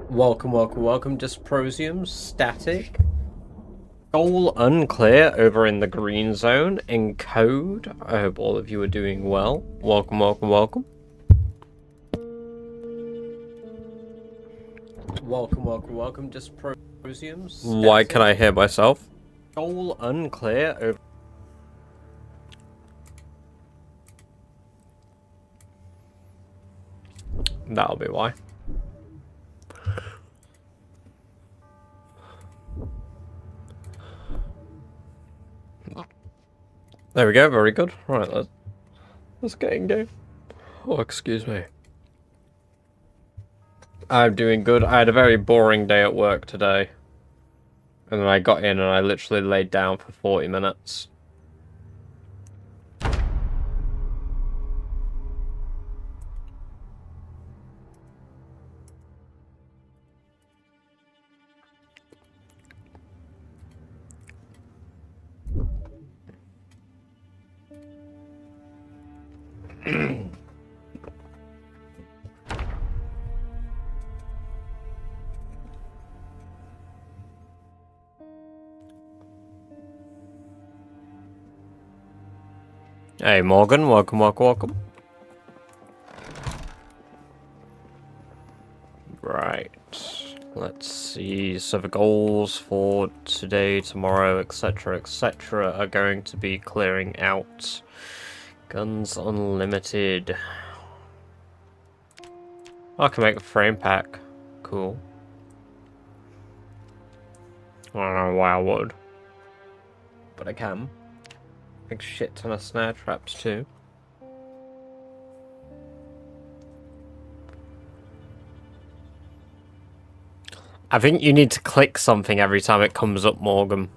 Welcome, welcome, welcome. Dysprosium, static. Goal unclear over in the green zone. In code. I hope all of you are doing well. Welcome, welcome, welcome. Welcome, welcome, welcome. Dysprosium, static. Why can I hear myself? Goal unclear over. That'll be why. There we go, very good. Right, let's get in game. Oh, excuse me. I'm doing good. I had a very boring day at work today. And then I got in and I literally laid down for 40 minutes. Hey Morgan, welcome, welcome, welcome. Right, let's see. So the goals for today, tomorrow, etc., etc. are going to be clearing out Guns Unlimited. I can make a frame pack. Cool. I don't know why I would, but I can. Make shit ton of snare traps too. I think you need to click something every time it comes up, Morgan.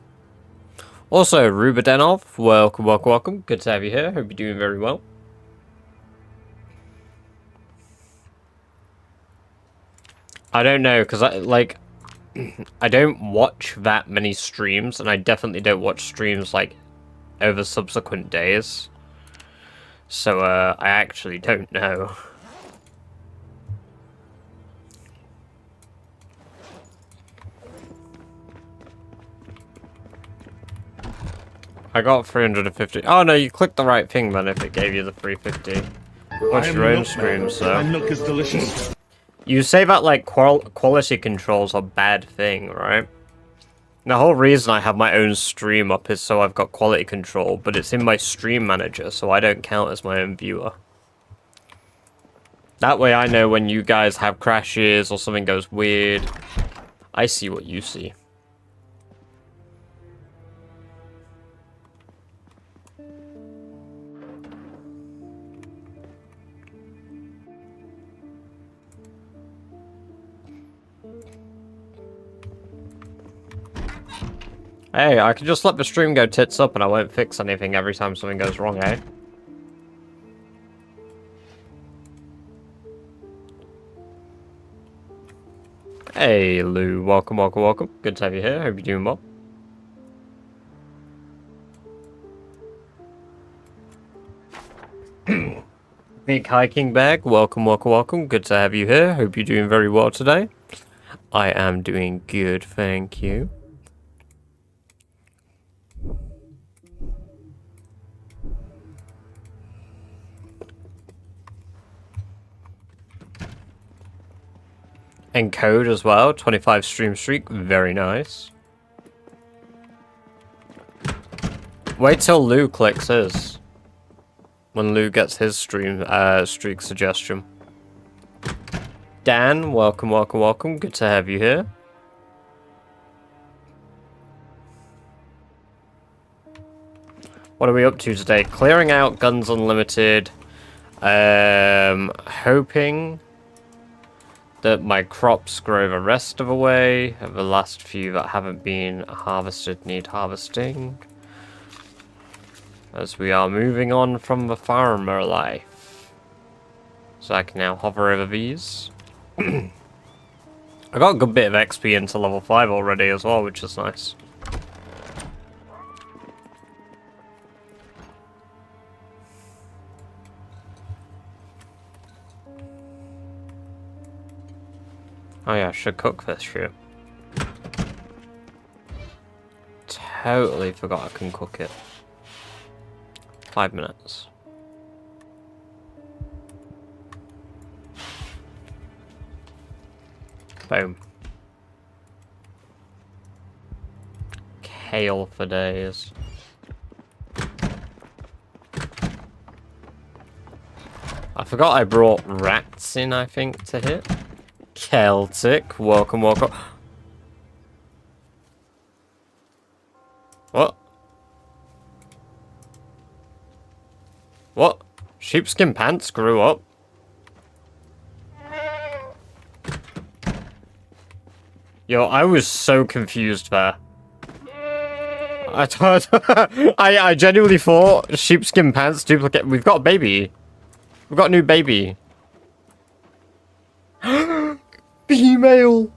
Also, Rubidenov, welcome, welcome, welcome. Good to have you here. Hope you're doing very well. I don't know, because I don't watch that many streams, and I definitely don't watch streams, like, over subsequent days. So, I actually don't know. I got 350. Oh no, you clicked the right thing then if it gave you the 350. Watch your own streams, so. My milk is delicious. You say that like quality control's a bad thing, right? The whole reason I have my own stream up is so I've got quality control, but it's in my stream manager, so I don't count as my own viewer. That way I know when you guys have crashes or something goes weird, I see what you see. Hey, I can just let the stream go tits up and I won't fix anything every time something goes wrong, eh? Hey, Lou. Welcome, welcome, welcome. Good to have you here. Hope you're doing well. Big hiking bag. Welcome, welcome, welcome. Good to have you here. Hope you're doing very well today. I am doing good, thank you. And code as well. 25 stream streak. Very nice. Wait till Lou clicks his. When Lou gets his stream streak suggestion. Dan, welcome, welcome, welcome. Good to have you here. What are we up to today? Clearing out Guns Unlimited. Hoping that my crops grow the rest of the way. The last few that haven't been harvested need harvesting. As we are moving on from the farmer life. So I can now hover over these. I got a good bit of XP into level 5 already as well, which is nice. Oh yeah, I should cook this shit. Totally forgot I can cook it. 5 minutes. Boom. Kale for days. I forgot I brought rats in, I think, to hit. Celtic, welcome, welcome. What? What? Sheepskin pants grew up? Yo, I was so confused there. I genuinely thought sheepskin pants duplicate. We've got a baby. We've got a new baby. Female.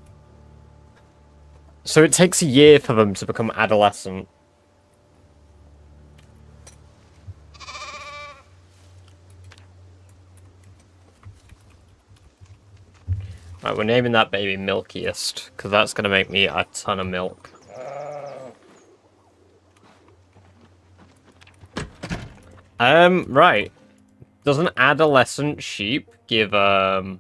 So it takes a year for them to become adolescent. Right, we're naming that baby Milkiest, because that's going to make me a ton of milk. Right. Does an adolescent sheep give, Well,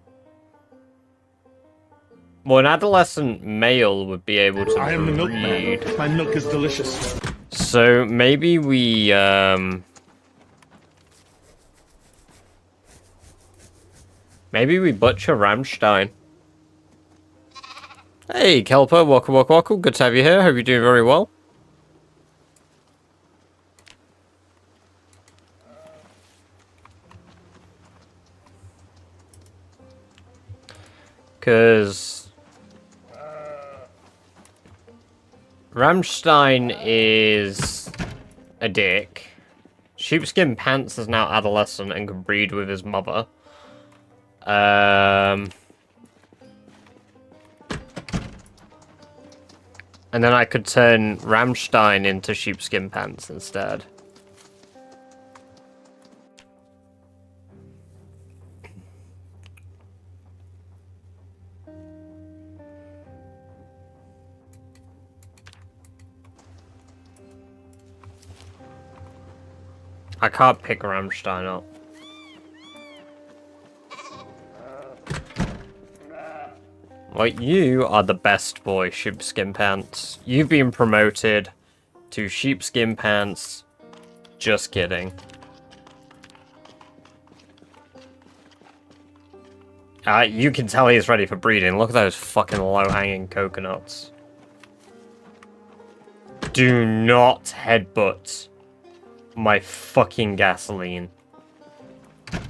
an adolescent male would be able to I am the milkman. My milk is delicious. So, maybe we, maybe we butcher Rammstein. Hey, Kelper, welcome, welcome, welcome. Good to have you here. Hope you're doing very well. Because Rammstein is a dick. Sheepskin Pants is now adolescent and can breed with his mother. And then I could turn Rammstein into Sheepskin Pants instead. I can't pick Rammstein up. Well, you are the best boy, Sheepskin Pants. You've been promoted to Sheepskin Pants. Just kidding. You can tell he's ready for breeding. Look at those fucking low-hanging coconuts. Do not headbutt my fucking gasoline.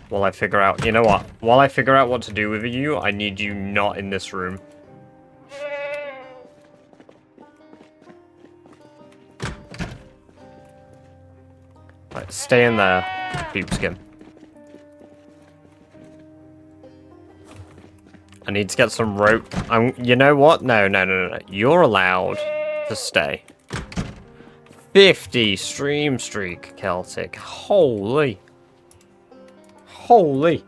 While I figure out... You know what? While I figure out what to do with you, I need you not in this room. Right, stay in there, Sheepskin. I need to get some rope. You know what? No. You're allowed to stay. 50 stream streak, Celtic. Holy. Holy.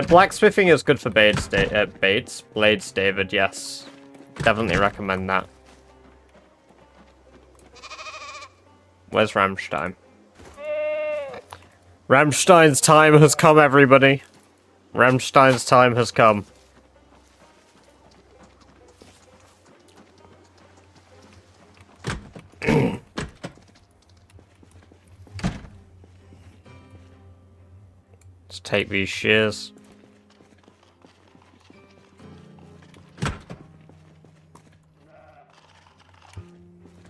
Blacksmithing is good for Blades, David, yes. Definitely recommend that. Where's Rammstein? Rammstein's time has come, everybody. Rammstein's time has come. Let's take these shears.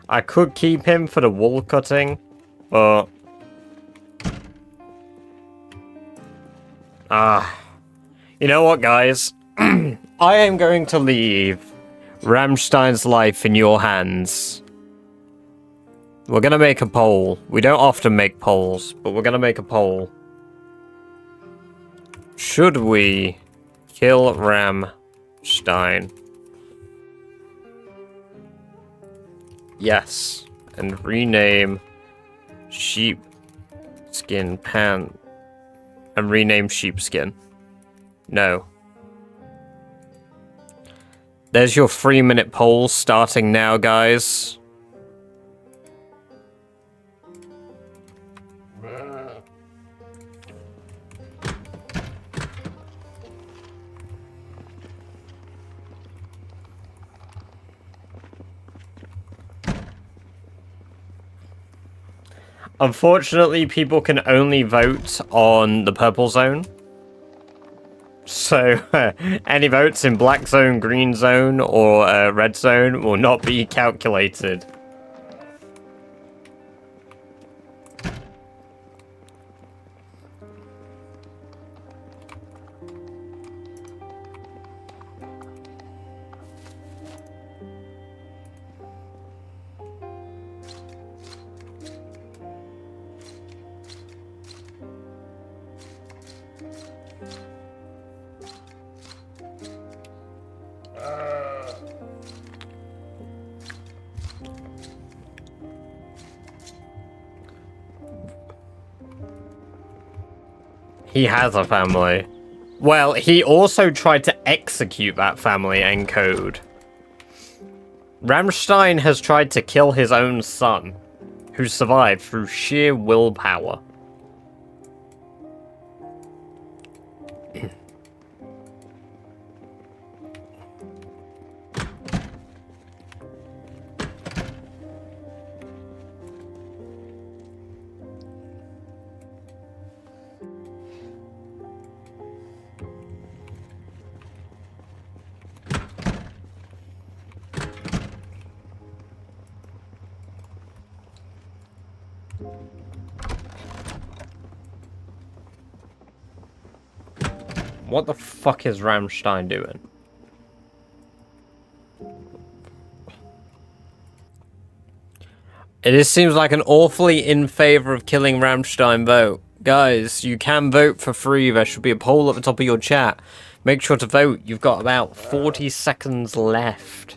I could keep him for the wool cutting, but... You know what, guys? I am going to leave Rammstein's life in your hands. We're gonna make a poll. We don't often make polls, but we're gonna make a poll. Should we kill Rammstein? Yes. And rename Sheepskin Pan. And rename Sheepskin. No. There's your 3-minute poll starting now, guys. Unfortunately, people can only vote on the purple zone. So, any votes in black zone, green zone, or red zone will not be calculated. He has a family. Well, he also tried to execute that family and code. Rammstein has tried to kill his own son, who survived through sheer willpower. What the fuck is Rammstein doing? It just seems like an awfully in favor of killing Rammstein vote. Guys, you can vote for free. There should be a poll at the top of your chat. Make sure to vote. You've got about 40 seconds left.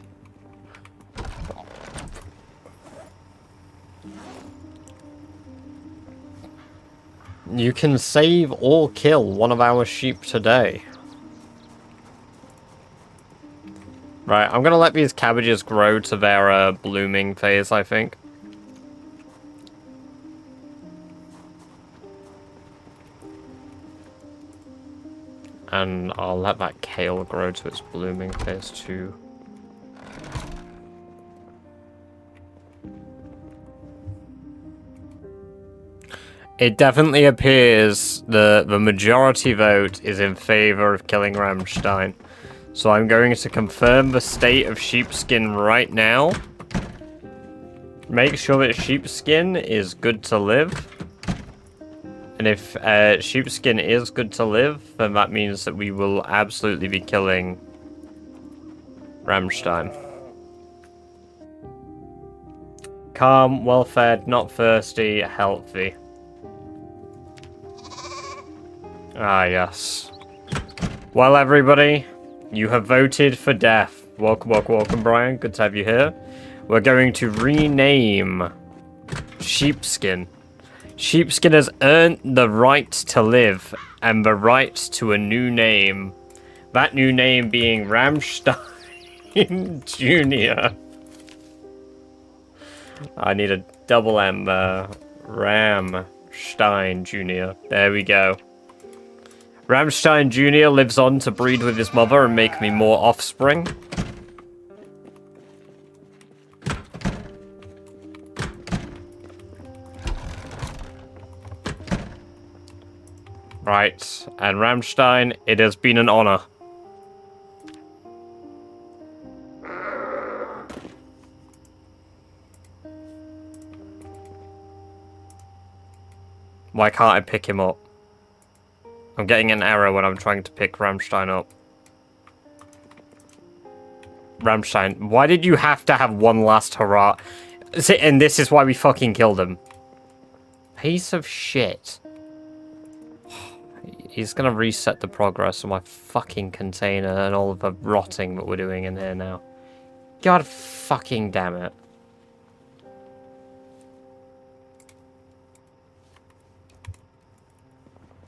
You can save or kill one of our sheep today. Right, I'm gonna let these cabbages grow to their blooming phase, I think. And I'll let that kale grow to its blooming phase too. It definitely appears the majority vote is in favor of killing Rammstein. So I'm going to confirm the state of sheepskin right now. Make sure that sheepskin is good to live. And if sheepskin is good to live, then that means that we will absolutely be killing Rammstein. Calm, well-fed, not thirsty, healthy. Ah, yes. Well, everybody, you have voted for death. Welcome, welcome, welcome, Brian. Good to have you here. We're going to rename Sheepskin. Sheepskin has earned the right to live and the right to a new name. That new name being Rammstein Jr. I need a double M there. Rammstein Jr. There we go. Rammstein Jr. lives on to breed with his mother and make me more offspring. Right, and Rammstein, it has been an honor. Why can't I pick him up? I'm getting an error when I'm trying to pick Rammstein up. Rammstein, why did you have to have one last hurrah? And this is why we fucking killed him. Piece of shit. He's gonna reset the progress of my fucking container and all of the rotting that we're doing in here now. God fucking damn it.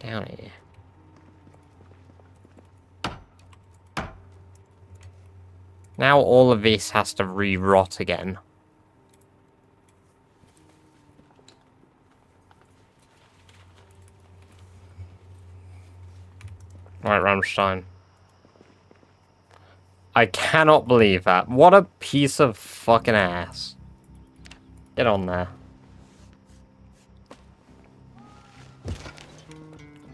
Down here. Now all of this has to re-rot again. Right, Rammstein. I cannot believe that. What a piece of fucking ass. Get on there.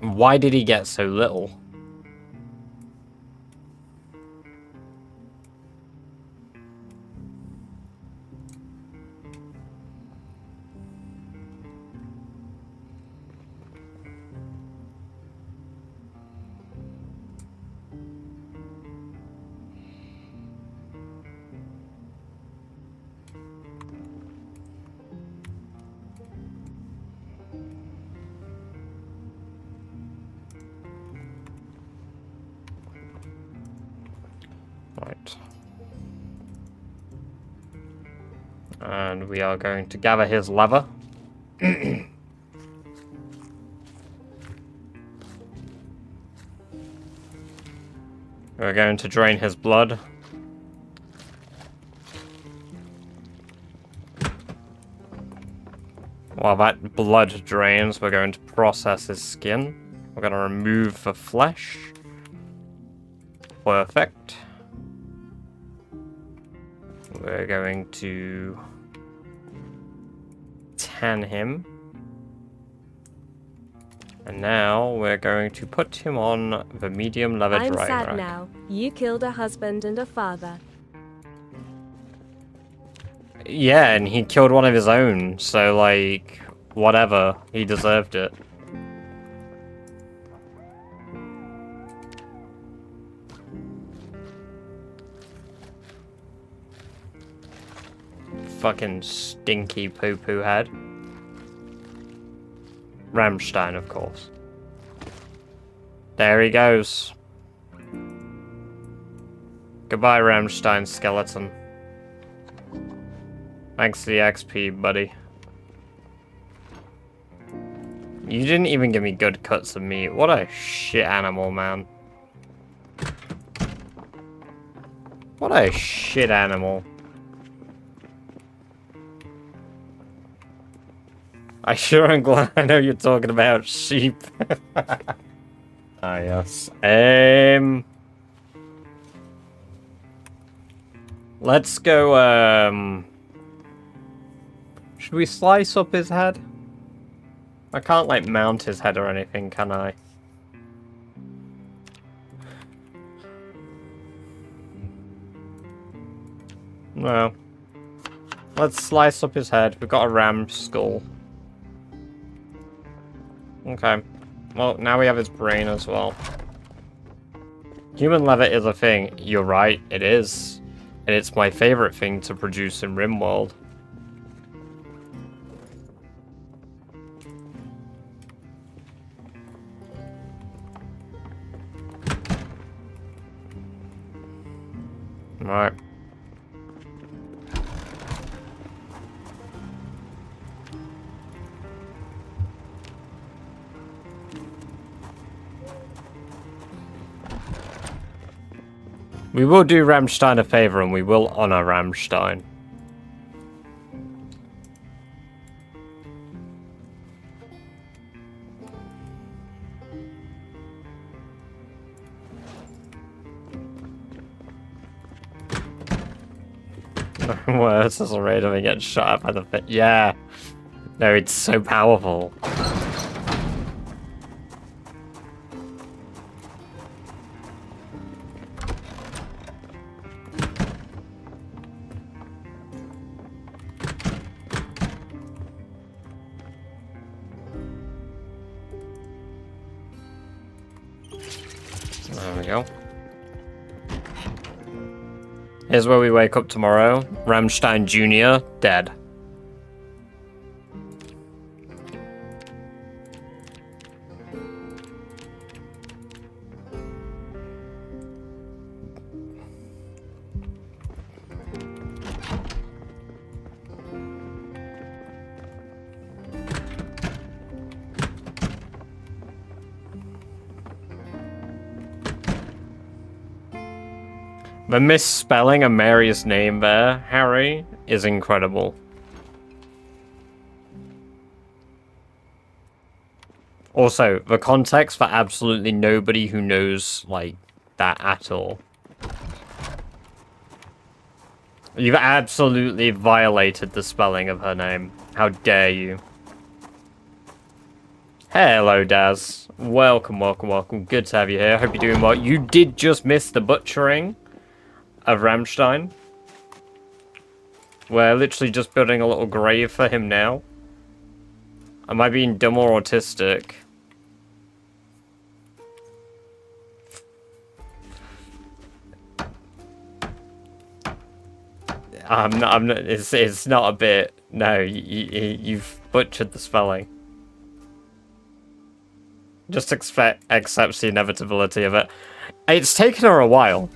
Why did he get so little? Right. And we are going to gather his leather. We're going to drain his blood. While that blood drains, we're going to process his skin. We're going to remove the flesh. Perfect. We're going to tan him. And now we're going to put him on the medium leather drying rack. I'm sad now. You killed a husband and a father. Yeah, and he killed one of his own, so like, whatever. He deserved it. Fucking stinky poo-poo head. Rammstein, of course. There he goes. Goodbye, Rammstein skeleton. Thanks for the XP, buddy. You didn't even give me good cuts of meat. What a shit animal, man. What a shit animal. I sure am glad I know you're talking about sheep. Ah, yes. Let's go, should we slice up his head? I can't, like, mount his head or anything, can I? No. Let's slice up his head. We've got a ram skull. Okay. Well, now we have his brain as well. Human leather is a thing. You're right, it is. And it's my favorite thing to produce in RimWorld. Right. We will do Rammstein a favor and we will honor Rammstein. No worse as a rate of it getting shot up by the fit. Yeah. No, it's so powerful. There we go. Here's where we wake up tomorrow. Rammstein Jr. dead. The misspelling of Mary's name there, Harry, is incredible. Also, the context for absolutely nobody who knows, like, that at all. You've absolutely violated the spelling of her name. How dare you? Hello, Daz. Welcome, welcome, welcome. Good to have you here. Hope you're doing well. You did just miss the butchering of Rammstein. We're literally just building a little grave for him now. Am I being dumb or autistic? I'm not, it's not a bit. No, you've butchered the spelling. Just accept the inevitability of it. It's taken her a while.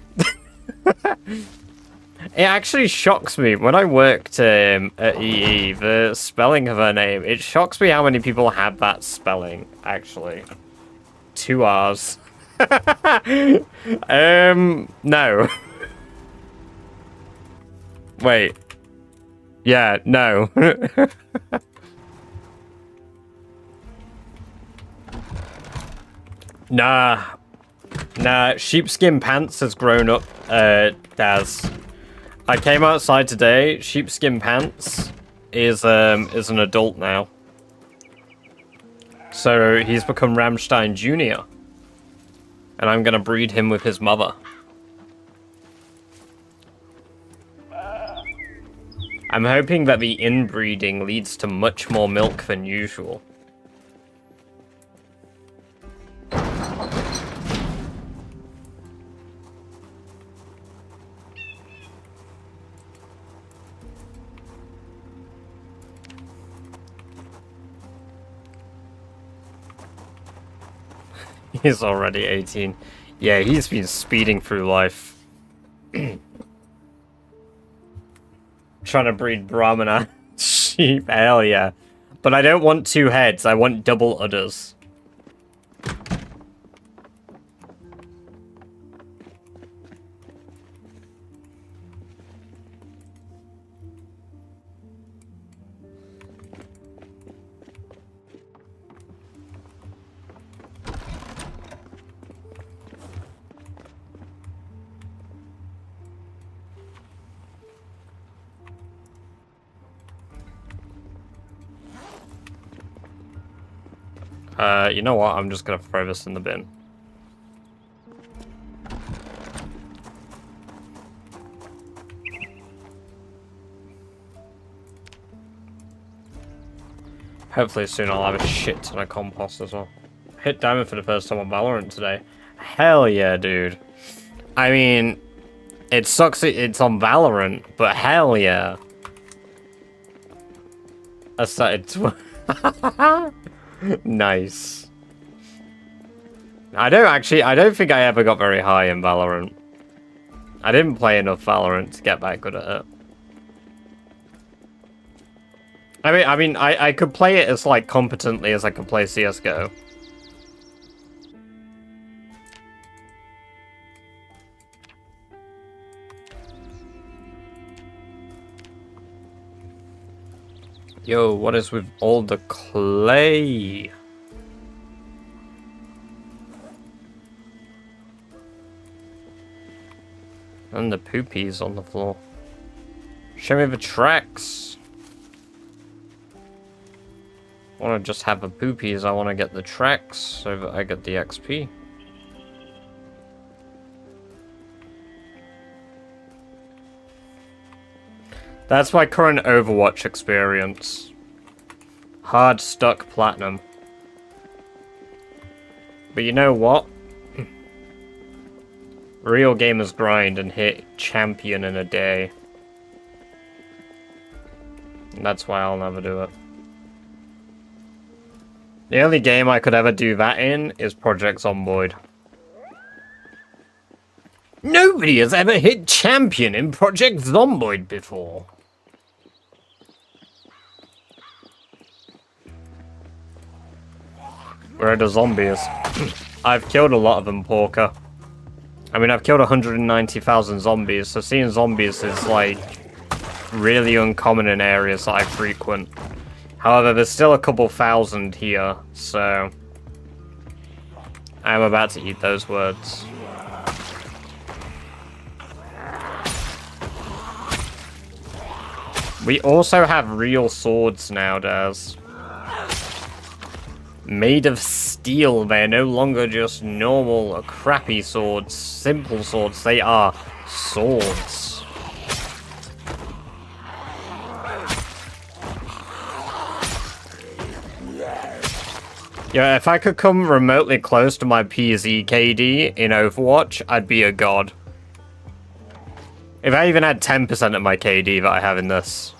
It actually shocks me. When I worked at EE, the spelling of her name, it shocks me how many people have that spelling, actually. 2 R's. No. Wait. Yeah, no. Nah. Nah, sheepskin pants has grown up, Daz. I came outside today, sheepskin pants is an adult now. So he's become Rammstein Jr. And I'm gonna breed him with his mother. I'm hoping that the inbreeding leads to much more milk than usual. He's already 18. Yeah, he's been speeding through life. Trying to breed Brahmana sheep, hell yeah. But I don't want 2 heads, I want double udders. You know what? I'm just gonna throw this in the bin. Hopefully soon I'll have a shit ton of compost as well. Hit diamond for the first time on Valorant today. Hell yeah, dude. I mean, it sucks it's on Valorant, but hell yeah. I started Nice. I don't think I ever got very high in Valorant. I didn't play enough Valorant to get that good at it. I mean, I could play it as, like, competently as I could play CSGO. Yo, what is with all the clay? And the poopies on the floor. Show me the tracks. I want to just have the poopies. I want to get the tracks so that I get the XP. That's my current Overwatch experience. Hard stuck platinum. But you know what? Real gamers grind and hit champion in a day. And that's why I'll never do it. The only game I could ever do that in is Project Zomboid. Nobody has ever hit champion in Project Zomboid before. Where are the zombies? I've killed a lot of them, Porker. I mean, I've killed 190,000 zombies, so seeing zombies is, like, really uncommon in areas that I frequent. However, there's still a couple thousand here, so... I'm about to eat those words. We also have real swords nowadays. Made of steel, they're no longer just normal, crappy swords, simple swords, they are swords. Yeah, if I could come remotely close to my PZ KD in Overwatch, I'd be a god. If I even had 10% of my KD that I have in this.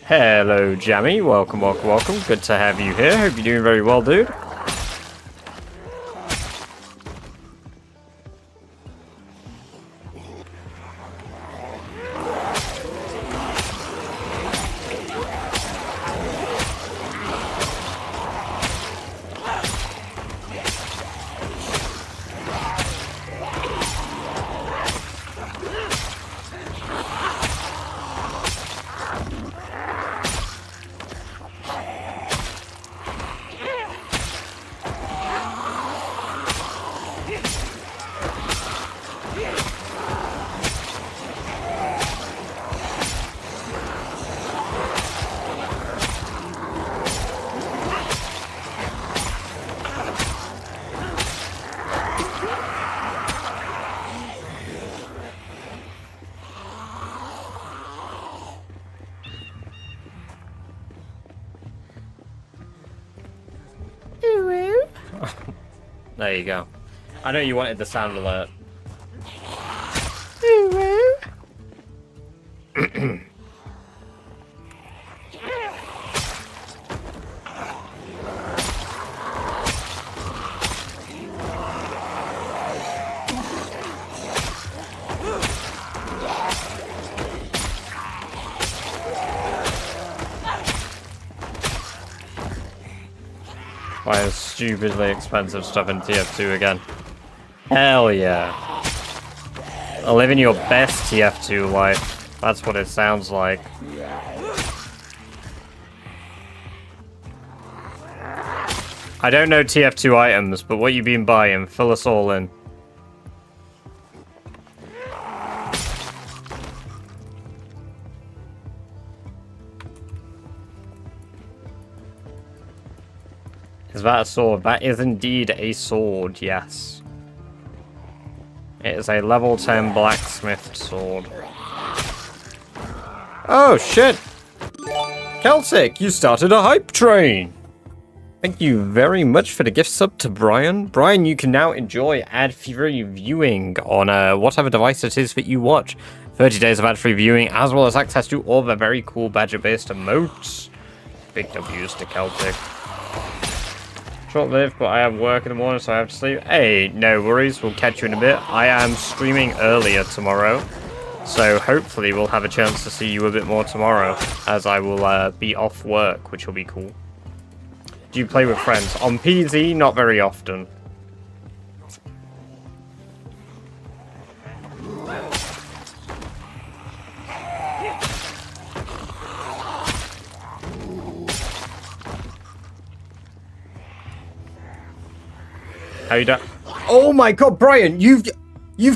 Hello, Jammy. Welcome, welcome, welcome. Good to have you here. Hope you're doing very well, dude. There you go. I know you wanted the sound alert. Buying stupidly expensive stuff in TF2 again. Hell yeah. Living your best TF2 life. That's what it sounds like. I don't know TF2 items, but what you been buying? Fill us all in. Is that a sword? That is indeed a sword, yes. It is a level 10 blacksmith sword. Oh, shit! Celtic, you started a hype train! Thank you very much for the gift sub to Brian. Brian, you can now enjoy ad-free viewing on whatever device it is that you watch. 30 days of ad-free viewing, as well as access to all the very cool badger-based emotes. Big W's to Celtic. Short-lived, but I have work in the morning, so I have to sleep. Hey, no worries, we'll catch you in a bit. I am streaming earlier tomorrow, so hopefully we'll have a chance to see you a bit more tomorrow, as I will be off work, which will be cool. Do you play with friends? On PZ, not very often. How you doing? Oh my god, Brian, you've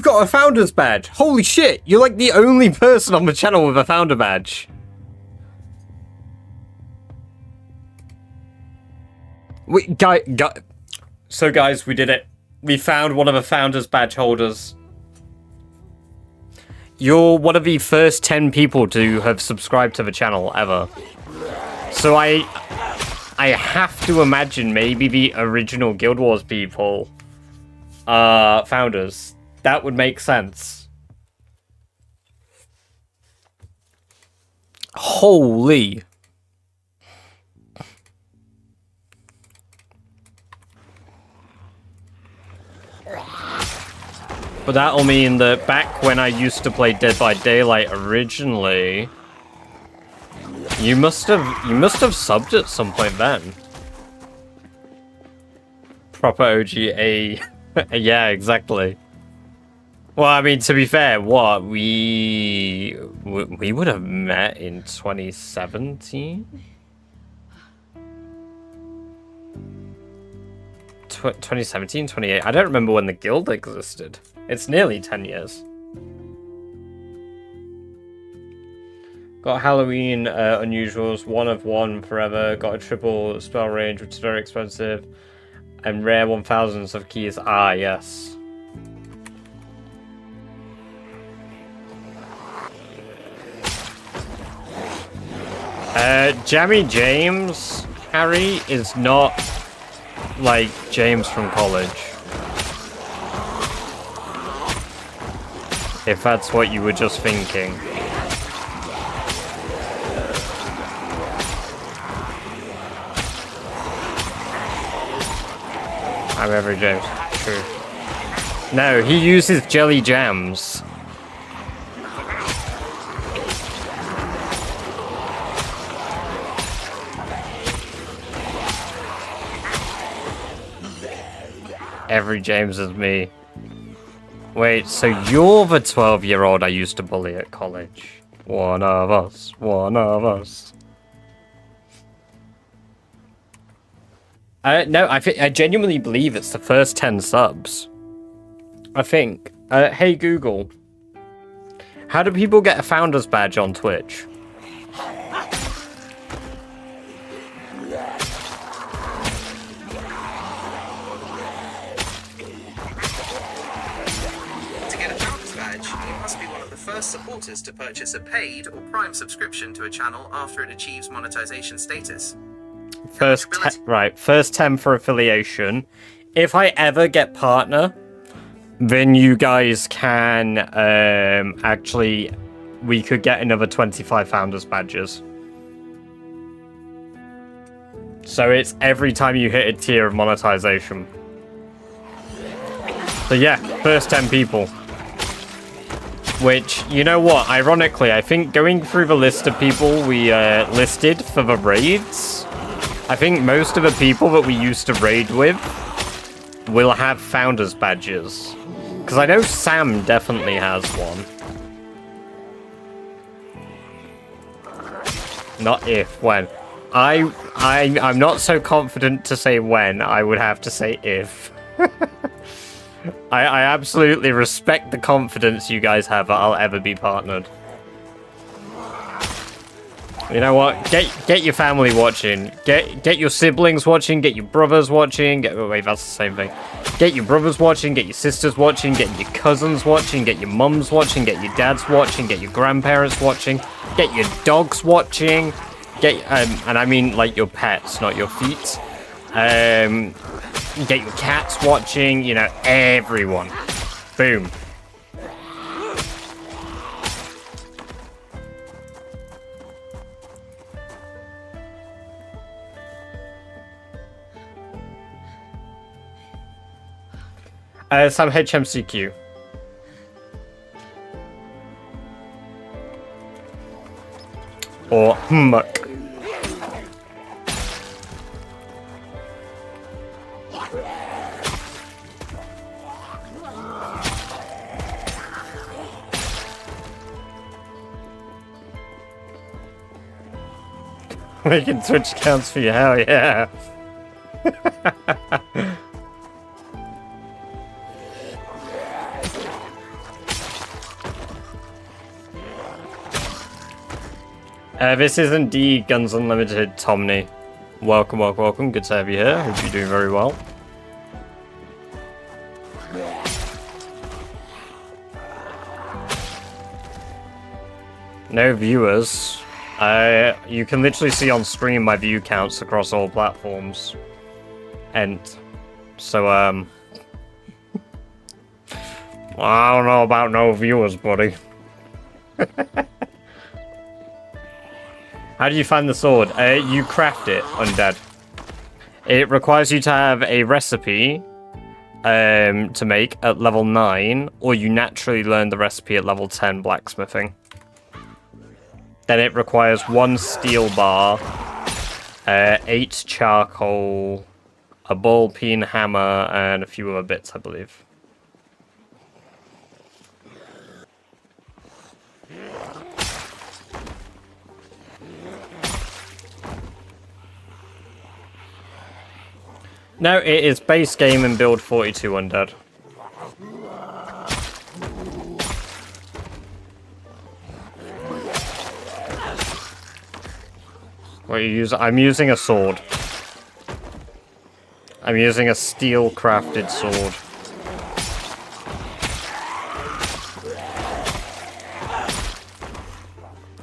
got a founder's badge. Holy shit, you're like the only person on the channel with a founder badge. Wait, so guys, we did it. We found one of the founder's badge holders. You're one of the first 10 people to have subscribed to the channel ever. So I have to imagine maybe the original Guild Wars people are founders. That would make sense. Holy. But that'll mean that back when I used to play Dead by Daylight originally, you must have subbed at some point then. Proper OGA. Yeah, exactly. Well, I mean, to be fair, what we would have met in 2017, 2017, 28. I don't remember when the guild existed. It's nearly 10 years. Got Halloween unusuals, 1 of 1 forever. Got a triple spell range, which is very expensive, and rare 1000s of keys. Ah, yes. Jammy James, Harry, is not like James from college. If that's what you were just thinking. I'm every James. True. No, he uses jelly jams. Every James is me. Wait, so you're the 12-year-old I used to bully at college? One of us. One of us. No, I genuinely believe it's the first 10 subs. I think. Hey Google. How do people get a founder's badge on Twitch? Supporters to purchase a paid or prime subscription to a channel after it achieves monetization status. First 10 for affiliation. If I ever get partner, then you guys can actually, we could get another 25 founders badges. So it's every time you hit a tier of monetization. So yeah, first 10 people. Which, you know what, ironically, I think going through the list of people we listed for the raids, I think most of the people that we used to raid with will have founders badges. Because I know Sam definitely has one. Not if, when. I'm not so confident to say when, I would have to say if. I absolutely respect the confidence you guys have that I'll ever be partnered. You know what? Get your family watching. Get your siblings watching. Get your brothers watching. Wait, that's the same thing. Get your brothers watching. Get your sisters watching. Get your cousins watching. Get your mums watching. Get your dads watching. Get your grandparents watching. Get your dogs watching. And I mean like your pets, not your feet. Get your cats watching, you know, everyone. Boom. Some HMCQ. Or muck. Making Twitch accounts for you, hell yeah. This is indeed Guns Unlimited, Tomney. Welcome, welcome, welcome. Good to have you here. Hope you're doing very well. No viewers. You can literally see on stream my view counts across all platforms. And so, I don't know about no viewers, buddy. How do you find the sword? You craft it, Undead. It requires you to have a recipe to make at level 9, or you naturally learn the recipe at level 10 blacksmithing. Then it requires 1 steel bar, 8 charcoal, a ball peen hammer, and a few other bits, I believe. No, it is base game and build 42 undead. What are you using? I'm using a sword. I'm using a steel crafted sword.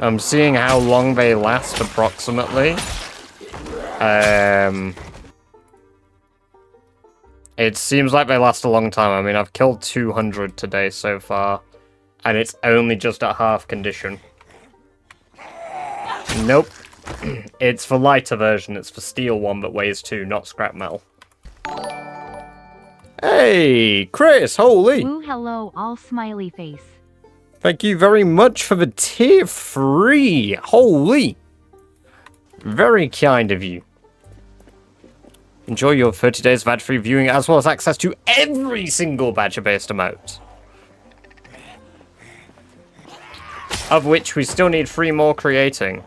I'm seeing how long they last approximately. It seems like they last a long time. I mean, I've killed 200 today so far, and it's only just at half condition. Nope. It's for lighter version. It's for steel one that weighs 2, not scrap metal. Hey, Chris, holy! Ooh, hello, all smiley face. Thank you very much for the tier 3. Holy! Very kind of you. Enjoy your 30 days of ad-free viewing as well as access to every single badger-based emote. Of which we still need 3 more creating.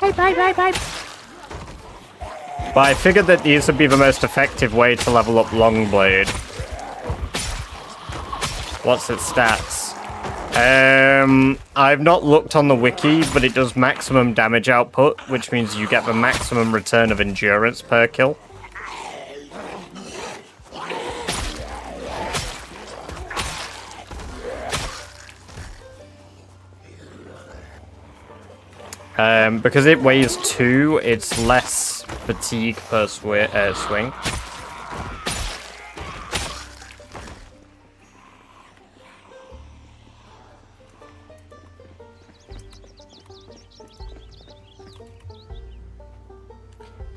Bye. But I figured that these would be the most effective way to level up Longblade. What's its stats? I've not looked on the wiki, but it does maximum damage output, which means you get the maximum return of endurance per kill. Because it weighs 2, it's less fatigue per swing.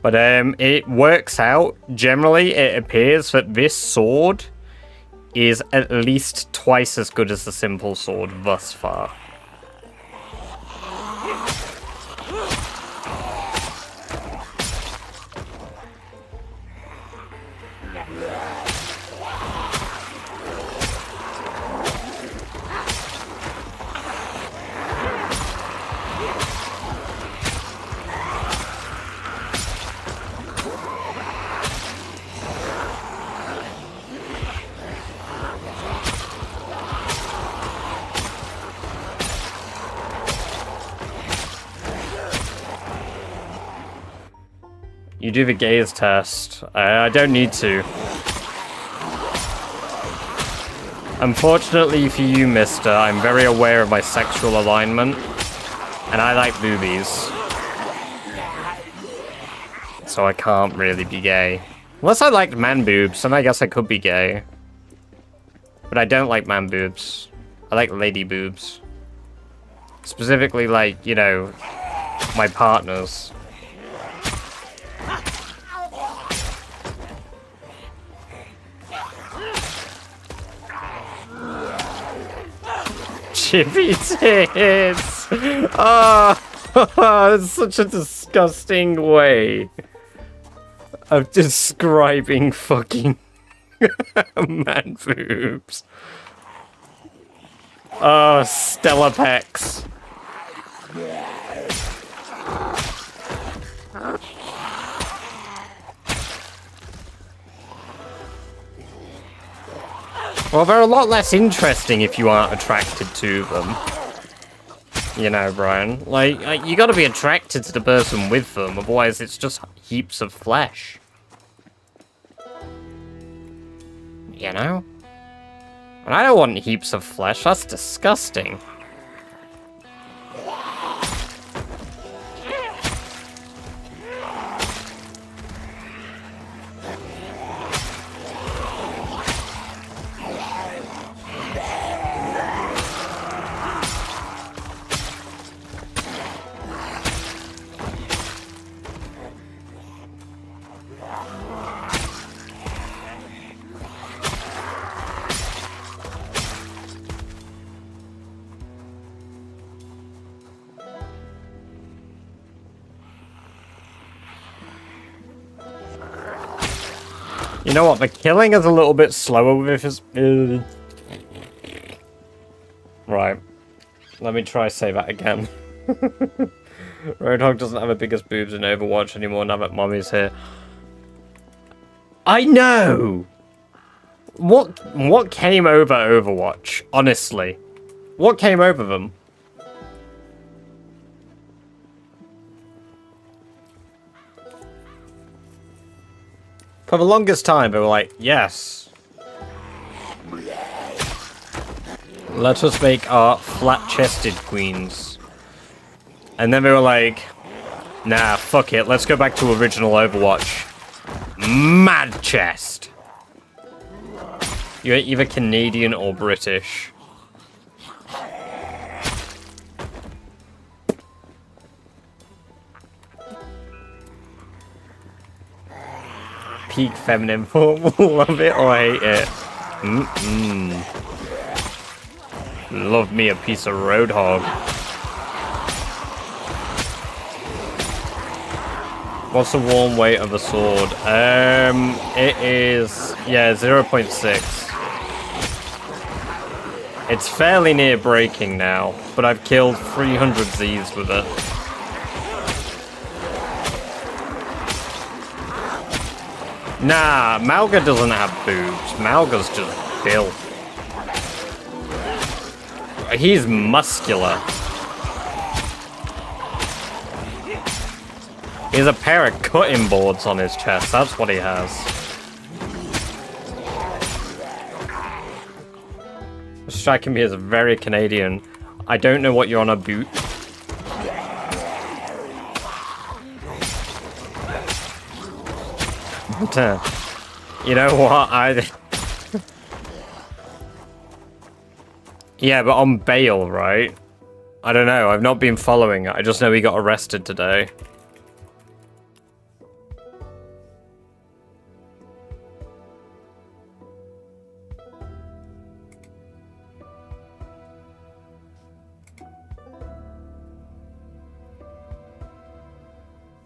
But it works out. Generally, it appears that this sword is at least twice as good as the simple sword thus far. You do the gaze test. I don't need to. Unfortunately for you, mister, I'm very aware of my sexual alignment, and I like boobies. So I can't really be gay. Unless I liked man boobs, then I guess I could be gay. But I don't like man boobs. I like lady boobs. Specifically, like, you know, my partner's. Chippy tits! Oh, it's such a disgusting way of describing fucking man boobs. Oh, Stella pecs. Well, they're a lot less interesting if you aren't attracted to them. You know, Brian. Like, you gotta be attracted to the person with them, otherwise it's just heaps of flesh. You know? And I don't want heaps of flesh, that's disgusting. You know what, the killing is a little bit slower with his... Right. Let me try say that again. Roadhog doesn't have the biggest boobs in Overwatch anymore now that Mommy's here. I know! What came over Overwatch, honestly? What came over them? For the longest time, they were like, yes. Let us make our flat-chested queens. And then they were like, nah, fuck it, let's go back to original Overwatch. Mad chest. You're either Canadian or British. Peak feminine form. Love it or hate it. Love me a piece of Roadhog. What's the warm weight of a sword? It is, yeah, 0.6. It's fairly near breaking now, but I've killed 300 Z's with it. Nah, Malga doesn't have boobs. Malga's just built. He's muscular. He has a pair of cutting boards on his chest. That's what he has. Striking me as very Canadian. I don't know what you're on a boot. But, you know what? Yeah, but on bail, right? I don't know. I've not been following it. I just know he got arrested today.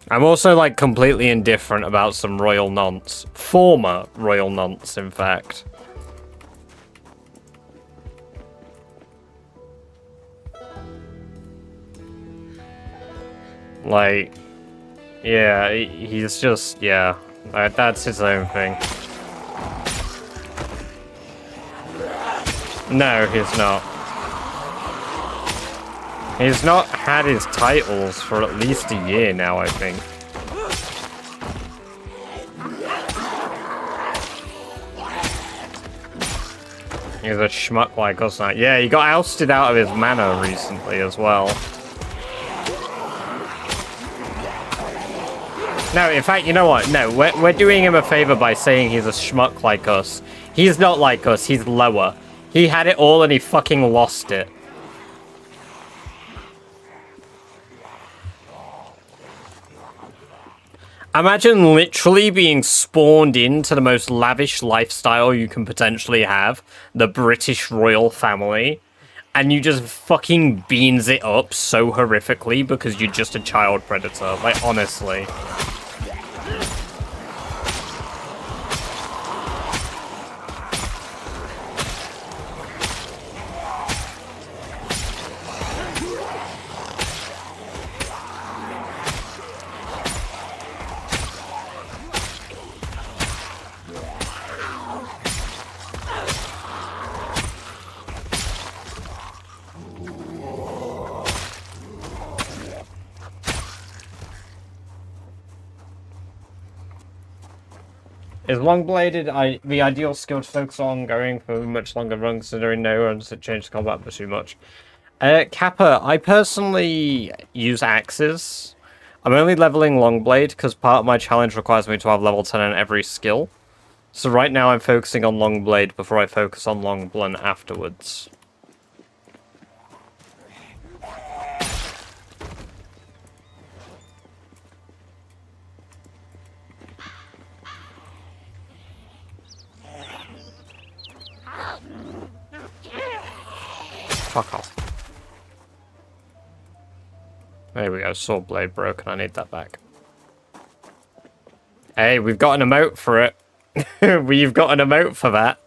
I'm also, like, completely indifferent about some royal nonce. Former royal nonce, in fact. Like, yeah, he's just, yeah. That's his own thing. No, he's not. He's not had his titles for at least a year now, I think. He's a schmuck like us now. Yeah, he got ousted out of his manor recently as well. No, in fact, you know what? No, we're doing him a favor by saying he's a schmuck like us. He's not like us, he's lower. He had it all and he fucking lost it. Imagine literally being spawned into the most lavish lifestyle you can potentially have, the British royal family, and you just fucking beans it up so horrifically because you're just a child predator. Like, honestly. Is long-bladed the ideal skill to focus on going for a much longer run, considering no runs that change the combat but too much? Kappa, I personally use axes. I'm only leveling Longblade because part of my challenge requires me to have level 10 on every skill. So right now I'm focusing on Longblade before I focus on Longblunt afterwards. Fuck off. There we go, sword blade broken, I need that back. Hey, we've got an emote for it. We've got an emote for that.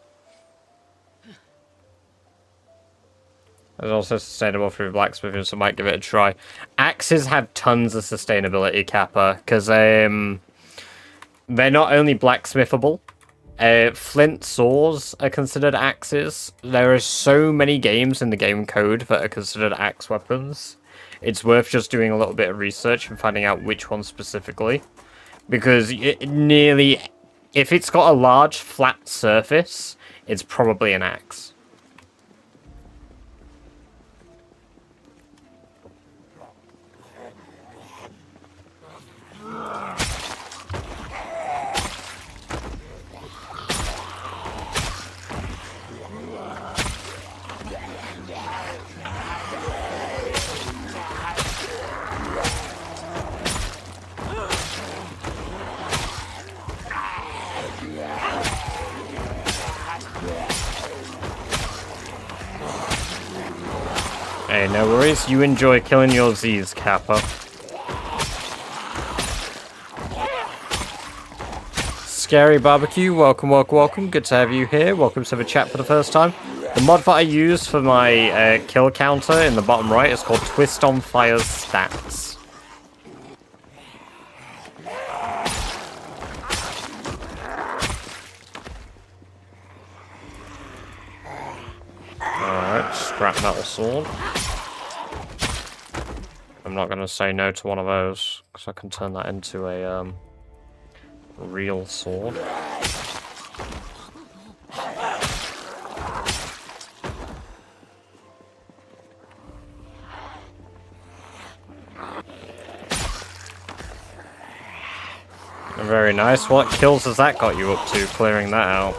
There's also sustainable through blacksmithing, so I might give it a try. Axes have tons of sustainability, Kappa, because they're not only blacksmithable, flint saws are considered axes. There are so many games in the game code that are considered axe weapons. It's worth just doing a little bit of research and finding out which one specifically. Because if it's got a large flat surface, it's probably an axe. Hey, no worries. You enjoy killing your Z's, Kappa. Scary Barbecue, welcome, welcome, welcome. Good to have you here. Welcome to the chat for the first time. The mod that I use for my kill counter in the bottom right is called Twist on Fire's Stats. Alright, scrap metal sword. I'm not going to say no to one of those, because I can turn that into a real sword. Very nice. What kills has that got you up to, clearing that out?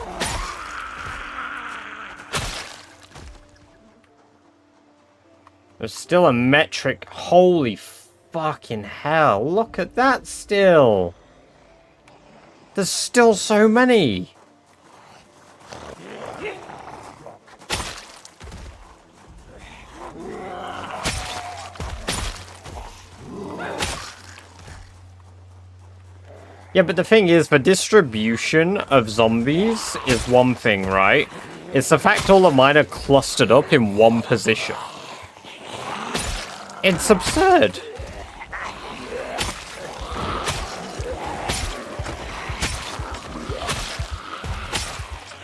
There's still a metric. Holy fucking hell. Look at that still. There's still so many. Yeah, but the thing is, the distribution of zombies is one thing, right? It's the fact all of mine are clustered up in one position. It's absurd.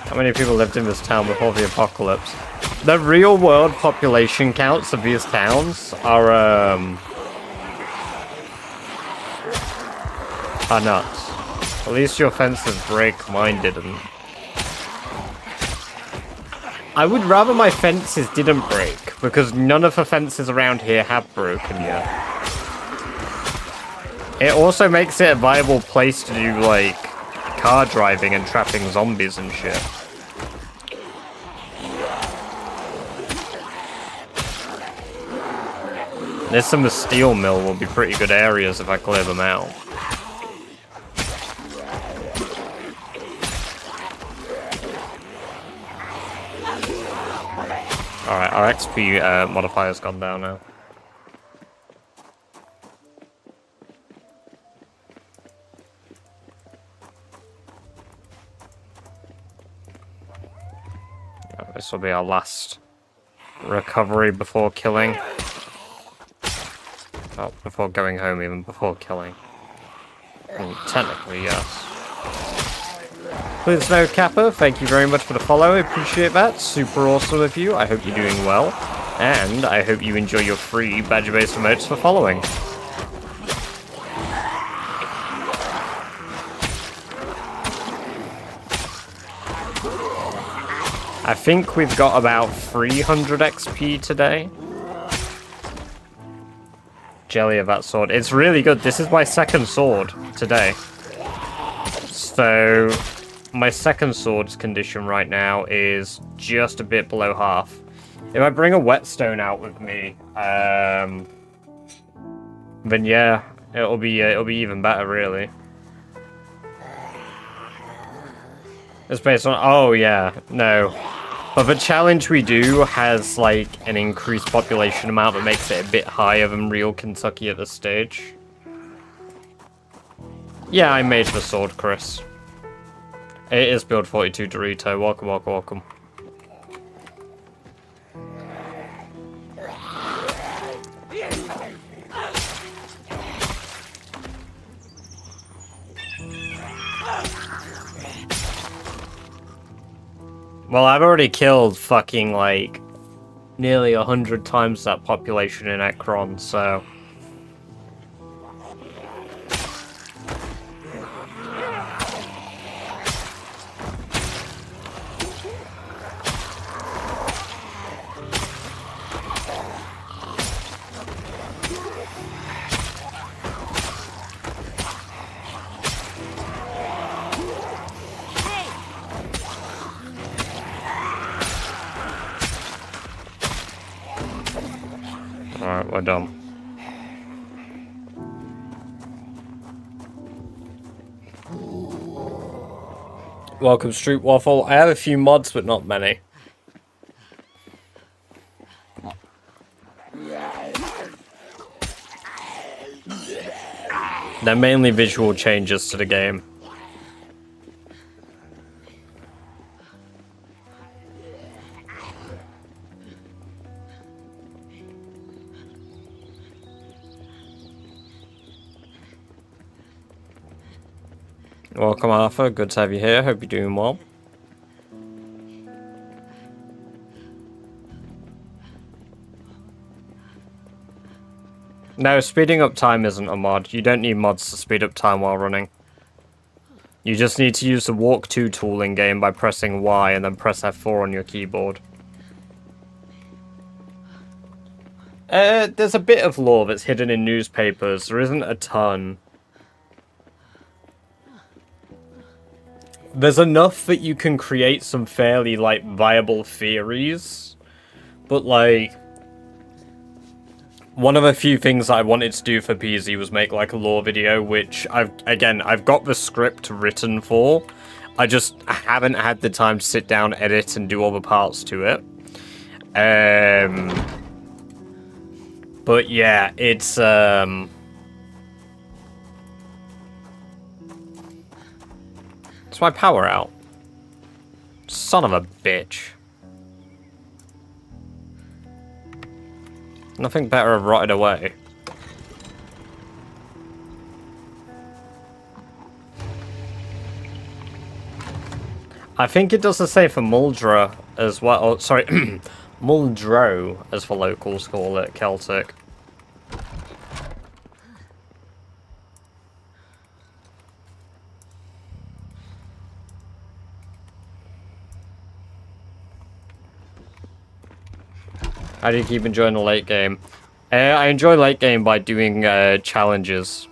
How many people lived in this town before the apocalypse? The real world population counts of these towns are nuts. At least your fences break, mine didn't. I would rather my fences didn't break, because none of the fences around here have broken yet. It also makes it a viable place to do, like, car driving and trapping zombies and shit. This and the steel mill will be pretty good areas if I clear them out. Alright, our XP modifier's gone down now. This will be our last recovery before killing. Oh, before going home even, before killing. Well, technically, yes. Please no Kappa, thank you very much for the follow, I appreciate that. Super awesome of you, I hope you're doing well. And I hope you enjoy your free badger-based emotes for following. I think we've got about 300 XP today. Jelly of that sword. It's really good. This is my second sword today. So my second sword's condition right now is just a bit below half. If I bring a whetstone out with me, then yeah, it'll be even better, really. It's based on, oh yeah, no. But the challenge we do has like an increased population amount that makes it a bit higher than real Kentucky at this stage. Yeah, I made the sword, Chris. It is build 42 Dorito. Welcome, welcome, welcome. Well, I've already killed fucking, like, nearly 100 times that population in Ekron, so... Alright, we're done. Welcome, Street Waffle. I have a few mods, but not many. They're mainly visual changes to the game. Welcome, Arthur. Good to have you here. Hope you're doing well. No, speeding up time isn't a mod. You don't need mods to speed up time while running. You just need to use the walk to tool in game by pressing Y and then press F4 on your keyboard. There's a bit of lore that's hidden in newspapers. There isn't a ton. There's enough that you can create some fairly, like, viable theories. But, like... One of a few things I wanted to do for PZ was make, like, a lore video, which, I've got the script written for. I just haven't had the time to sit down, edit, and do all the parts to it. But, yeah, it's, Is my power out? Son of a bitch. Nothing better have rotted away. I think it does the same for Muldra as well. Oh, sorry, Muldro, as the locals call it, Celtic. How do you keep enjoying the late game? I enjoy late game by doing challenges.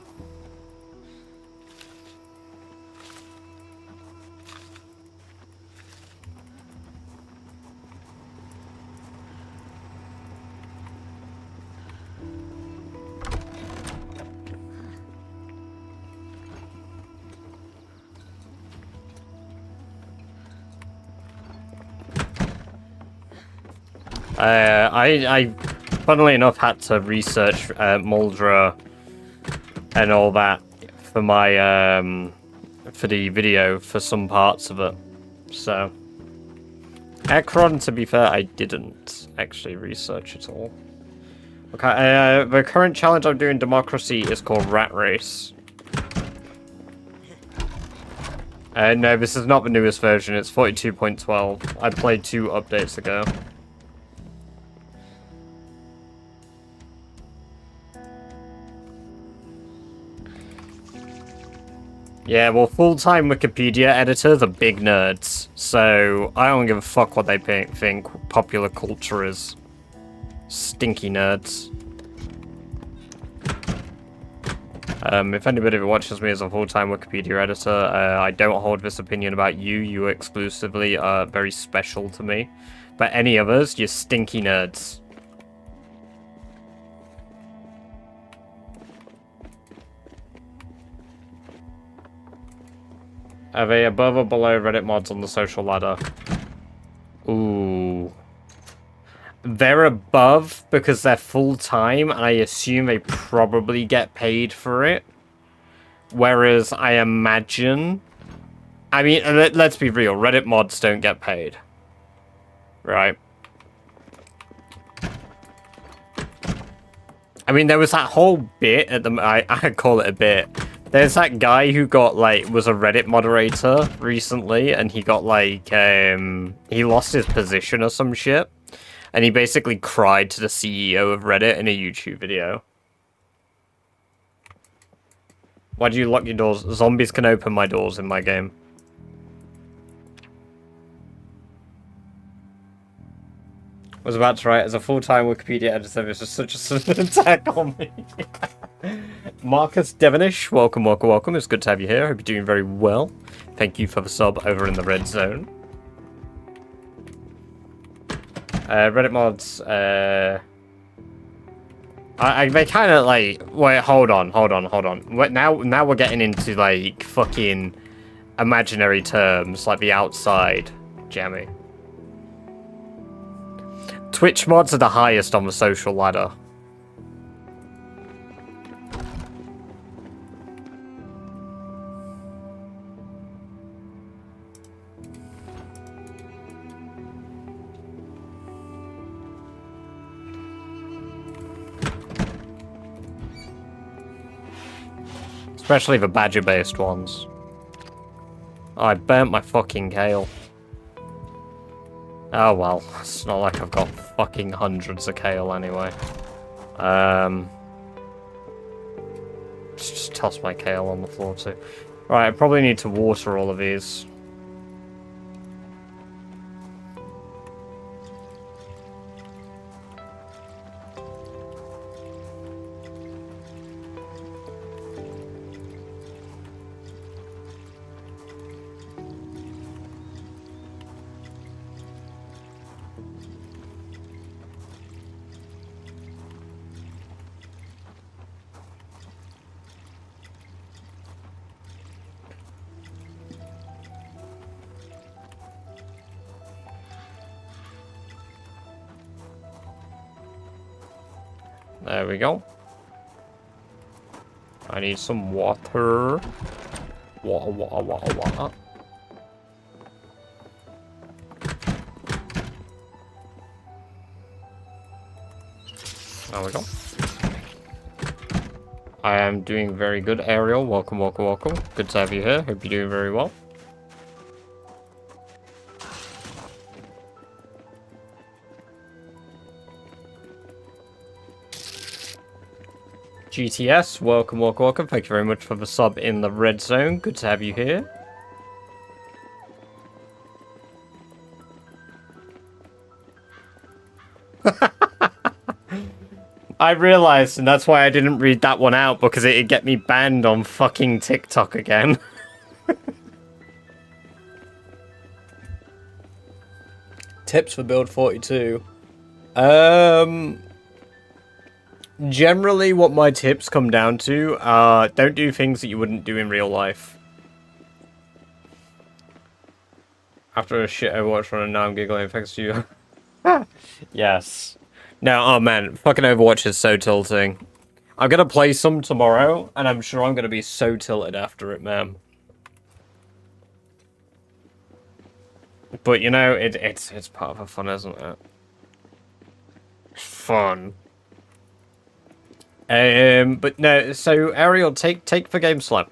I funnily enough had to research Muldra and all that for my for the video for some parts of it. So Ekron, to be fair, I didn't actually research at all. Okay, the current challenge I'm doing Democracy is called Rat Race. No, this is not the newest version. It's 42.12. I played 2 updates ago. Yeah, well, full-time Wikipedia editors are big nerds, so I don't give a fuck what they think popular culture is. Stinky nerds. If anybody who watches me as a full-time Wikipedia editor, I don't hold this opinion about you. You exclusively are very special to me. But any others, you're stinky nerds. Are they above or below Reddit mods on the social ladder? Ooh. They're above because they're full-time, and I assume they probably get paid for it. Whereas I imagine... I mean, let's be real, Reddit mods don't get paid. Right? I mean, there was that whole bit at the... I call it a bit. There's that guy who got, like, was a Reddit moderator recently, and he got, like, he lost his position or some shit. And he basically cried to the CEO of Reddit in a YouTube video. Why do you lock your doors? Zombies can open my doors in my game. Was about to write, as a full-time Wikipedia editor, this was such a sudden attack on me. Marcus Devonish, welcome, welcome, welcome. It's good to have you here. Hope you're doing very well. Thank you for the sub over in the red zone. Reddit mods, they kind of like, wait, hold on. Now we're getting into like fucking imaginary terms, like the outside jammy. Twitch mods are the highest on the social ladder. Especially the badger-based ones. Oh, I burnt my fucking kale. Oh well, it's not like I've got fucking hundreds of kale anyway. Just toss my kale on the floor too. Right, I probably need to water all of these. There we go. I need some water. Water. There we go. I am doing very good, Ariel. Welcome, welcome, welcome. Good to have you here. Hope you're doing very well. GTS, welcome, welcome, welcome. Thank you very much for the sub in the red zone. Good to have you here. I realized, and that's why I didn't read that one out, because it'd get me banned on fucking TikTok again. Tips for build 42. Generally, what my tips come down to are don't do things that you wouldn't do in real life. After a shit Overwatch run, and now I'm giggling thanks to you. Yes. No, oh man, fucking Overwatch is so tilting. I'm gonna play some tomorrow, and I'm sure I'm gonna be so tilted after it, man. But you know, it's part of the fun, isn't it? Fun. But no, so Ariel, take the game slow.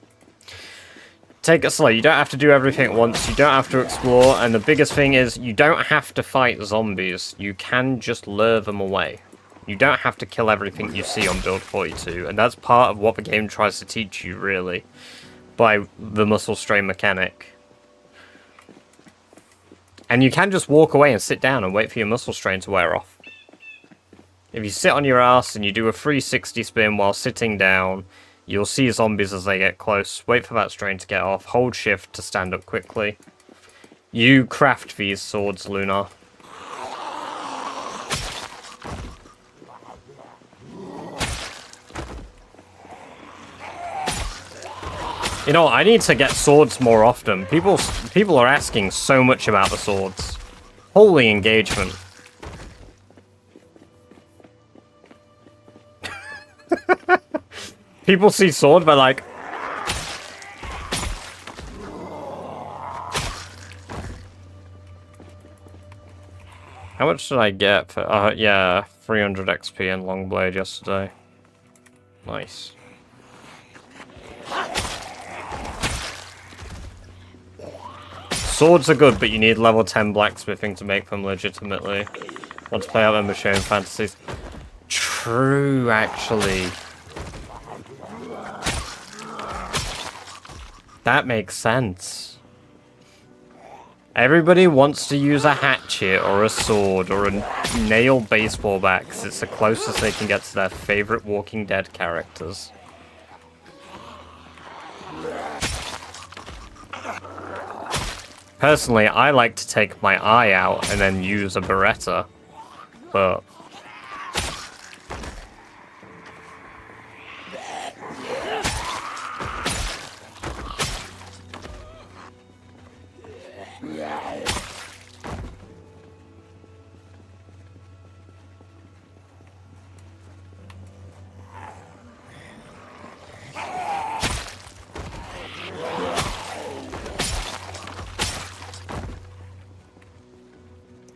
Take it slow. You don't have to do everything at once. You don't have to explore. And the biggest thing is, you don't have to fight zombies. You can just lure them away. You don't have to kill everything you see on build 42. And that's part of what the game tries to teach you, really, by the muscle strain mechanic. And you can just walk away and sit down and wait for your muscle strain to wear off. If you sit on your ass and you do a 360 spin while sitting down, you'll see zombies as they get close. Wait for that strain to get off. Hold shift to stand up quickly. You craft these swords, Luna. You know, I need to get swords more often. People are asking so much about the swords. Holy engagement. People see sword, but like... How much did I get for... yeah, 300 XP and long blade yesterday. Nice. Swords are good, but you need level 10 blacksmithing to make them legitimately. Want to play out them Shown Fantasies. True, actually. That makes sense. Everybody wants to use a hatchet or a sword or a nail baseball bat because it's the closest they can get to their favorite Walking Dead characters. Personally, I like to take my eye out and then use a Beretta, but...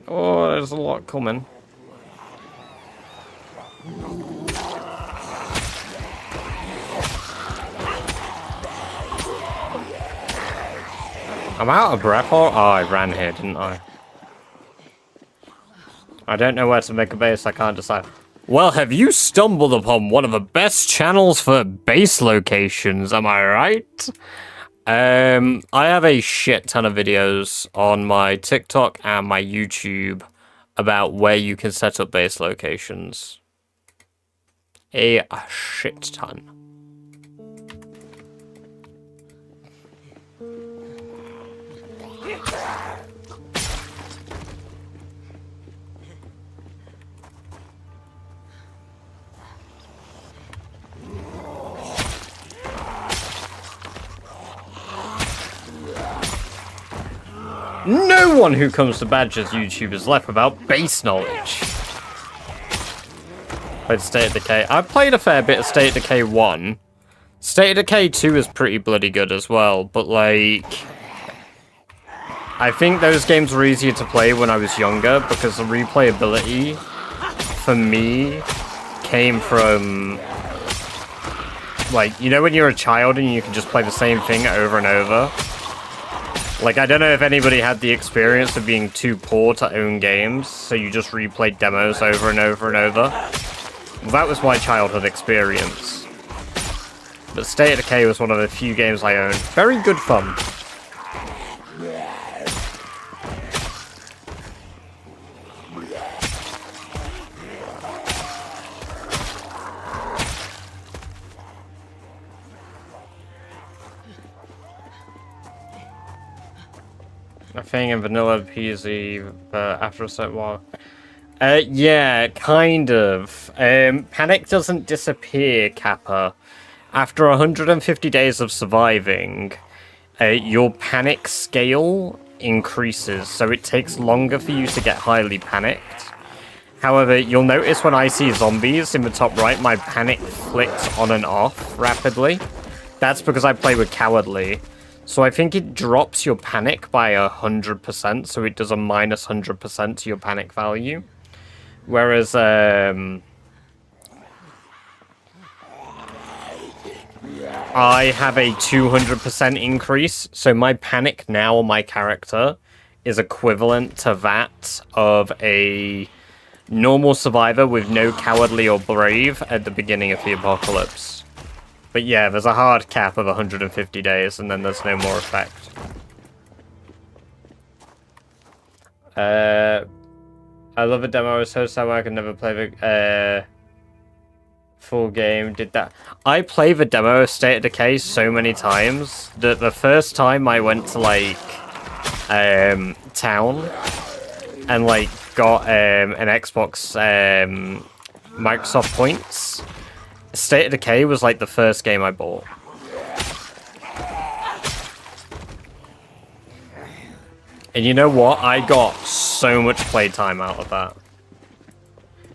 Oh, there's a lot coming. I'm out of breath. Oh, I ran here, didn't I? I don't know where to make a base. I can't decide. Well, have you stumbled upon one of the best channels for base locations? Am I right? I have a shit ton of videos on my TikTok and my YouTube about where you can set up base locations. A shit ton. No one who comes to Badger's YouTube is left without base knowledge. Played State of Decay. I played a fair bit of State of Decay 1. State of Decay 2 is pretty bloody good as well, but like... I think those games were easier to play when I was younger because the replayability, for me, came from... Like, you know when you're a child and you can just play the same thing over and over? Like, I don't know if anybody had the experience of being too poor to own games, so you just replayed demos over and over and over. Well, that was my childhood experience. But State of Decay was one of the few games I owned. Very good fun. A thing in vanilla peasy after a certain while. Yeah, kind of. Panic doesn't disappear, Kappa. After 150 days of surviving, your panic scale increases, so it takes longer for you to get highly panicked. However, you'll notice when I see zombies in the top right, my panic flicks on and off rapidly. That's because I play with Cowardly. So I think it drops your panic by 100%, so it does a minus 100% to your panic value. Whereas, I have a 200% increase, so my panic now on my character is equivalent to that of a normal survivor with no Cowardly or Brave at the beginning of the apocalypse. But yeah, there's a hard cap of 150 days, and then there's no more effect. I love a demo. I was so sad I could never play the full game. Did that? I played the demo of State of Decay so many times that the first time I went to like town and like got an Xbox Microsoft points. State of Decay was like the first game I bought. And you know what? I got so much playtime out of that.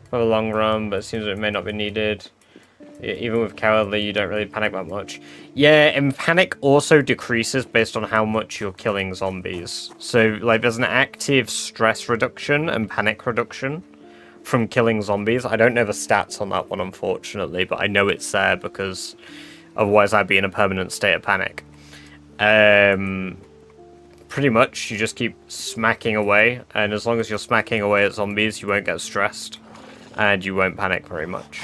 For the long run, but it seems it may not be needed. Even with Cowardly, you don't really panic that much. Yeah, and panic also decreases based on how much you're killing zombies. So, like, there's an active stress reduction and panic reduction from killing zombies. I don't know the stats on that one, unfortunately, but I know it's there because otherwise I'd be in a permanent state of panic. pretty much you just keep smacking away, and as long as you're smacking away at zombies, you won't get stressed, and you won't panic very much.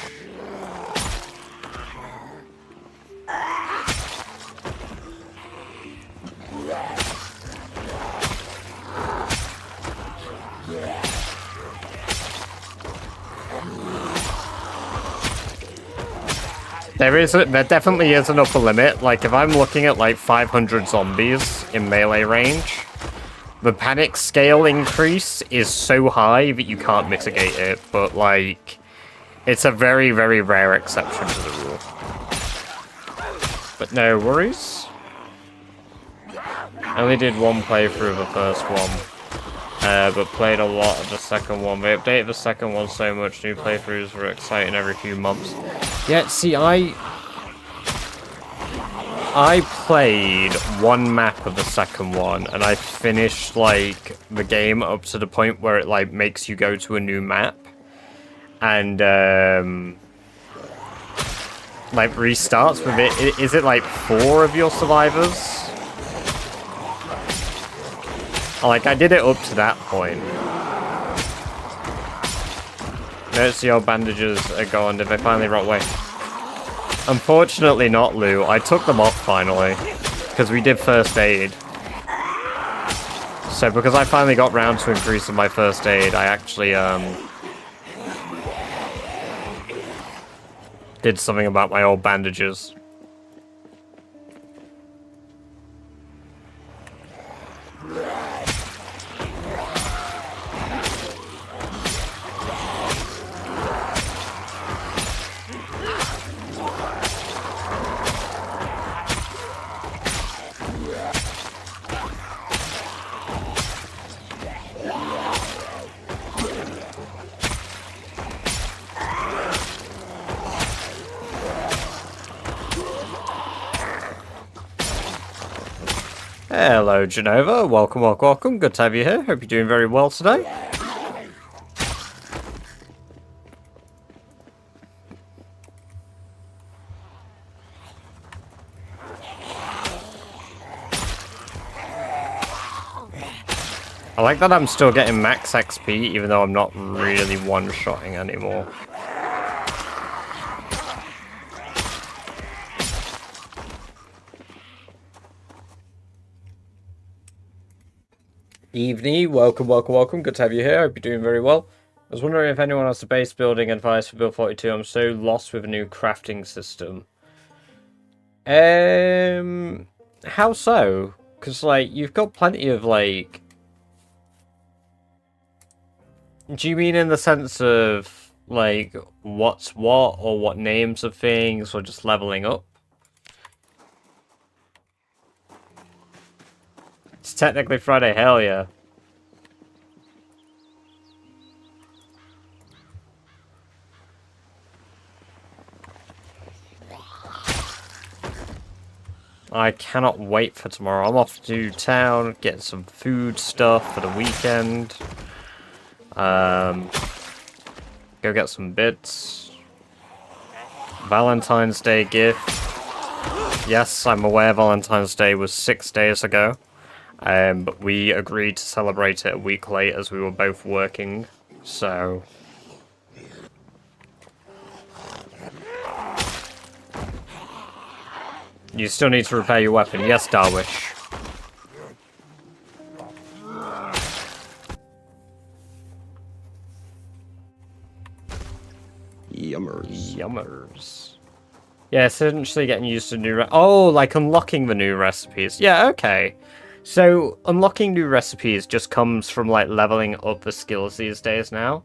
There definitely is an upper limit. Like, if I'm looking at, like, 500 zombies in melee range, the panic scale increase is so high that you can't mitigate it, but, like, it's a very, very rare exception to the rule. But no worries. I only did one playthrough of the first one, but played a lot of the second one. They updated the second one so much, new playthroughs were exciting every few months. Yeah, see, I played one map of the second one, and I finished, like, the game up to the point where it, like, makes you go to a new map. And, like, restarts with it. Is it, like, 4 of your survivors? Like, I did it up to that point. Notice the old bandages are gone. Did they finally rot away? Unfortunately not, Lou. I took them off finally. Because we did first aid. So because I finally got round to increasing my first aid, I actually, did something about my old bandages. Hello, Genova. Welcome, welcome, welcome. Good to have you here. Hope you're doing very well today. I like that I'm still getting max XP, even though I'm not really one-shotting anymore. Evening, welcome, welcome, welcome. Good to have you here. Hope you're doing very well. I was wondering if anyone has the base building advice for Build 42. I'm so lost with a new crafting system. How so? Because, like, you've got plenty of, like... Do you mean in the sense of, like, what's what, or what names of things, or just leveling up? It's technically Friday, hell yeah. I cannot wait for tomorrow. I'm off to town, get some food stuff for the weekend. Go get some bits. Valentine's Day gift. Yes, I'm aware Valentine's Day was 6 days ago. But we agreed to celebrate it a week late as we were both working, so... You still need to repair your weapon. Yes, Darwish. Yummers. Yummers. Yeah, essentially getting used to new... Oh, like unlocking the new recipes. Yeah, okay. So, unlocking new recipes just comes from, like, leveling up the skills these days now.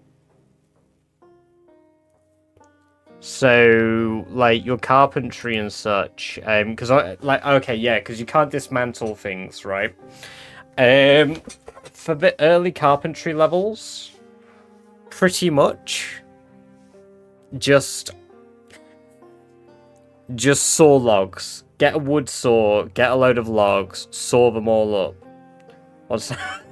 So, like, your carpentry and such, because, like, okay, yeah, because you can't dismantle things, right? For the early carpentry levels, pretty much, just saw logs. Get a wood saw, get a load of logs, saw them all up. What's that?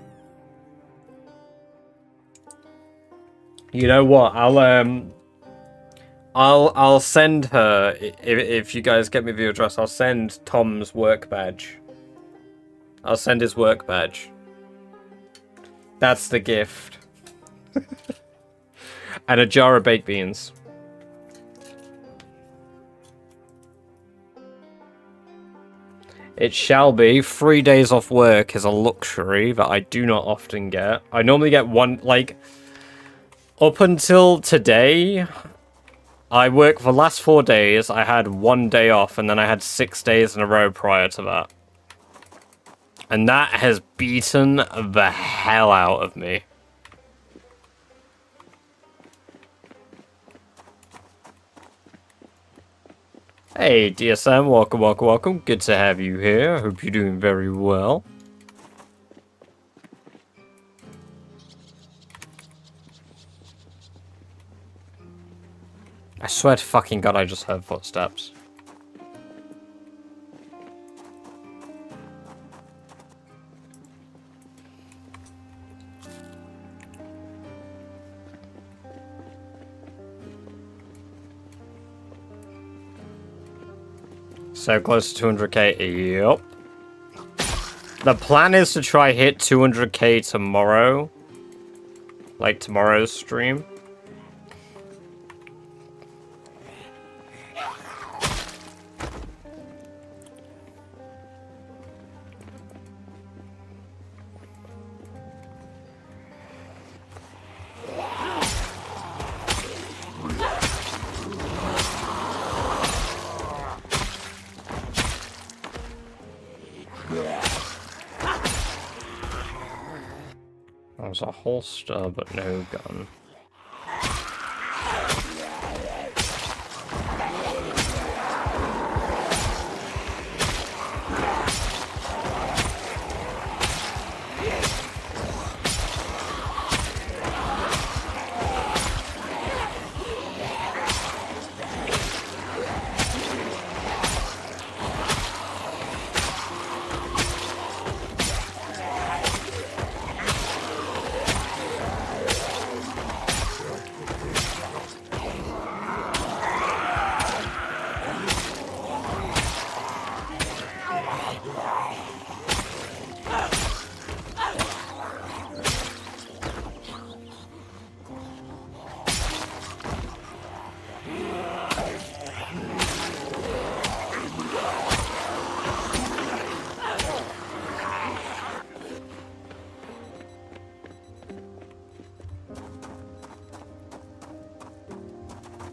You know what? I'll send her if you guys get me the address. I'll send Tom's work badge I'll send his work badge. That's the gift. And a jar of baked beans. It shall be. 3 days off work is a luxury that I do not often get. I normally get one, like, up until today, I work for the last 4 days. I had 1 day off, and then I had 6 days in a row prior to that. And that has beaten the hell out of me. Hey, DSM, welcome, welcome, welcome. Good to have you here. I hope you're doing very well. I swear to fucking God, I just heard footsteps. So close to 200k, yep. The plan is to try hit 200k tomorrow. Like tomorrow's stream. There's a holster, but no gun.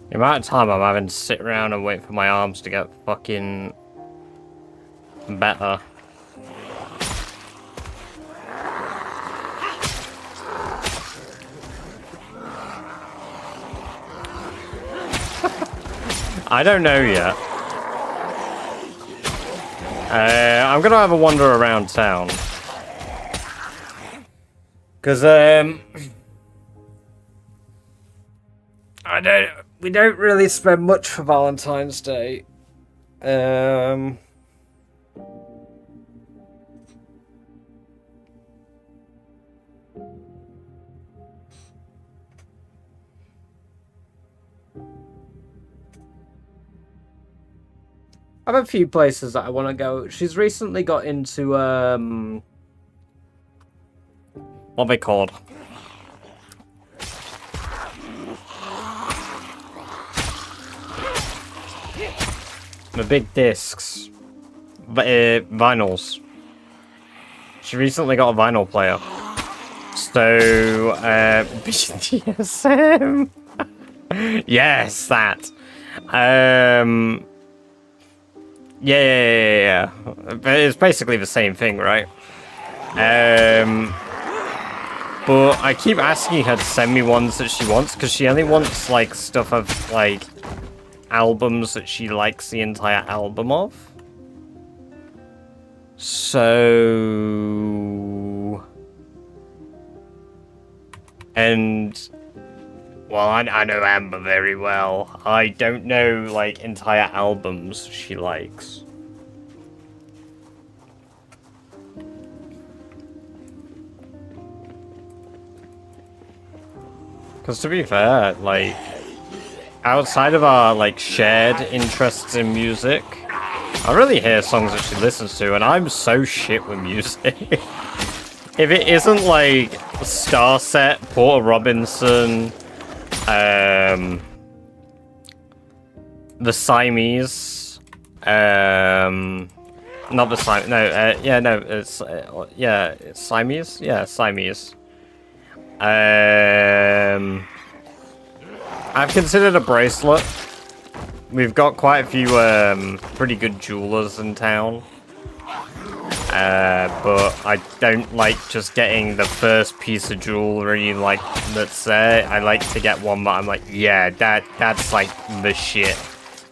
The amount of time I'm having to sit around and wait for my arms to get fucking better. I don't know yet. I'm gonna have a wander around town. Cause we don't really spend much for Valentine's Day. I have a few places that I want to go. She's recently got into, what are they called? The big discs. Vinyls. She recently got a vinyl player. So, BDSM. Yes, that. Yeah. It's basically the same thing, right? But I keep asking her to send me ones that she wants, because she only wants, like, stuff of, like, albums that she likes the entire album of. So... And... Well, I know Amber very well. I don't know, like, entire albums she likes. Because to be fair, like, outside of our, like, shared interests in music, I really hear songs that she listens to, and I'm so shit with music. If it isn't like Starset, Porter Robinson, the Siamese, not the Siamese, no, yeah, no, it's, yeah, it's Siamese? Yeah, Siamese. I've considered a bracelet. We've got quite a few pretty good jewelers in town. But I don't like just getting the first piece of jewelry like that's there. I like to get one that I'm like, yeah, that's like the shit.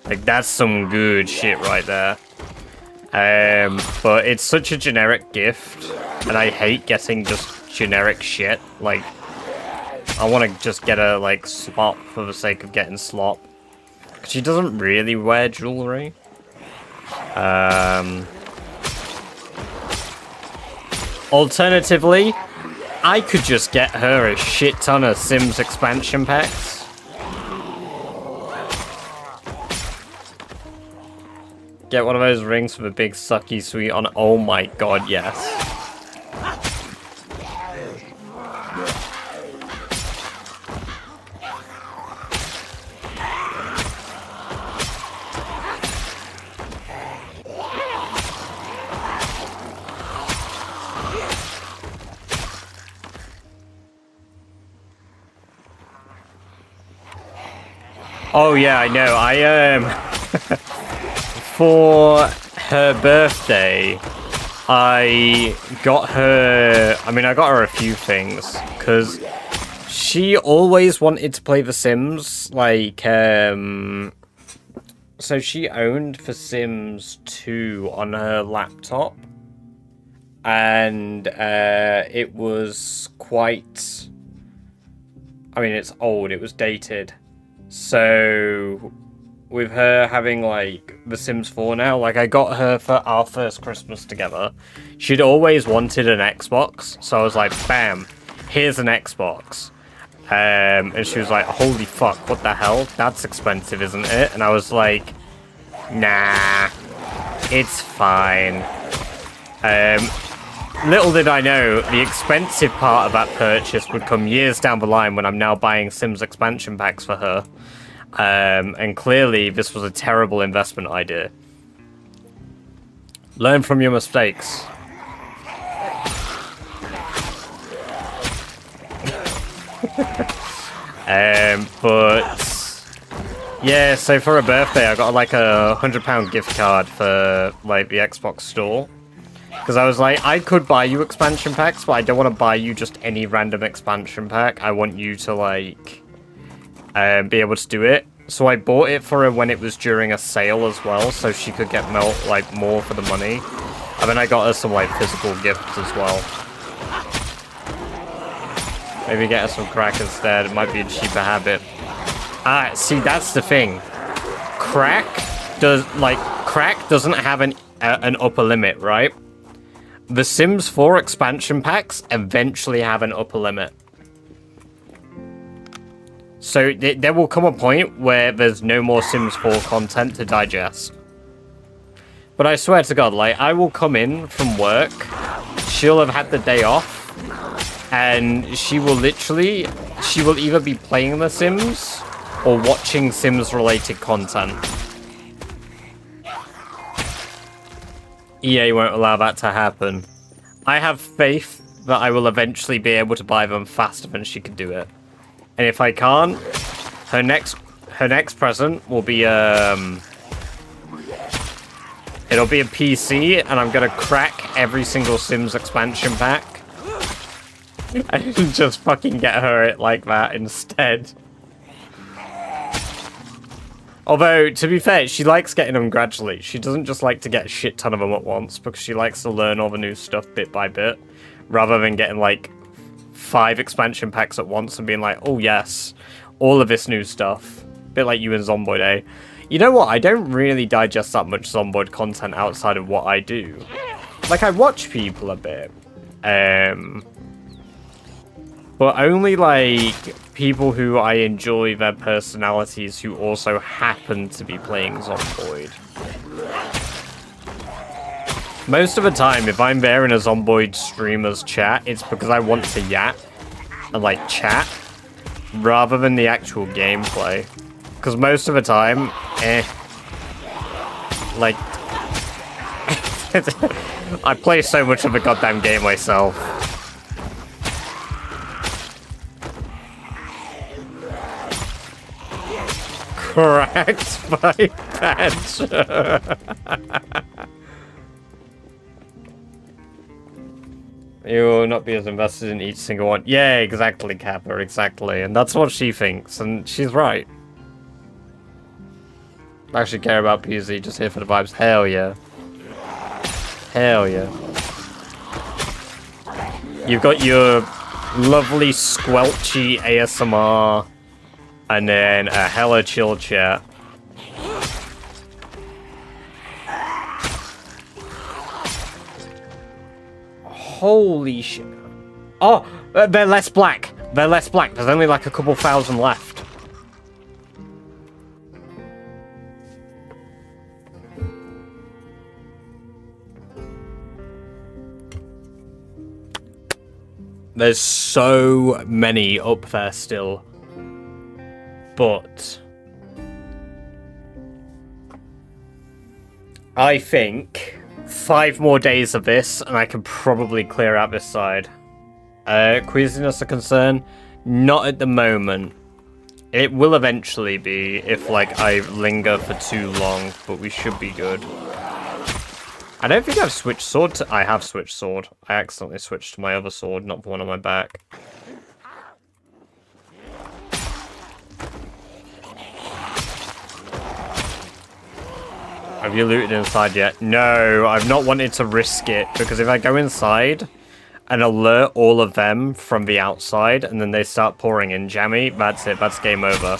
Like that's some good shit right there. But it's such a generic gift, and I hate getting just generic shit. Like, I want to just get a like slop for the sake of getting slop. She doesn't really wear jewelry. Alternatively, I could just get her a shit ton of Sims expansion packs. Get one of those rings with a big sucky sweet on it. Oh my god, yes. Oh yeah, I know. For her birthday, I got her a few things, because she always wanted to play The Sims, like, so she owned The Sims 2 on her laptop, and it was quite, it's old, it was dated. So, with her having, like, The Sims 4 now, like, I got her for our first Christmas together. She'd always wanted an Xbox, so I was like, bam, here's an Xbox. And she was like, holy fuck, what the hell? That's expensive, isn't it? And I was like, nah, it's fine. Little did I know, the expensive part of that purchase would come years down the line when I'm now buying Sims expansion packs for her. And clearly, this was a terrible investment idea. Learn from your mistakes. But yeah, so for her birthday, I got like a £100 gift card for like the Xbox store. Because I was like, I could buy you expansion packs, but I don't want to buy you just any random expansion pack. I want you to like be able to do it. So I bought it for her when it was during a sale as well, so she could get like more for the money. And then I got her some like physical gifts as well. Maybe get her some crack instead. It might be a cheaper habit. See, that's the thing. Crack doesn't have an upper limit, right? The Sims 4 expansion packs eventually have an upper limit. So there will come a point where there's no more Sims 4 content to digest. But I swear to God, like, I will come in from work, she'll have had the day off, and she will either be playing The Sims or watching Sims-related content. EA won't allow that to happen. I have faith that I will eventually be able to buy them faster than she can do it. And if I can't, her next present will be it'll be a PC, and I'm gonna crack every single Sims expansion pack and just fucking get her it like that instead. Although, to be fair, she likes getting them gradually. She doesn't just like to get a shit ton of them at once, because she likes to learn all the new stuff bit by bit, rather than getting, like, 5 expansion packs at once and being like, oh yes, all of this new stuff. Bit like you and Zomboid, eh? You know what? I don't really digest that much Zomboid content outside of what I do. Like, I watch people a bit. But only, like, people who I enjoy their personalities who also happen to be playing Zomboid. Most of the time, if I'm there in a Zomboid streamer's chat, it's because I want to yap and, like, chat, rather than the actual gameplay. Because most of the time, like, I play so much of the goddamn game myself. Cracked my pants. You will not be as invested in each single one. Yeah, exactly, Kappa, exactly. And that's what she thinks, and she's right. I actually care about PZ, just here for the vibes. Hell yeah. Hell yeah. You've got your lovely squelchy ASMR, and then a hella chill chat. Holy shit. Oh, they're less black. They're less black. There's only like a couple thousand left. There's so many up there still. But I think 5 more days of this, and I can probably clear out this side. Queasiness a concern? Not at the moment. It will eventually be if, like, I linger for too long, but we should be good. I don't think I've switched sword to... I have switched sword. I accidentally switched to my other sword, not the one on my back. Have you looted inside yet? No, I've not wanted to risk it, because if I go inside and alert all of them from the outside, and then they start pouring in jammy, that's it, that's game over.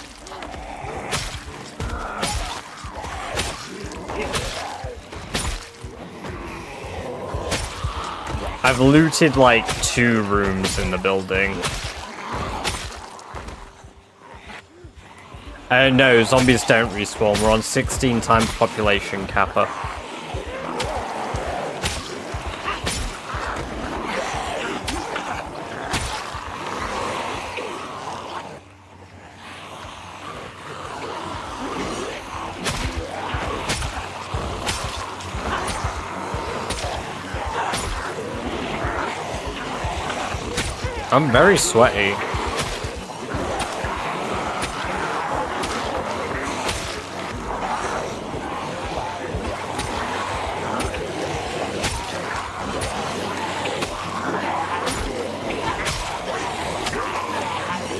I've looted like 2 rooms in the building. No, zombies don't respawn. We're on 16 times population, Kappa. I'm very sweaty.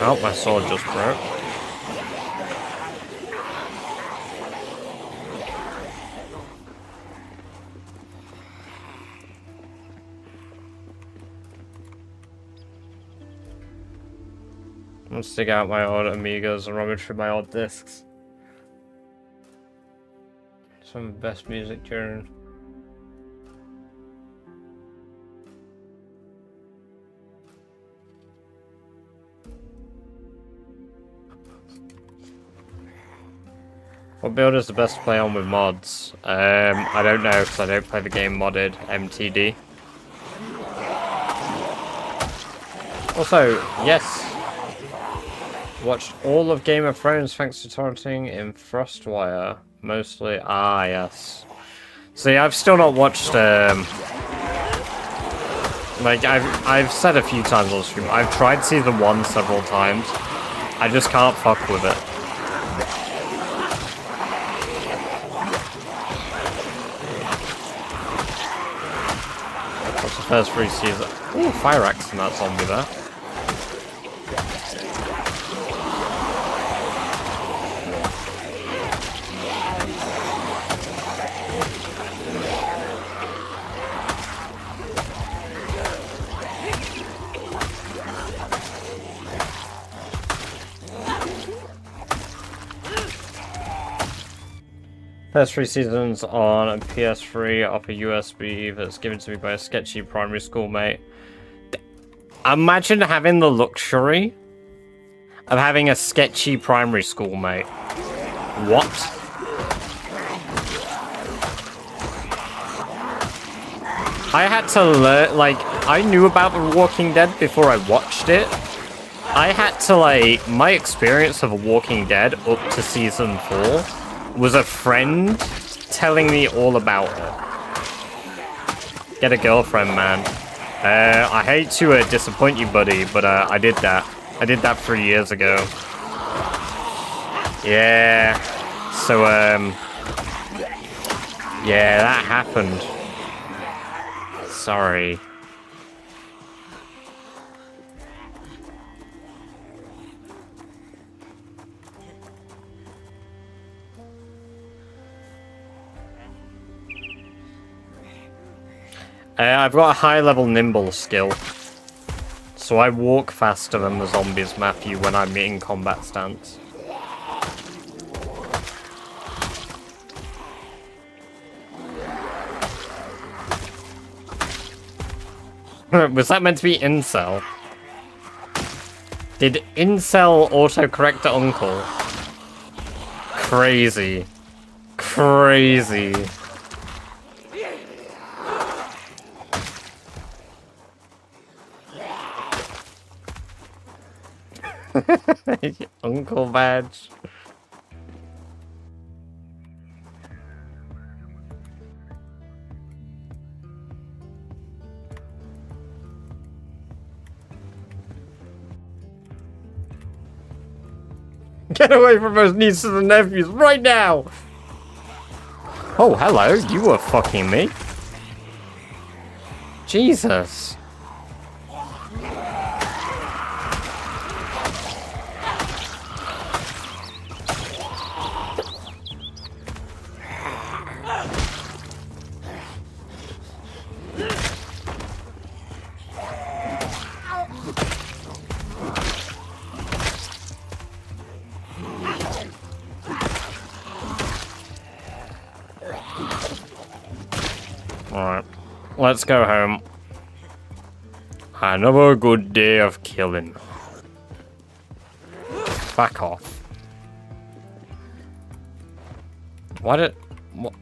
Oh, my sword just broke. Let's dig out my old Amigas and rummage through my old discs. Some of the best music during... What build is the best to play on with mods? I don't know because I don't play the game modded. MTD. Also, yes. Watched all of Game of Thrones thanks to torrenting in Frostwire. Mostly. Ah, yes. See, I've still not watched, like, I've said a few times on stream, I've tried season 1 several times. I just can't fuck with it. What's the first 3 seasons? Ooh, fire axe in that zombie there. First 3 seasons on a PS3 off a USB that's given to me by a sketchy primary school mate. Imagine having the luxury of having a sketchy primary school mate. What? I had to learn, like, I knew about The Walking Dead before I watched it. I had to, like, my experience of Walking Dead up to season 4 was a friend telling me all about it. Get a girlfriend, man. I hate to disappoint you, buddy, but I did that. I did that 3 years ago. Yeah. So, yeah, that happened. Sorry. I've got a high-level nimble skill. So I walk faster than the zombies, Matthew, when I'm in combat stance. Was that meant to be incel? Did incel autocorrect to uncle? Crazy. Crazy. Uncle badge. Get away from those nieces and nephews right now! Oh, hello. You were fucking me. Jesus. Alright, let's go home. Another good day of killing. Back off. Why did...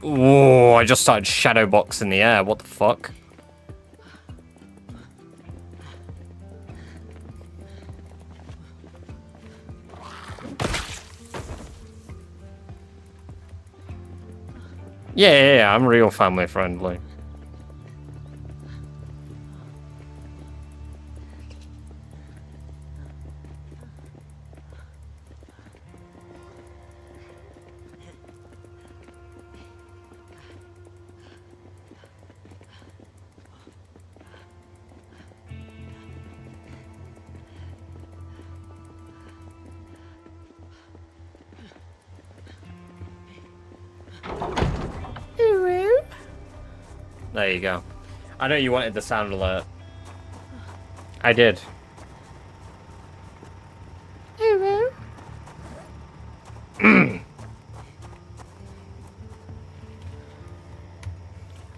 Whoa, I just started shadow box in the air. What the fuck? Yeah, I'm real family friendly. There you go. I know you wanted the sound alert. I did.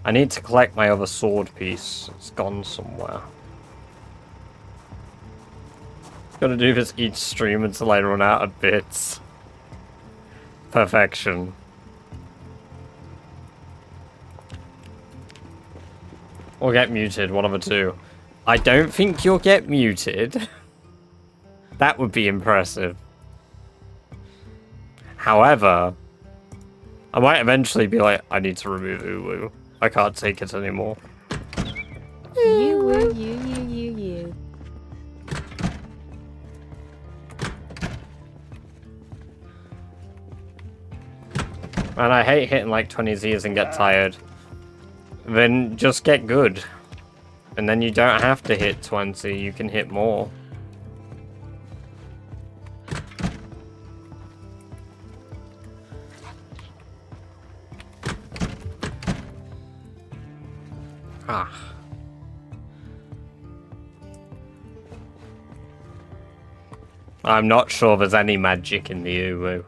I need to collect my other sword piece. It's gone somewhere. Gotta do this each stream until I run out of bits. Perfection. Or get muted, one of the two. I don't think you'll get muted. That would be impressive. However, I might eventually be like, I need to remove Uwu. I can't take it anymore. You. And I hate hitting like 20 Z's and get tired. Then just get good. And then you don't have to hit 20, you can hit more. Ah. I'm not sure there's any magic in the Uwu.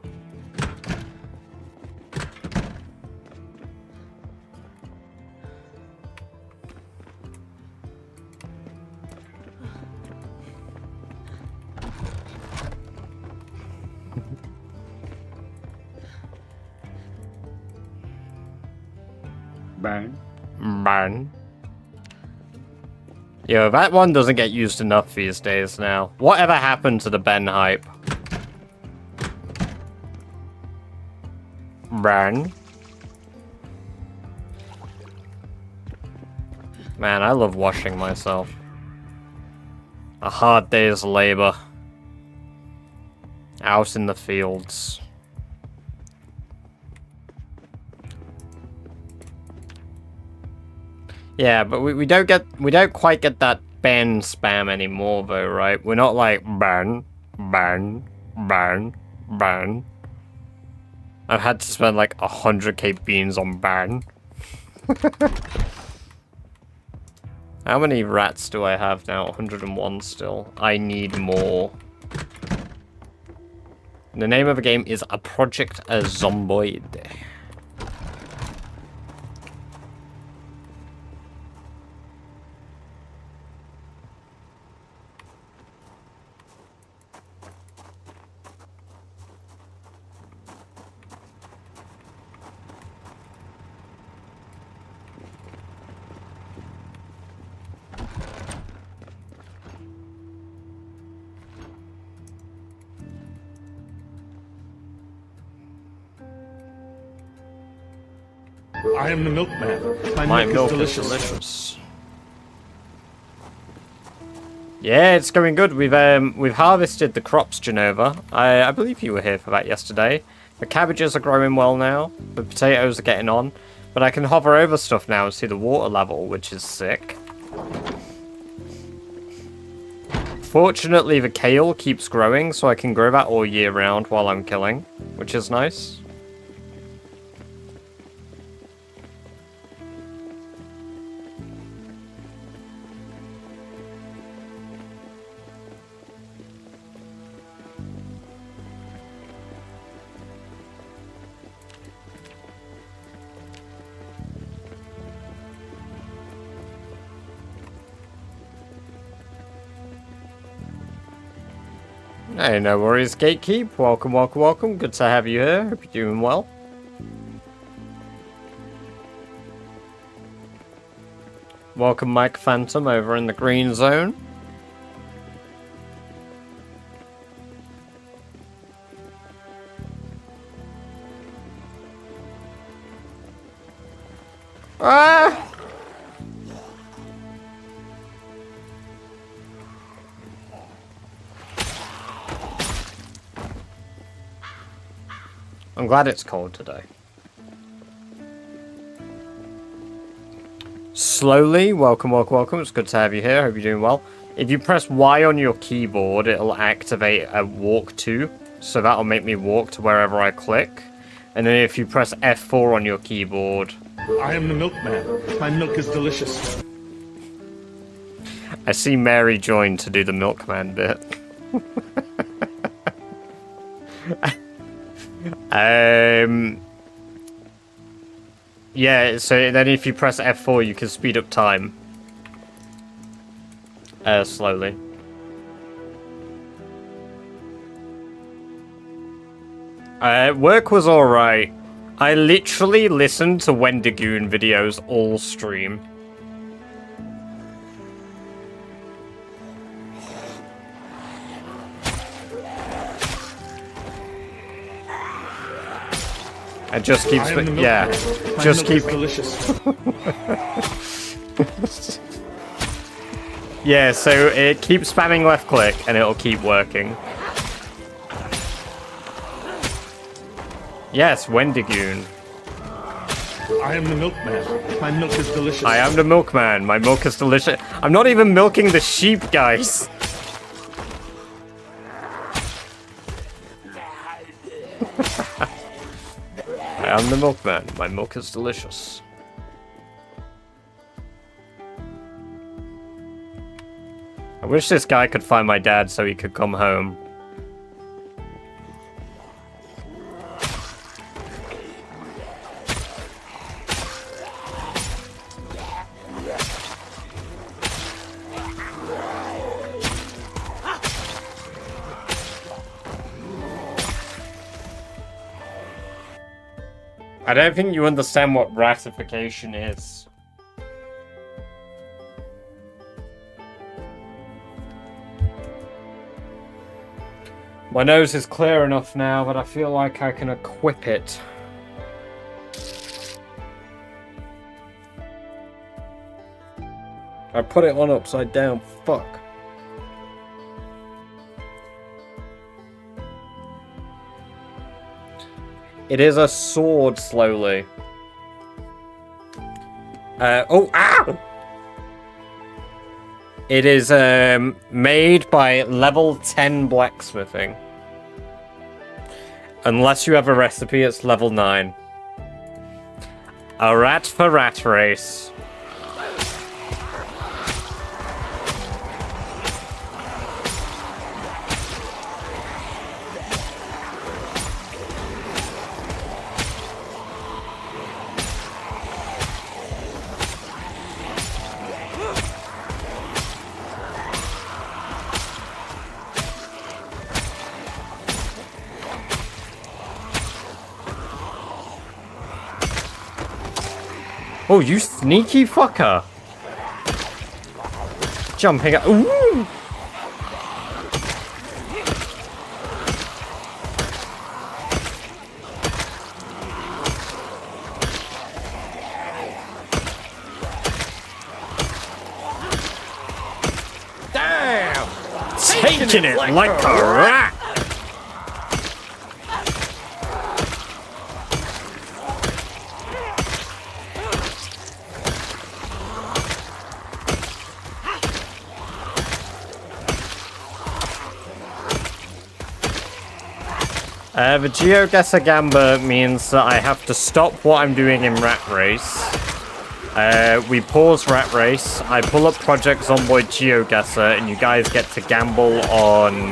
Bang. Bang. Yo, that one doesn't get used enough these days now. Whatever happened to the Ben hype? Burn. Man, I love washing myself. A hard day's labor. Out in the fields. Yeah, but we don't quite get that ban spam anymore though, right? We're not like ban, ban, ban, ban. I've had to spend like 100k beans on ban. How many rats do I have now? 101 still. I need more. The name of the game is a Project Zomboid. I am the milkman. My milk is delicious. Yeah, it's going good. We've harvested the crops, Genova. I believe you were here for that yesterday. The cabbages are growing well now. The potatoes are getting on. But I can hover over stuff now and see the water level, which is sick. Fortunately, the kale keeps growing, so I can grow that all year round while I'm killing, which is nice. Hey, no worries, Gatekeep. Welcome, welcome, welcome. Good to have you here. Hope you're doing well. Welcome, Mike Phantom, over in the green zone. Ah! I'm glad it's cold today. Slowly, welcome, welcome, welcome. It's good to have you here. Hope you're doing well. If you press Y on your keyboard, it'll activate a walk to. So that'll make me walk to wherever I click. And then if you press F4 on your keyboard... I am the milkman. My milk is delicious. I see Mary joined to do the milkman bit. Yeah, so then if you press F4, you can speed up time. Slowly. Work was alright. I literally listened to Wendigoon videos all stream. And just keeps, yeah, just keep. Delicious. Yeah, so it keeps spamming left click and it'll keep working. Yes, Wendigoon. I am the milkman. My milk is delicious. I am the milkman. My milk is delicious. I'm not even milking the sheep, guys. I am the milkman. My milk is delicious. I wish this guy could find my dad so he could come home. I don't think you understand what ratification is. My nose is clear enough now, but I feel like I can equip it. I put it on upside down. Fuck. It is a sword, slowly. Oh, ah! It is made by level 10 blacksmithing. Unless you have a recipe, it's level 9. A rat for rat race. Oh, you sneaky fucker! Jumping up. Ooh! Damn! Taking it like a rat! The Geoguessr Gamba means that I have to stop what I'm doing in Rat Race. We pause Rat Race, I pull up Project Zomboid Geoguessr, and you guys get to gamble on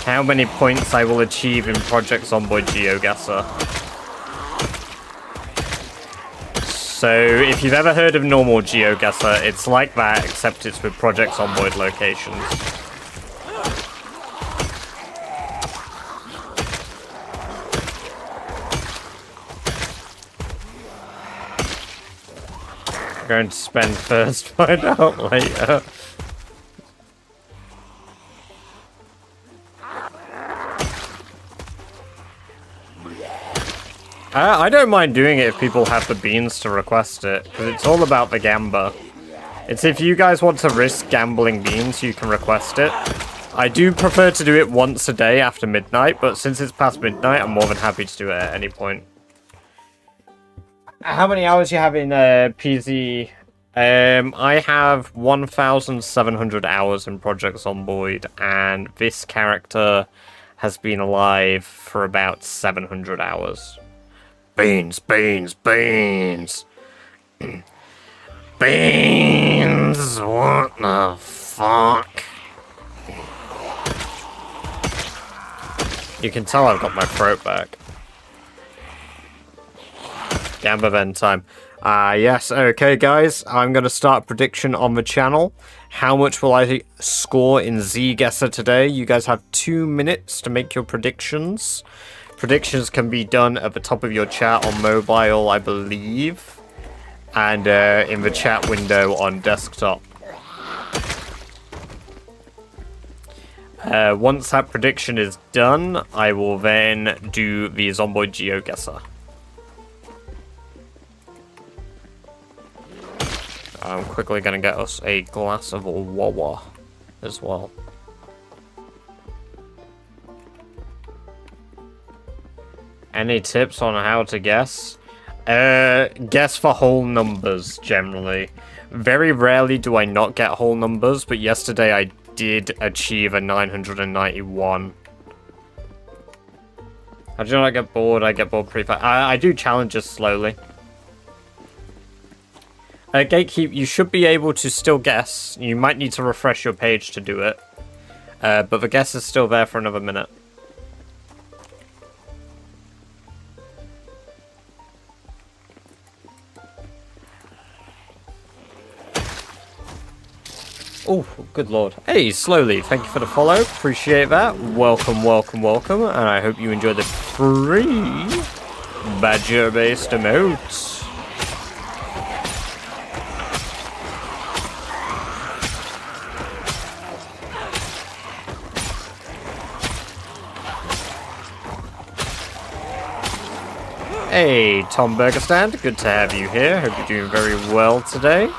how many points I will achieve in Project Zomboid Geoguessr. So, if you've ever heard of normal Geoguessr, it's like that, except it's with Project Zomboid locations. Going to spend first, find out later. I don't mind doing it if people have the beans to request it, because it's all about the gamba. It's if you guys want to risk gambling beans, you can request it. I do prefer to do it once a day after midnight, but since it's past midnight, I'm more than happy to do it at any point. How many hours you have in PZ? I have 1,700 hours in Project Zomboid, and this character has been alive for about 700 hours. Beans, beans, beans! Beans! What the fuck? You can tell I've got my throat back. Gamba Vent time. Yes, okay guys, I'm going to start a prediction on the channel. How much will I score in Geoguessr today? You guys have 2 minutes to make your predictions. Predictions can be done at the top of your chat on mobile, I believe. And in the chat window on desktop. Once that prediction is done, I will then do the Zomboid Geoguessr. I'm quickly going to get us a glass of Wawa as well. Any tips on how to guess? Guess for whole numbers, generally. Very rarely do I not get whole numbers, but yesterday I did achieve a 991. How do I get bored? I get bored pretty fast. I do challenges slowly. Gatekeep, you should be able to still guess. You might need to refresh your page to do it. But the guess is still there for another minute. Oh, good lord. Hey, Slowly, thank you for the follow. Appreciate that. Welcome, welcome, welcome. And I hope you enjoy the free badger-based emotes. Hey, Tom Burgerstand, good to have you here. Hope you're doing very well today.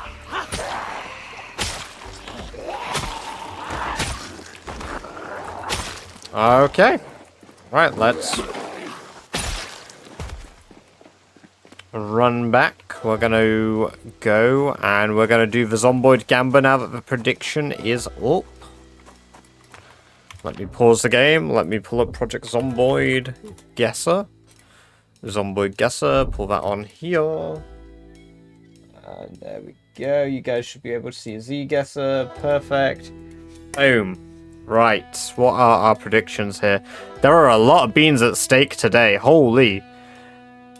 Okay. Right, let's run back. We're gonna go and we're gonna do the Zomboid Gamba now that the prediction is up. Let me pause the game. Let me pull up Project Zomboid Geoguessr. Zomboid Geoguessr, pull that on here. And there we go. You guys should be able to see a Z-Guessr. Perfect. Boom. Right. What are our predictions here? There are a lot of beans at stake today. Holy.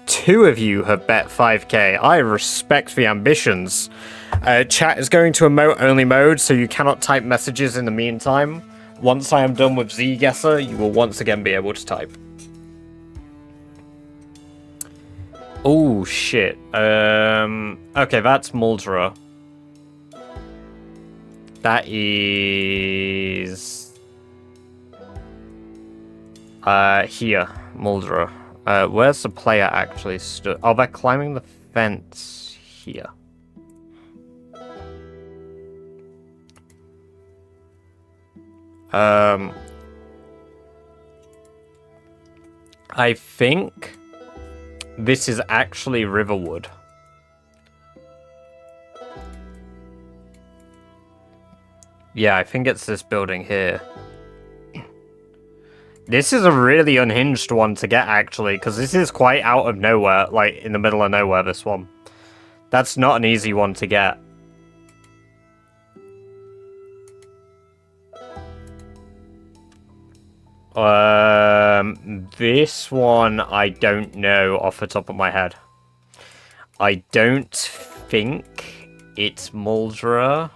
2 of you have bet 5k. I respect the ambitions. Chat is going to emote-only mode, so you cannot type messages in the meantime. Once I am done with Z-Guessr, you will once again be able to type. Oh, shit. Okay, that's Muldra. That is... here, Muldra. Where's the player actually stood? Oh, they're climbing the fence here. I think this is actually Riverwood. Yeah, I think it's this building here. This is a really unhinged one to get, actually, because this is quite out of nowhere, like, in the middle of nowhere, this one. That's not an easy one to get. This one, I don't know off the top of my head. I don't think it's Muldra.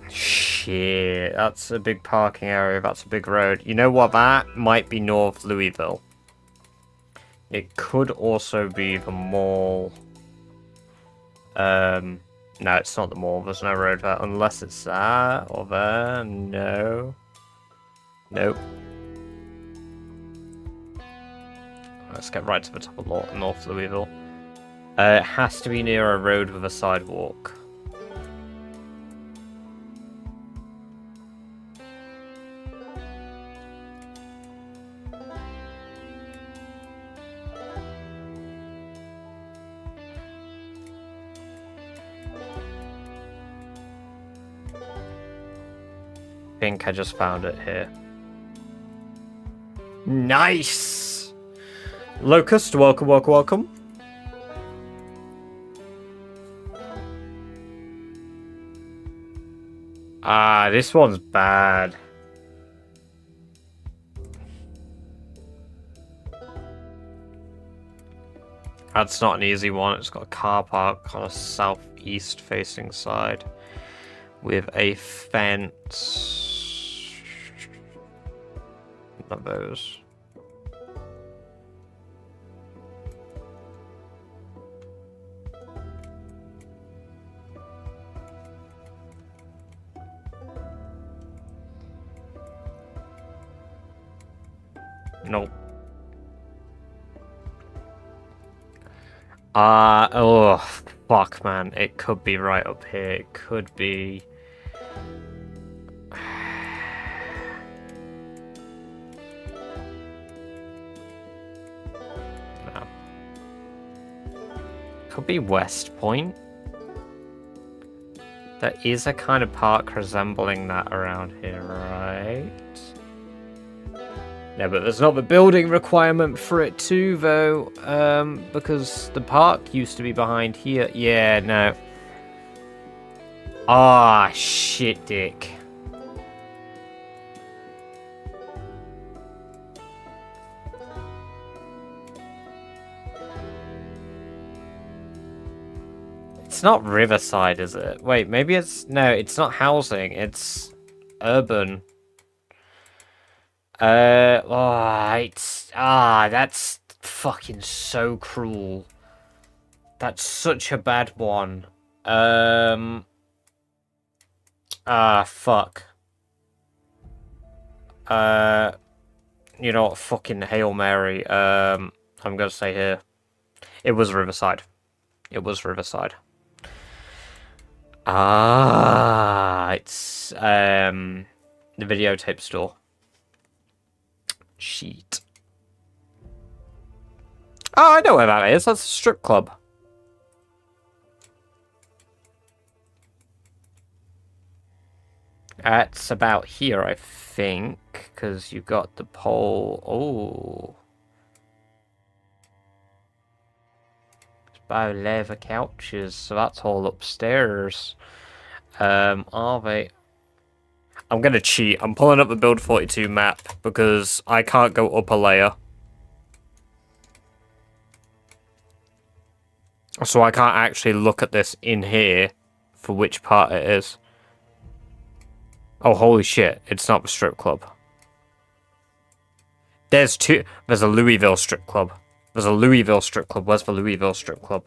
Shit, that's a big parking area, that's a big road. You know what, that might be North Louisville. It could also be the mall. No, it's not the mall, there's no road there, unless it's that, or there, no. Nope. Let's get right to the top of North Louisville. It has to be near a road with a sidewalk. I think I just found it here. Nice! Locust, welcome, welcome, welcome. Ah, this one's bad. That's not an easy one. It's got a car park on a southeast facing side with a fence. Not those. Nope. Oh, fuck, man. It could be right up here. It could be... No. Could be West Point. There is a kind of park resembling that around here, right? No, but there's not the building requirement for it too, though, because the park used to be behind here. Yeah, no. Ah, shit, dick. It's not Riverside, is it? Wait, maybe it's... No, it's not housing. It's urban. That's fucking so cruel. That's such a bad one. Fuck. You know what? Fucking Hail Mary. I'm gonna say here. It was Riverside. It was Riverside. Ah, it's the videotape store. Cheat. Oh, I know where that is. That's a strip club. That's about here, I think, because you've got the pole. Oh. It's by leather couches, so that's all upstairs. Are they? I'm gonna cheat. I'm pulling up the Build 42 map because I can't go up a layer. So I can't actually look at this in here for which part it is. Oh, holy shit. It's not the strip club. There's two. There's a Louisville strip club. There's a Louisville strip club. Where's the Louisville strip club?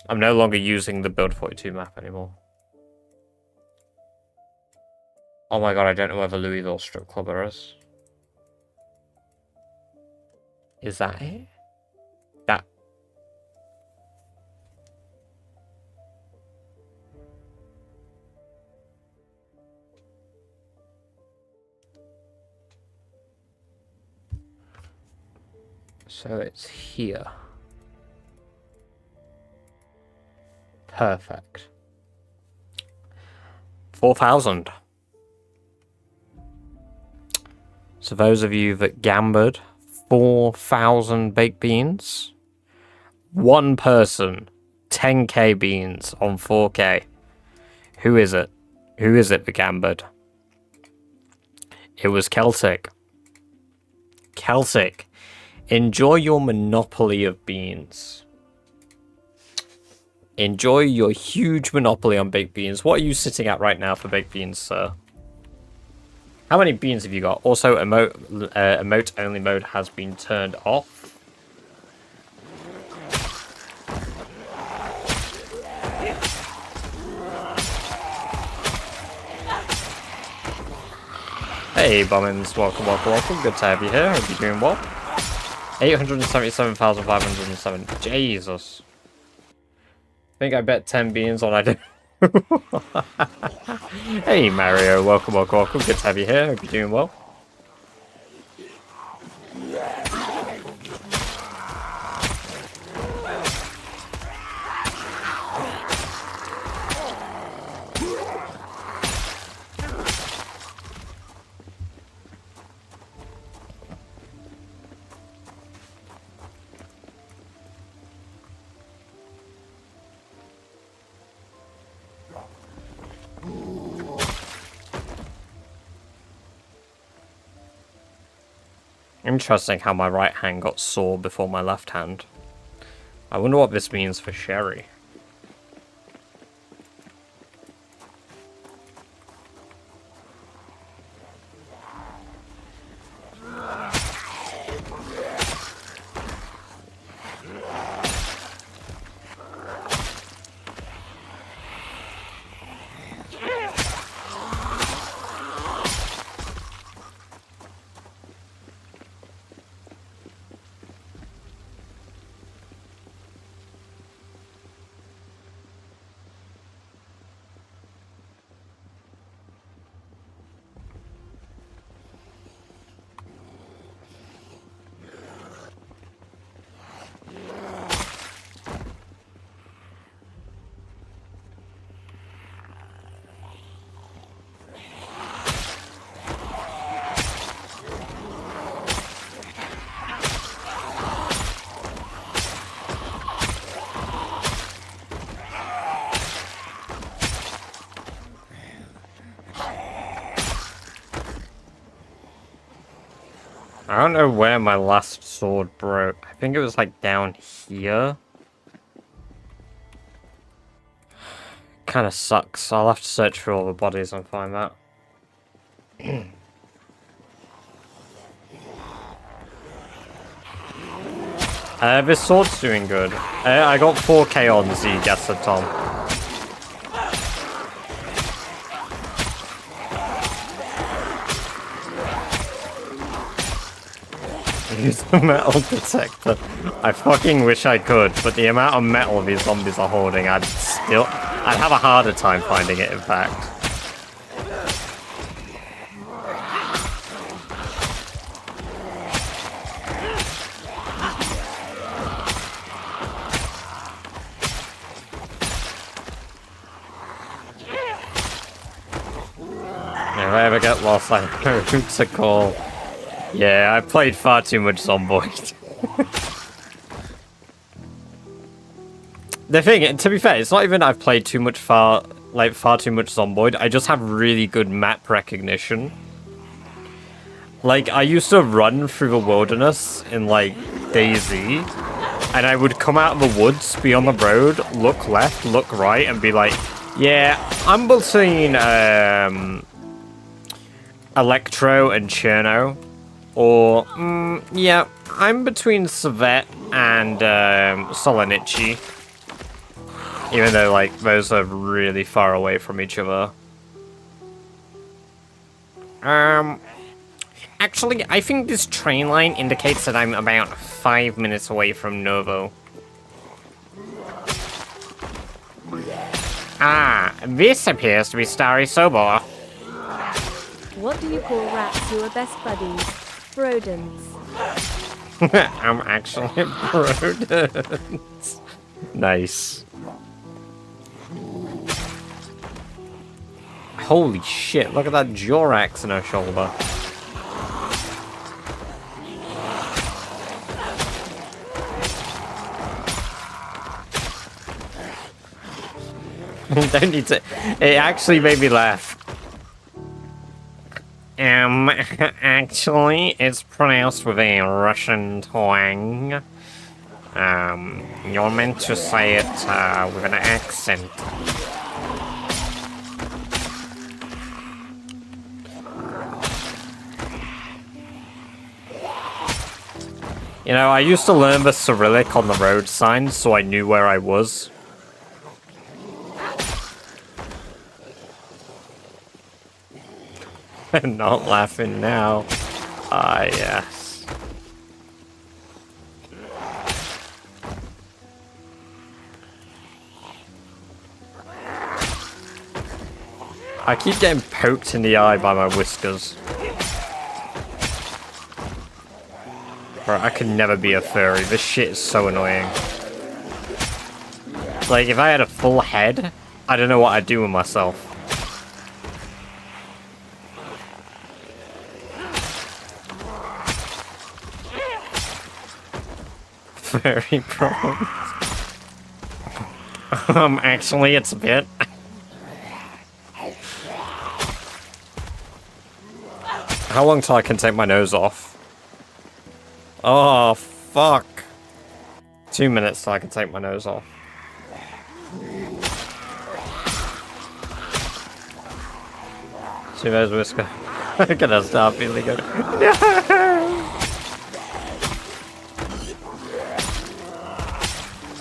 I'm no longer using the Build 42 map anymore. Oh my god, I don't know where the Louisville strip club is. Is that it? That. So it's here. Perfect. 4,000. So those of you that gambled, 4,000 baked beans. One person, 10k beans on 4k. Who is it? Who is it that gambled? It was Celtic. Celtic. Enjoy your monopoly of beans. Enjoy your huge monopoly on baked beans. What are you sitting at right now for baked beans, sir? How many beans have you got? Also, emote only mode has been turned off. Hey, Bombins, welcome, welcome, welcome. Good to have you here. Hope you're doing well. 877,507. Jesus. I think I bet 10 beans on I do. Hey, Mario, welcome, welcome, welcome. Good to have you here. Hope you're doing well. Interesting how my right hand got sore before my left hand. I wonder what this means for Sherry. I don't know where my last sword broke. I think it was like down here. Kind of sucks. I'll have to search through all the bodies and find that. This sword's doing good. I got 4k on Geoguessr, Tom. use a metal detector. I fucking wish I could, but the amount of metal these zombies are holding, I'd have a harder time finding it, in fact. If I ever get lost, I know who to call. Yeah, I played far too much Zomboid. The thing, to be fair, it's not even I've played far too much Zomboid. I just have really good map recognition. Like, I used to run through the wilderness in, like, DayZ, and I would come out of the woods, be on the road, look left, look right, and be like, yeah, I'm between, Electro and Cherno. Or, yeah, I'm between Savet and Solenici. Even though, like, those are really far away from each other. Actually, I think this train line indicates that I'm about 5 minutes away from Novo. Ah, this appears to be Starry Sobor. What do you call rats who are best buddies? Rodents. I'm actually rodents. Nice. Holy shit, look at that Jorax in her shoulder. Don't need to. It actually made me laugh. Actually, it's pronounced with a Russian twang. You're meant to say it with an accent. You know, I used to learn the Cyrillic on the road signs, so I knew where I was. I'm not laughing now. Ah, yes. I keep getting poked in the eye by my whiskers. Bro, I could never be a furry. This shit is so annoying. Like, if I had a full head, I don't know what I'd do with myself. Furry problems. Actually, it's a bit. How long till I can take my nose off? Oh, fuck. 2 minutes till I can take my nose off. See, there's Whisker. I'm gonna stop feeling good. No!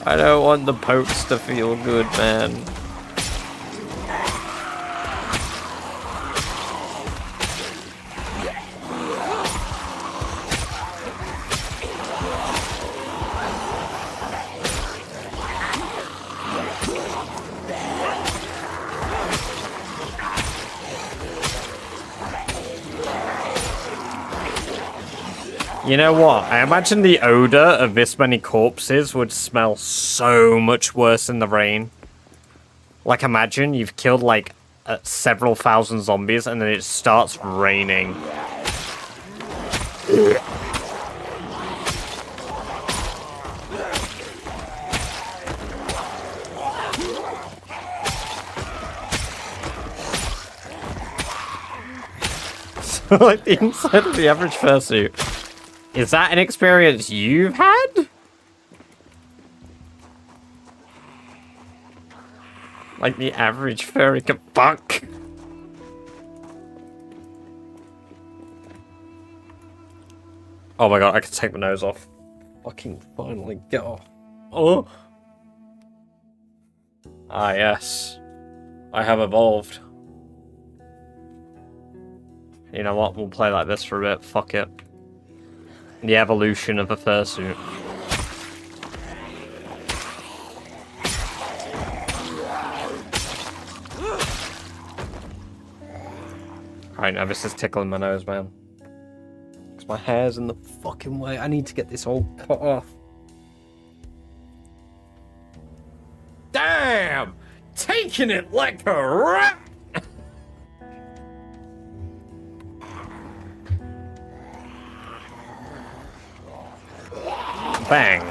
I don't want the pokes to feel good, man. You know what? I imagine the odor of this many corpses would smell so much worse in the rain. Like, imagine you've killed, like, several thousand zombies and then it starts raining. So, like, the inside of the average fursuit. Is that an experience you've had? Like the average furry can fuck. Oh my god, I can take my nose off. Fucking finally get off. Oh. Ah yes. I have evolved. You know what? We'll play like this for a bit. Fuck it. The evolution of a fursuit. Alright, now this is tickling my nose, man. Because my hair's in the fucking way. I need to get this all cut off. Damn! Taking it like a rat! Bang.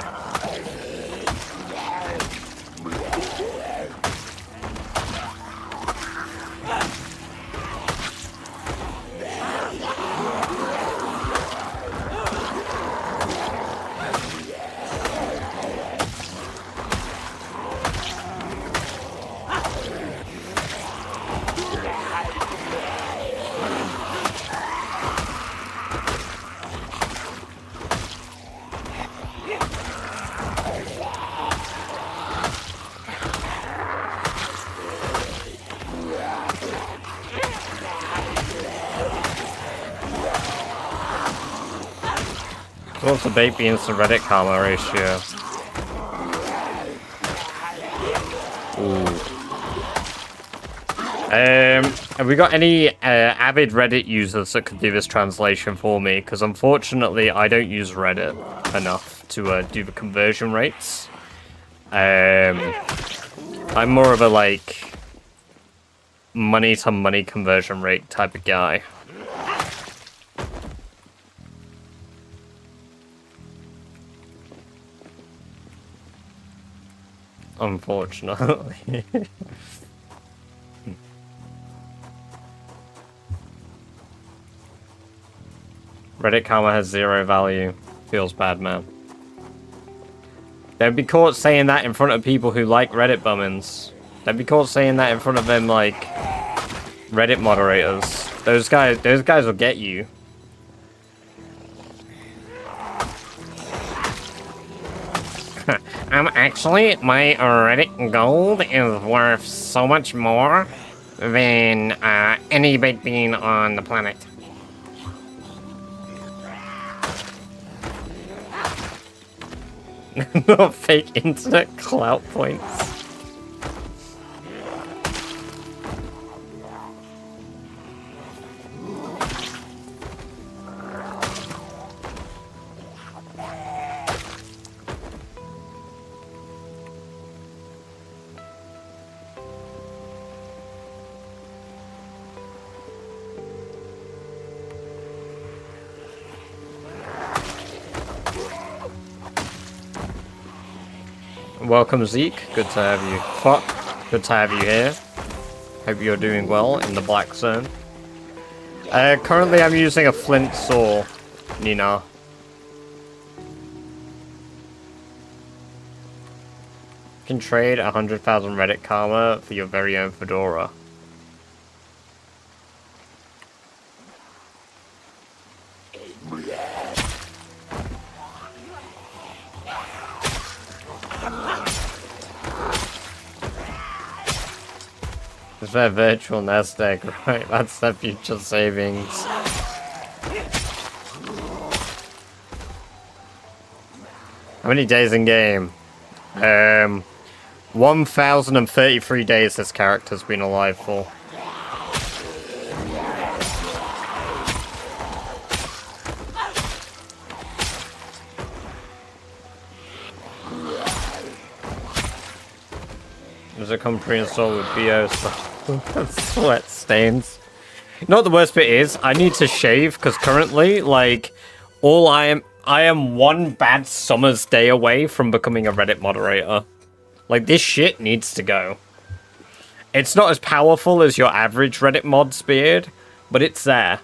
What's the bait beans to Reddit karma ratio? Ooh. Have we got any avid Reddit users that could do this translation for me? Because unfortunately, I don't use Reddit enough to do the conversion rates. I'm more of a like money to money conversion rate type of guy. Unfortunately. Reddit karma has 0 value. Feels bad, man. Don't be caught saying that in front of people who like Reddit bummins. Don't be caught saying that in front of them, like, Reddit moderators. Those guys will get you. Actually, my Reddit gold is worth so much more than any baked bean on the planet. Not fake internet clout points. Welcome, Zeke. Good to have you. Fuck. Good to have you here. Hope you're doing well in the Black Zone. Currently I'm using a flint saw, Nina. You can trade 100,000 Reddit karma for your very own fedora. It's their virtual nest egg, right? That's their future savings. How many days in game? 1,033 days this character's been alive for. Does it come pre-installed with BO stuff? Sweat stains. You know what the worst bit is? I need to shave because currently, like, I am one bad summer's day away from becoming a Reddit moderator. Like, this shit needs to go. It's not as powerful as your average Reddit mod's beard, but it's there.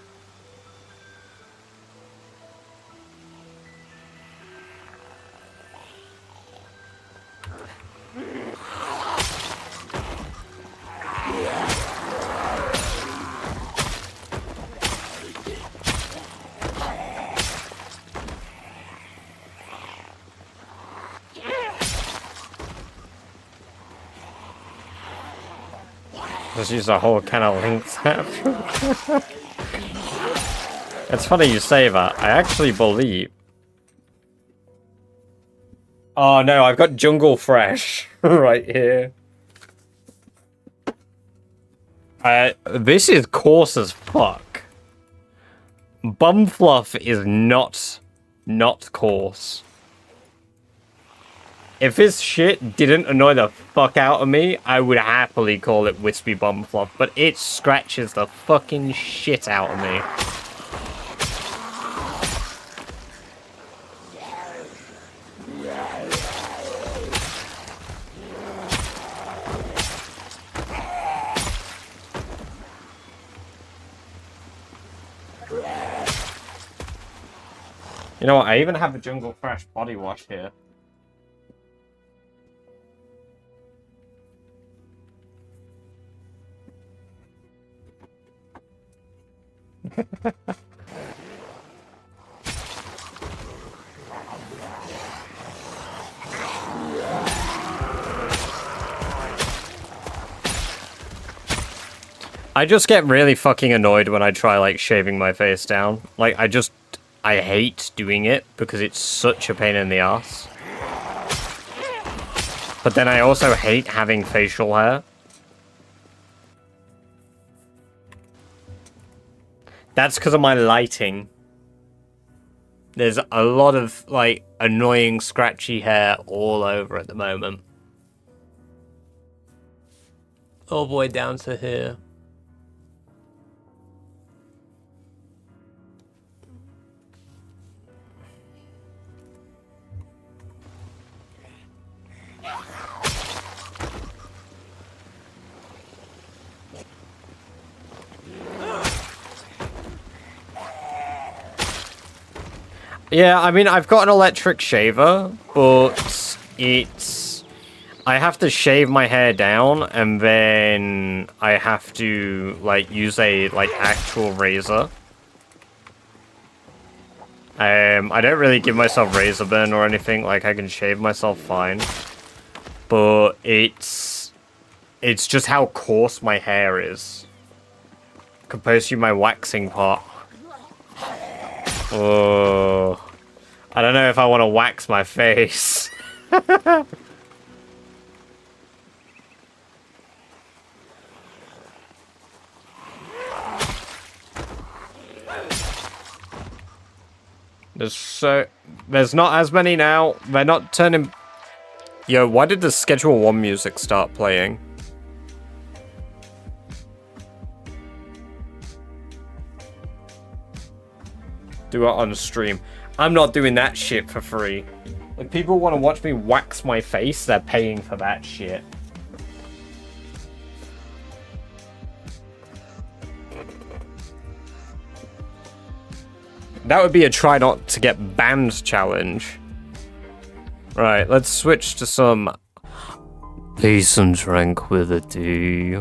Just use a whole can of links. It's funny you say that. I actually believe Oh no, I've got Jungle Fresh right here. This is coarse as fuck. Bum fluff is not coarse. If this shit didn't annoy the fuck out of me, I would happily call it wispy bum fluff, but it scratches the fucking shit out of me. You know what, I even have a Jungle Fresh body wash here. I just get really fucking annoyed when I try, like, shaving my face down. Like, I hate doing it because it's such a pain in the ass. But then I also hate having facial hair. That's because of my lighting. There's a lot of, like, annoying scratchy hair all over at the moment. All the way down to here. Yeah, I mean, I've got an electric shaver, but I have to shave my hair down, and then I have to, like, use a, like, actual razor. I don't really give myself razor burn or anything, like, I can shave myself fine. But it's just how coarse my hair is, compared to my waxing part. Oh, I don't know if I want to wax my face. There's not as many now. They're not turning. Yo, why did the Schedule 1 music start playing? Do it on stream. I'm not doing that shit for free. Like, people want to watch me wax my face, they're paying for that shit. That would be a try not to get banned challenge. Right, let's switch to some peace and tranquility.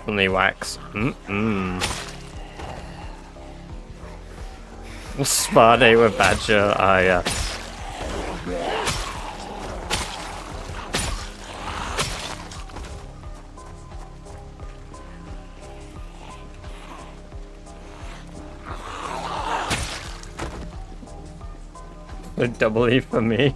Only wax. Spa day with Badger. Ah, yeah. A double E for me.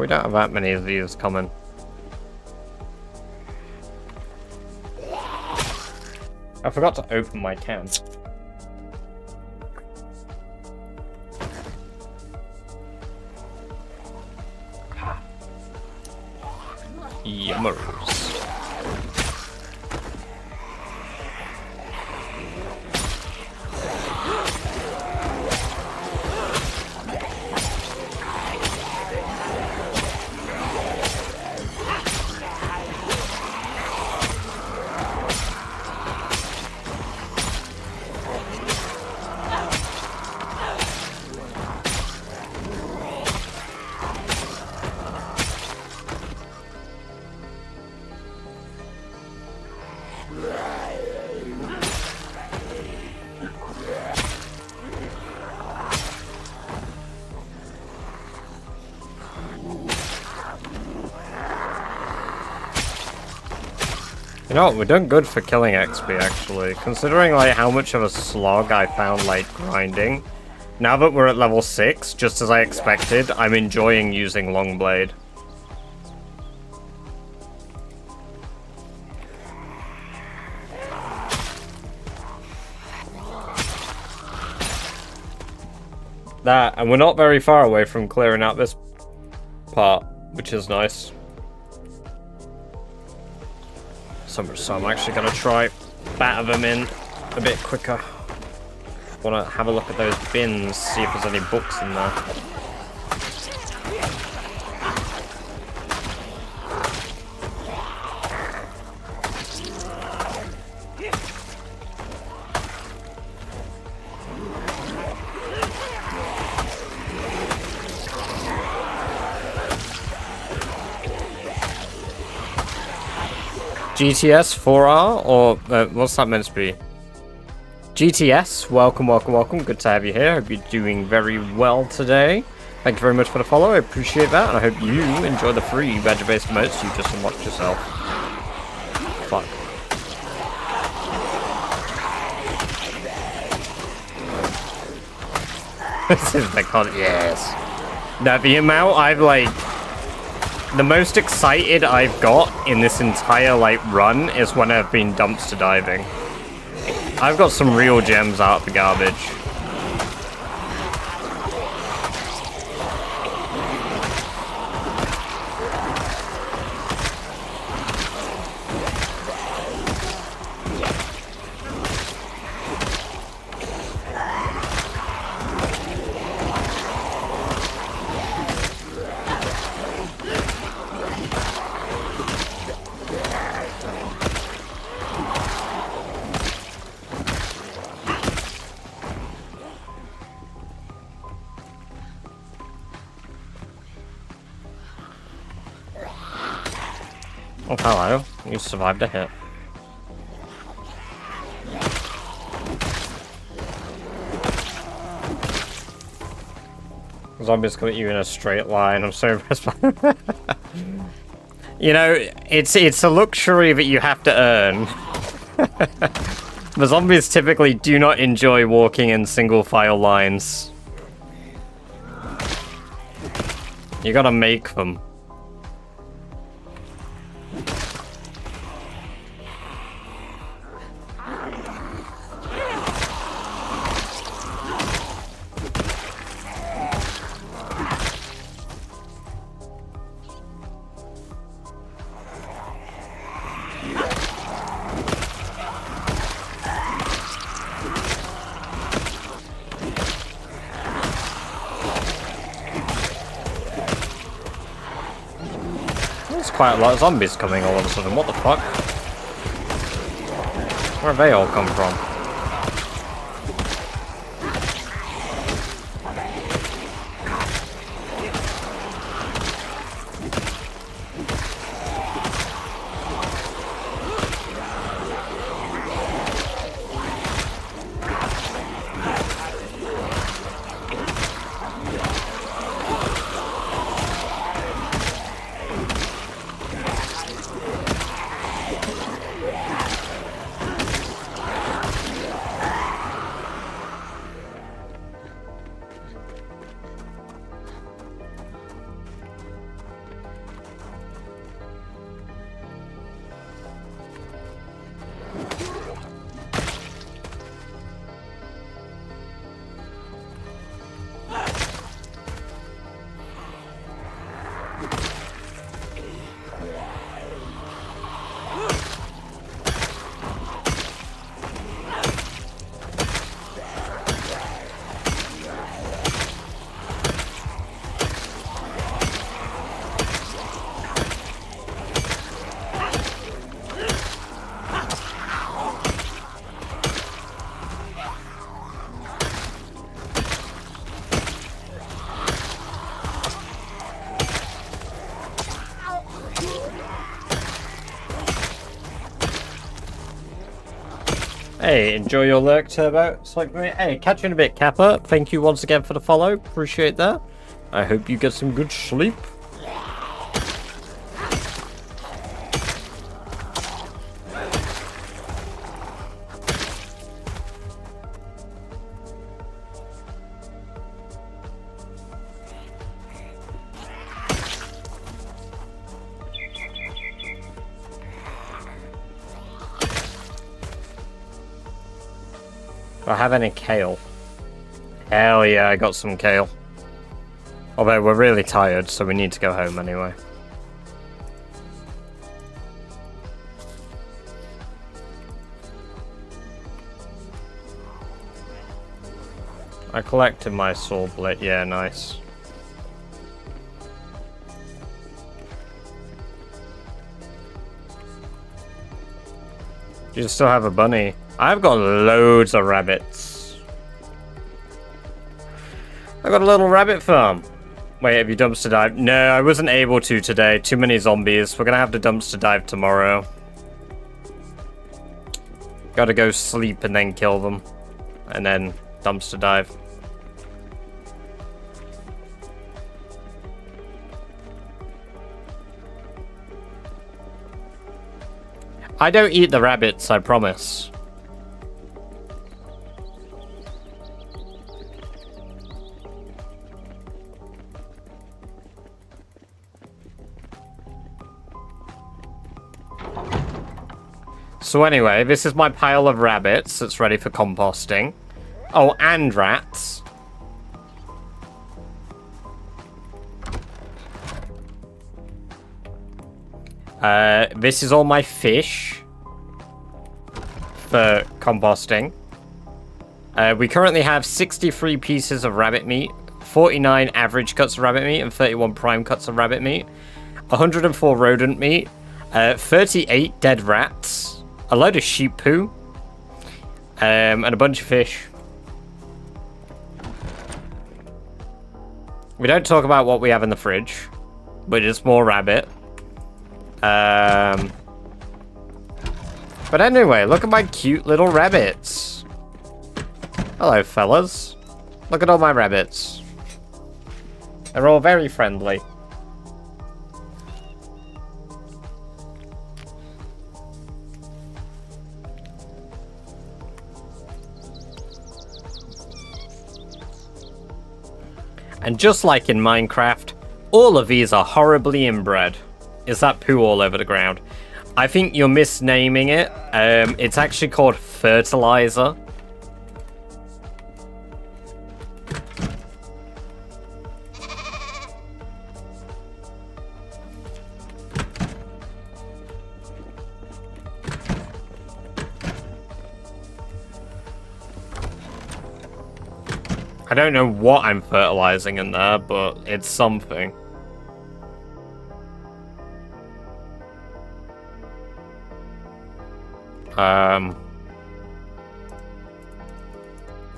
We don't have that many of these coming. I forgot to open my can. Yummers. You know what, we're doing good for killing XP actually, considering like how much of a slog I found like grinding. Now that we're at level 6, just as I expected, I'm enjoying using Longblade. That, and we're not very far away from clearing out this part, which is nice. So I'm actually going to try batter them in a bit quicker. Want to have a look at those bins, see if there's any books in there. GTS 4R, or what's that meant to be? GTS, welcome, welcome, welcome. Good to have you here. Hope you're doing very well today. Thank you very much for the follow. I appreciate that, and I hope you enjoy the free badger-based emotes you just unlocked yourself. Fuck. This is the con. Yes. Now the amount I've like. The most excited I've got in this entire, like, run is when I've been dumpster diving. I've got some real gems out of the garbage. Oh, hello. You survived a hit. Zombies come at you in a straight line. I'm so impressed by that. You know, it's a luxury that you have to earn. The zombies typically do not enjoy walking in single file lines. You gotta make them. Quite a lot of zombies coming all of a sudden. What the fuck? Where have they all come from? Hey, enjoy your lurk, Turbo. It's like, hey, catch you in a bit, Kappa. Thank you once again for the follow. Appreciate that. I hope you get some good sleep. Do I have any kale? Hell yeah, I got some kale. Although we're really tired, so we need to go home anyway. I collected my soul blit, yeah, nice. Do you still have a bunny? I've got loads of rabbits. I got a little rabbit farm. Wait, have you dumpster dived? No, I wasn't able to today. Too many zombies. We're gonna have to dumpster dive tomorrow. Gotta go sleep and then kill them. And then dumpster dive. I don't eat the rabbits, I promise. So anyway, this is my pile of rabbits that's ready for composting. Oh, and rats. This is all my fish for composting. We currently have 63 pieces of rabbit meat, 49 average cuts of rabbit meat, and 31 prime cuts of rabbit meat, 104 rodent meat, 38 dead rats, a load of sheep poo, and a bunch of fish. We don't talk about what we have in the fridge, but it's more rabbit. But anyway, look at my cute little rabbits. Hello, fellas. Look at all my rabbits. They're all very friendly. And just like in Minecraft, all of these are horribly inbred. Is that poo all over the ground? I think you're misnaming it. It's actually called fertilizer. I don't know what I'm fertilizing in there, but it's something.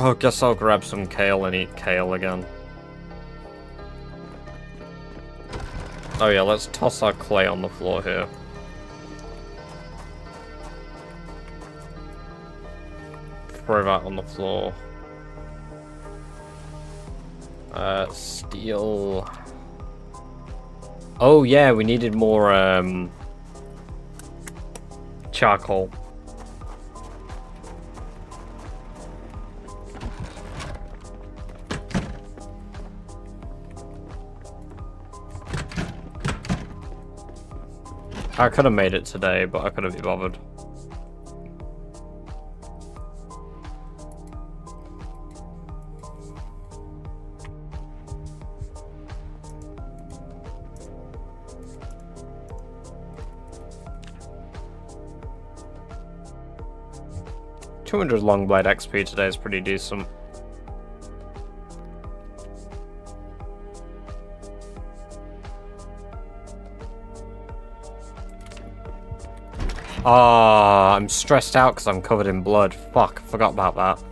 Oh, guess I'll grab some kale and eat kale again. Oh yeah, let's toss our clay on the floor here. Throw that on the floor. Steel. Oh yeah, we needed more, charcoal. I could have made it today, but I couldn't be bothered. $200 long blade XP today is pretty decent. Ah, I'm stressed out because I'm covered in blood. Fuck, forgot about that.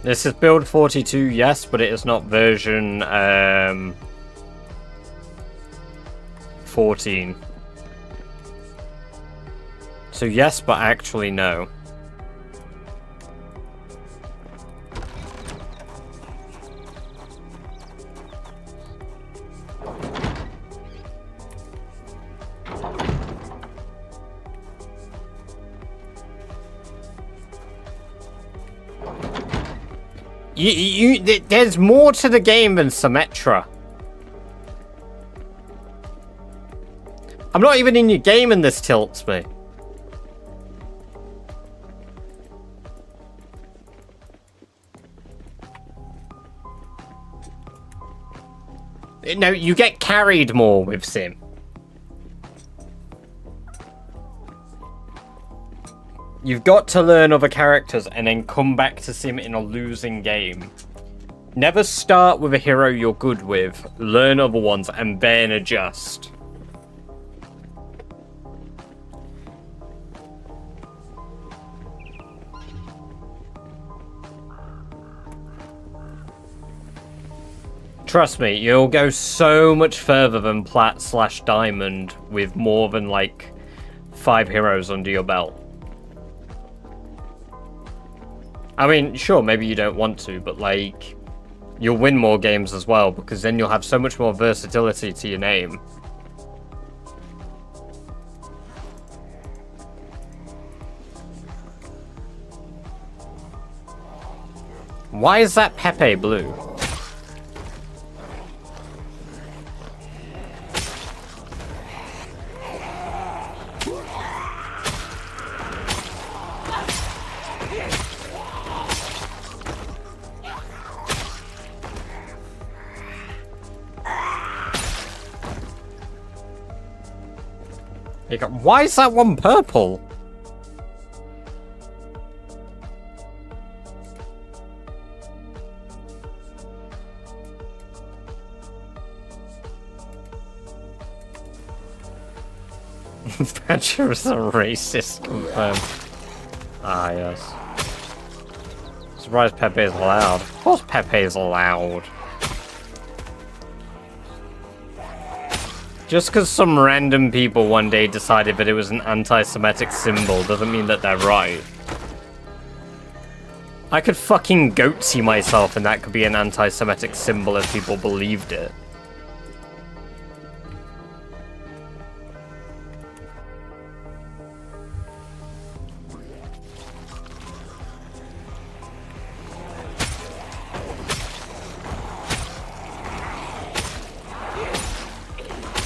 This is build 42, yes, but it is not version 14. So yes, but actually no. There's more to the game than Symmetra. I'm not even in your game and this tilts me. No, you get carried more with Sim. You've got to learn other characters and then come back to Sim in a losing game. Never start with a hero you're good with, learn other ones, and then adjust. Trust me, you'll go so much further than Plat/Diamond with more than like 5 heroes under your belt. I mean, sure, maybe you don't want to, but like, you'll win more games as well, because then you'll have so much more versatility to your name. Why is that Pepe blue? Why is that one purple? Badger is a racist, confirmed. Ah, yes. Surprised Pepe is allowed. Of course Pepe is allowed. Just because some random people one day decided that it was an anti-Semitic symbol doesn't mean that they're right. I could fucking goatsy myself and that could be an anti-Semitic symbol if people believed it.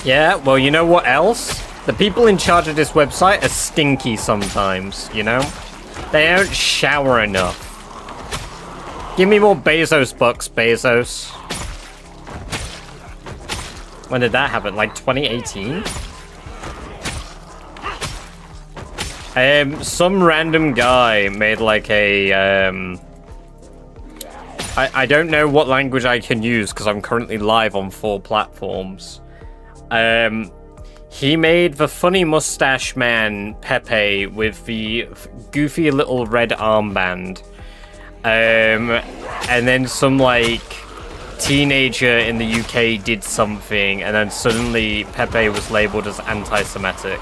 Yeah, well, you know what else? The people in charge of this website are stinky sometimes, you know? They don't shower enough. Give me more Bezos bucks, Bezos. When did that happen? Like 2018? Some random guy made like a, I don't know what language I can use because I'm currently live on 4 platforms. He made the funny mustache man Pepe with the goofy little red armband. And then some like teenager in the UK did something, and then suddenly Pepe was labeled as anti-Semitic.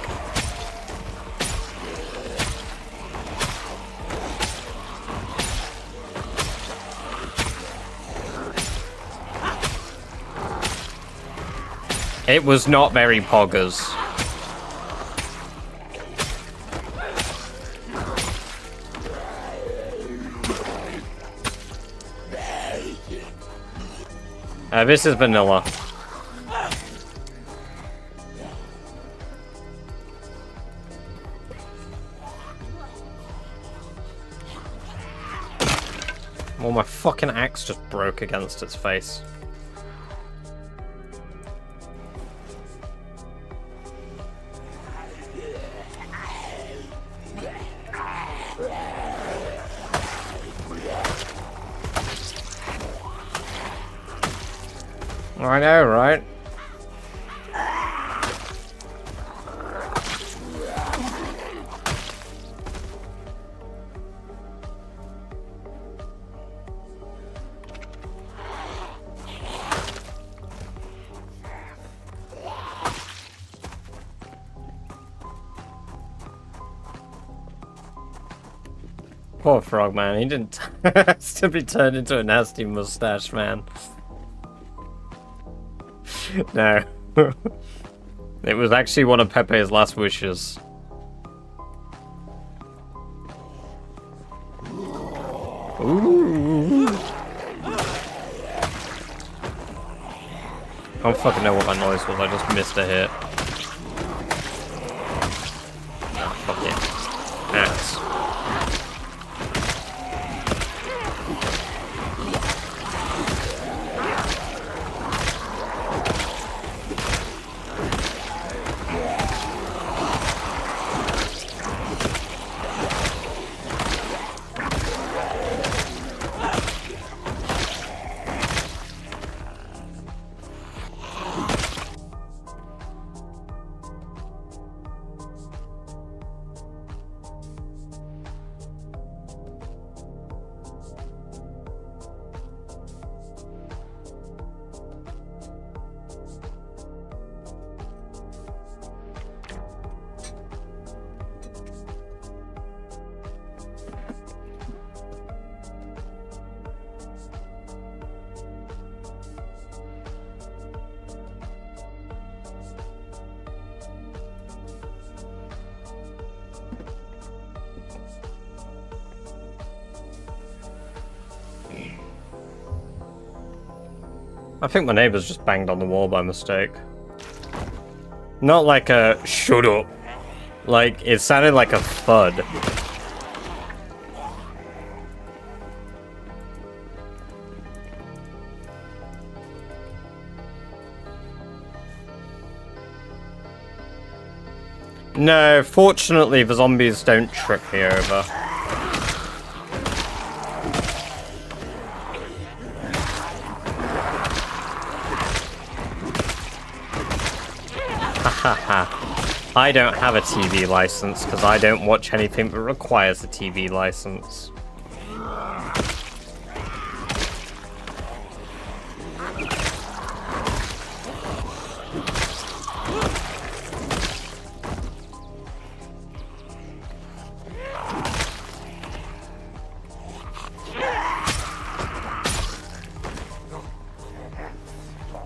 It was not very poggers. This is vanilla. Well, my fucking axe just broke against its face. I know, right? Poor Frogman, he didn't to be turned into a nasty mustache man. No. It was actually one of Pepe's last wishes. Ooh. I don't fucking know what that noise was, I just missed a hit. Ah, fuck it. Axe. I think my neighbour's just banged on the wall by mistake. Not like a shut up. Like, it sounded like a thud. No, fortunately the zombies don't trip me over. I don't have a TV license because I don't watch anything that requires a TV license.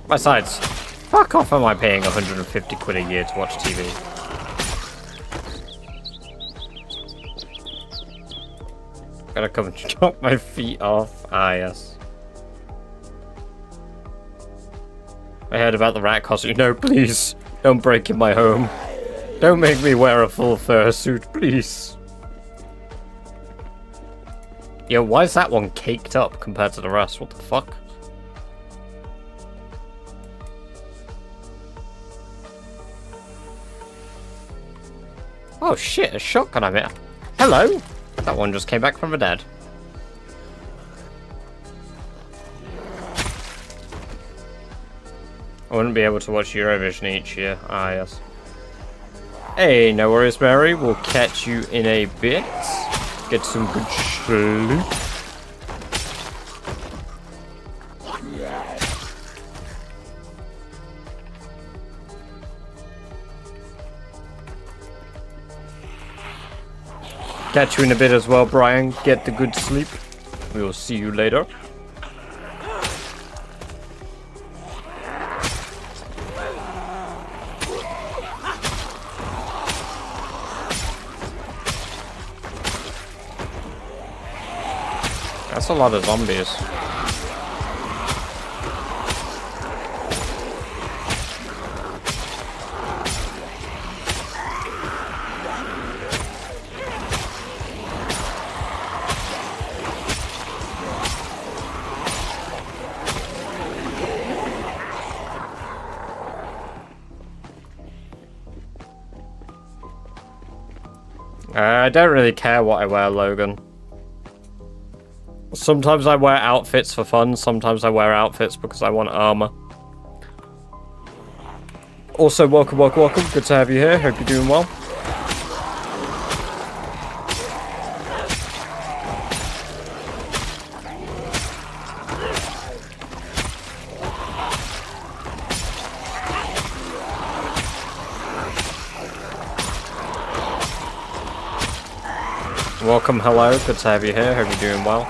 Besides, fuck off, am I paying 150 quid a year to watch TV? Gotta come and chop my feet off. Ah, yes. I heard about the rat costume. No, please. Don't break in my home. Don't make me wear a full fursuit, please. Yo, why is that one caked up compared to the rest? What the fuck? Oh shit, a shotgun I'm here. Hello! That one just came back from the dead. I wouldn't be able to watch Eurovision each year. Ah, yes. Hey, no worries, Mary. We'll catch you in a bit. Get some good sleep. Catch you in a bit as well, Brian. Get the good sleep. We will see you later. That's a lot of zombies. I don't really care what I wear, Logan. Sometimes I wear outfits for fun, sometimes I wear outfits because I want armor. Also, welcome. Good to have you here. Hope you're doing well. Welcome, hello, good to have you here, hope you're doing well.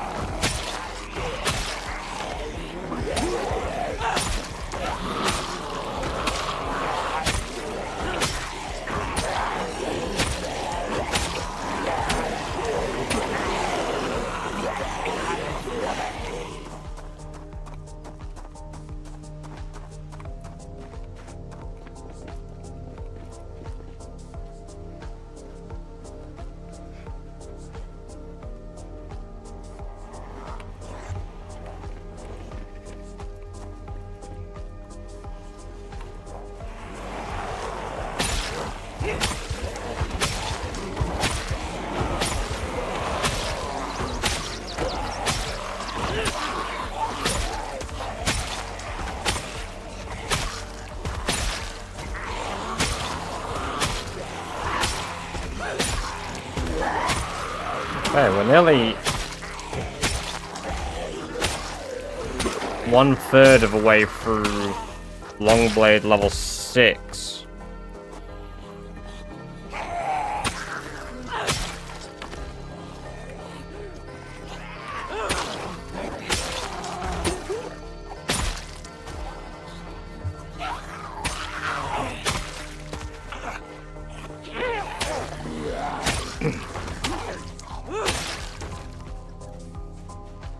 Okay, we're nearly 1/3 of the way through Longblade level 6.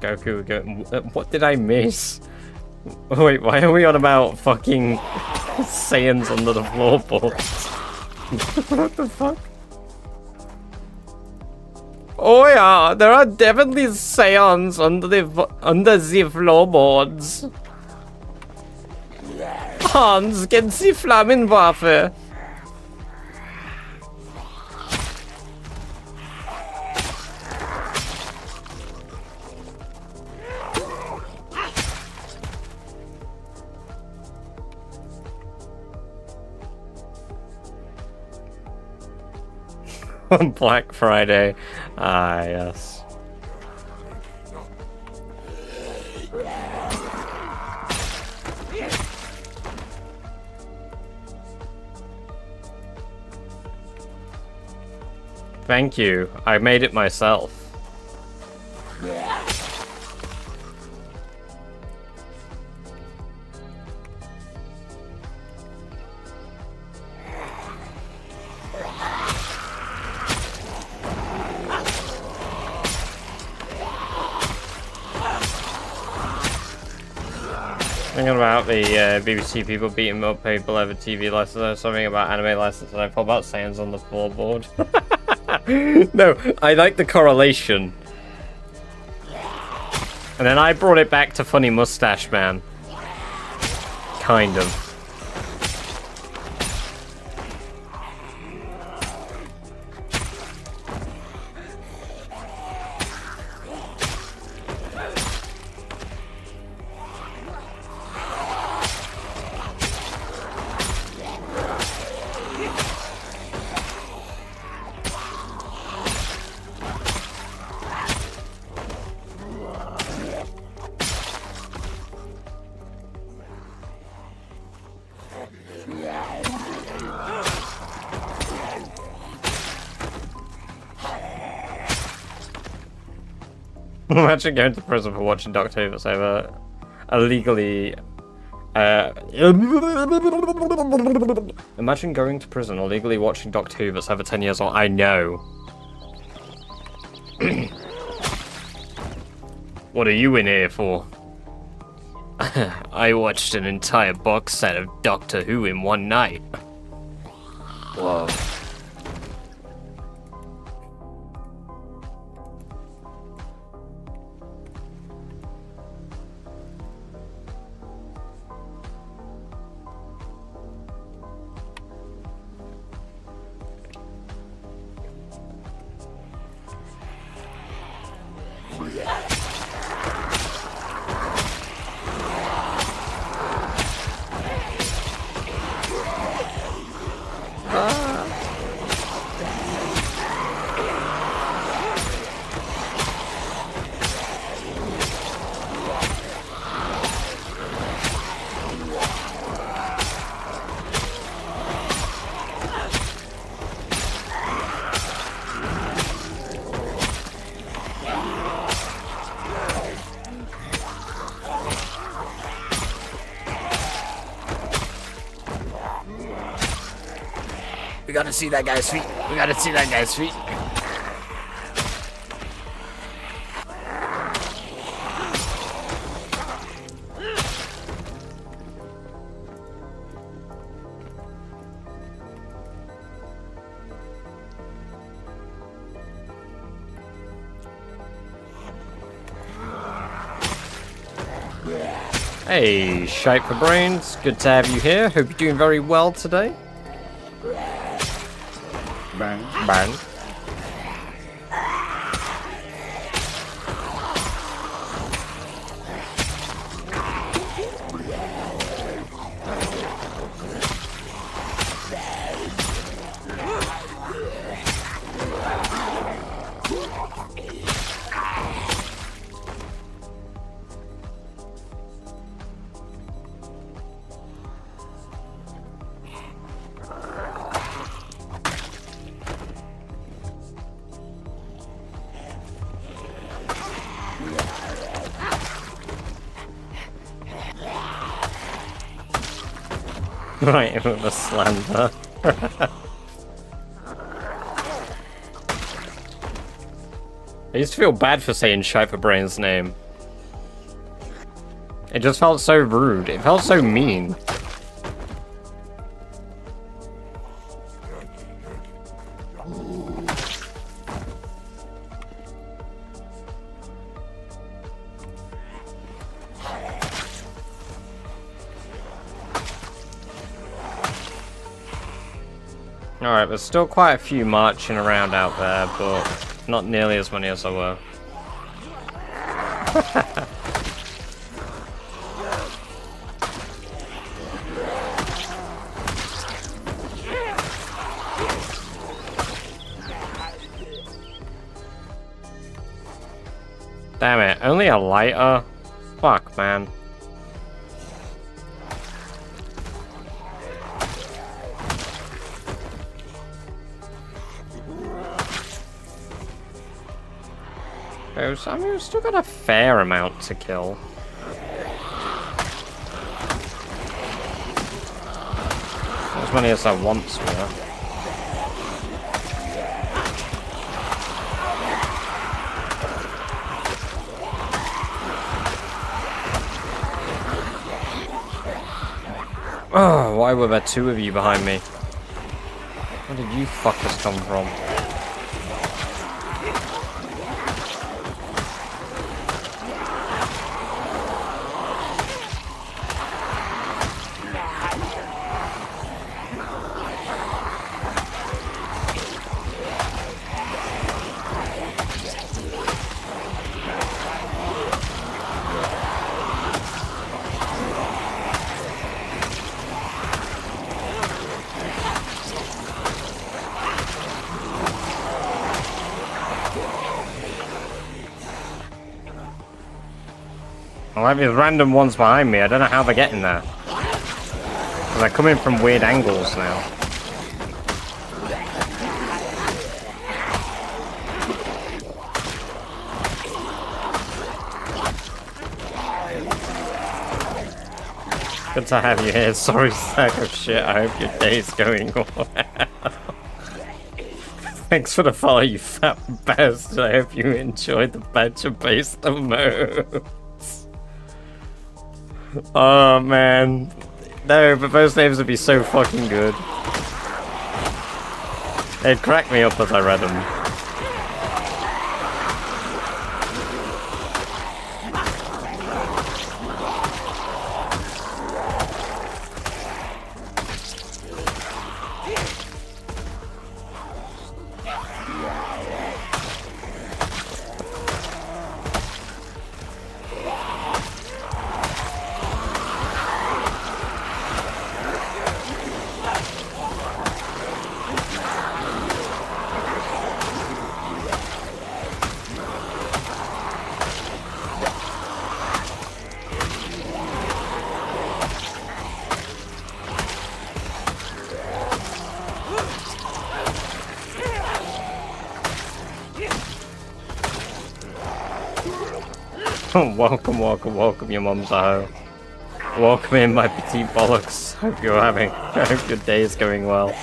Goku, what did I miss? Wait, why are we on about fucking Saiyans under the floorboards? What the fuck? Oh yeah, there are definitely Saiyans under the floorboards. Hans, get the Flammenwaffe. Black Friday. Ah, yes. Thank you. I made it myself. Thinking about the BBC people beating up people over TV license or something about anime license, and I thought about Saiyans on the floorboard. No, I like the correlation. And then I brought it back to Funny Mustache Man. Kind of. Imagine going to prison for watching Doctor Who that's over illegally. Imagine going to prison illegally watching Doctor Who that's over 10 years old. I know. What are you in here for? I watched an entire box set of Doctor Who in one night. Whoa. We gotta see that guy's feet. We gotta see that guy's feet. Hey, Shite for Brains. Good to have you here. Hope you're doing very well today. Bang. Bang. Right, with a slander. I used to feel bad for saying Scheiferbrain's name. It just felt so rude. It felt so mean. Alright, there's still quite a few marching around out there, but not nearly as many as there were. Damn it, only a lighter? Fuck, man. I mean, we've still got a fair amount to kill. Not as many as I once were. Oh, why were there two of you behind me? Where did you fuckers come from? I like these random ones behind me. I don't know how they're getting there. They're coming from weird angles now. Good to have you here. Sorry, sack of shit. I hope your day's going well. Thanks for the follow, you fat bastard. I hope you enjoyed the badger-based emotes. Oh man, no, but those names would be so fucking good. They'd crack me up as I read them. Welcome, welcome, welcome, your mum's a hoe. Welcome in, my petite bollocks. I hope your day is going well.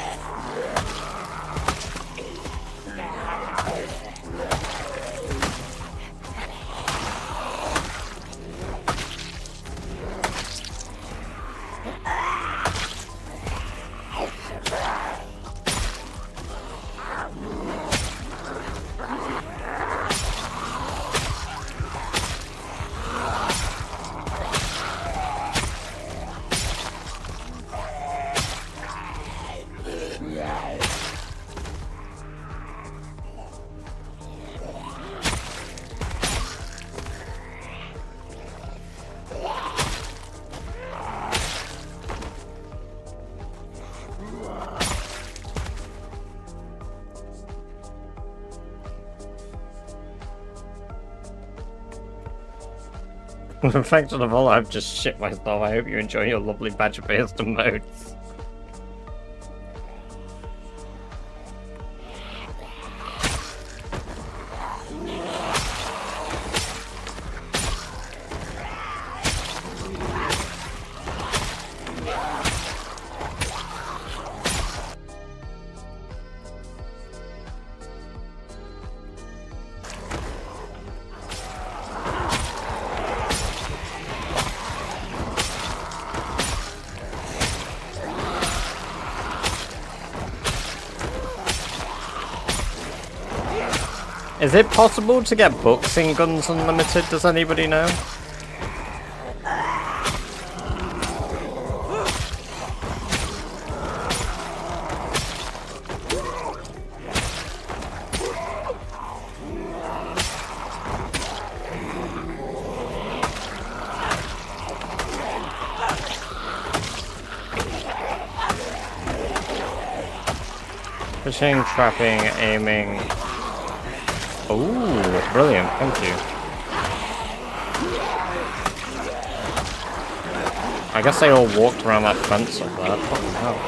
Thanks for the follow, I've just shit myself. I hope you enjoy your lovely badger-based emotes. Is it possible to get books in Guns Unlimited? Does anybody know? Fishing, trapping, aiming. Ooh, brilliant, thank you. I guess they all walked around that fence up there, fucking hell.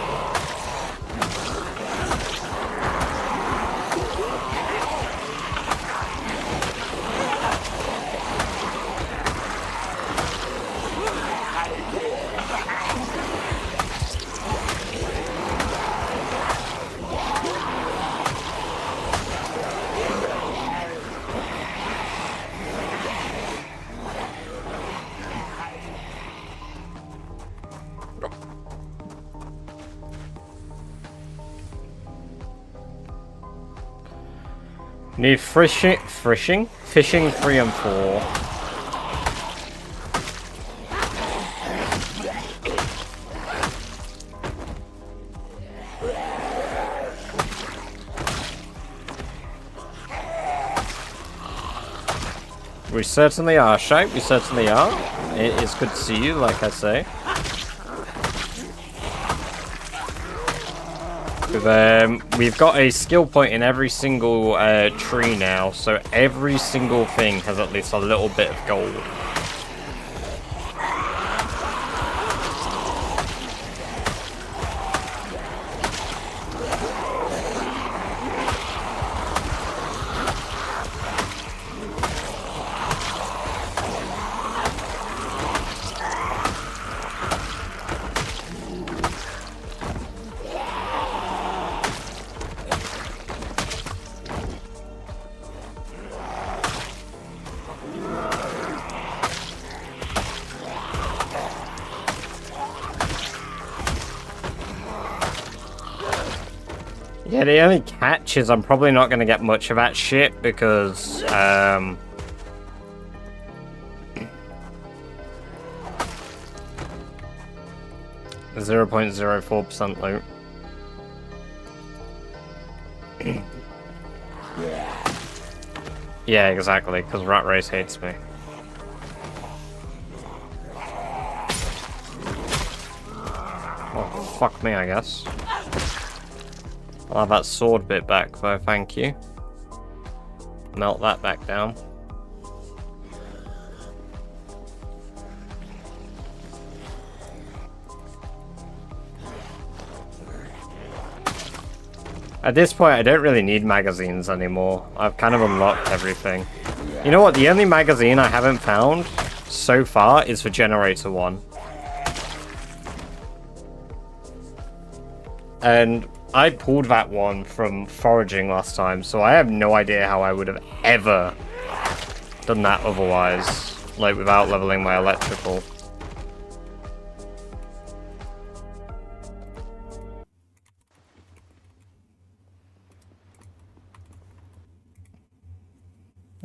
Need fishing 3 and 4. We certainly are, Shite, we certainly are. It is good to see you, like I say. We've got a skill point in every single tree now, so every single thing has at least a little bit of gold. Yeah, the only catch is I'm probably not going to get much of that shit because, 0.04% loot. Yeah, exactly, because Rat Race hates me. Oh, fuck me, I guess. I'll have that sword bit back, though, thank you. Melt that back down. At this point, I don't really need magazines anymore. I've kind of unlocked everything. You know what? The only magazine I haven't found so far is for Generator 1. And I pulled that one from foraging last time, so I have no idea how I would have ever done that otherwise, like without leveling my electrical.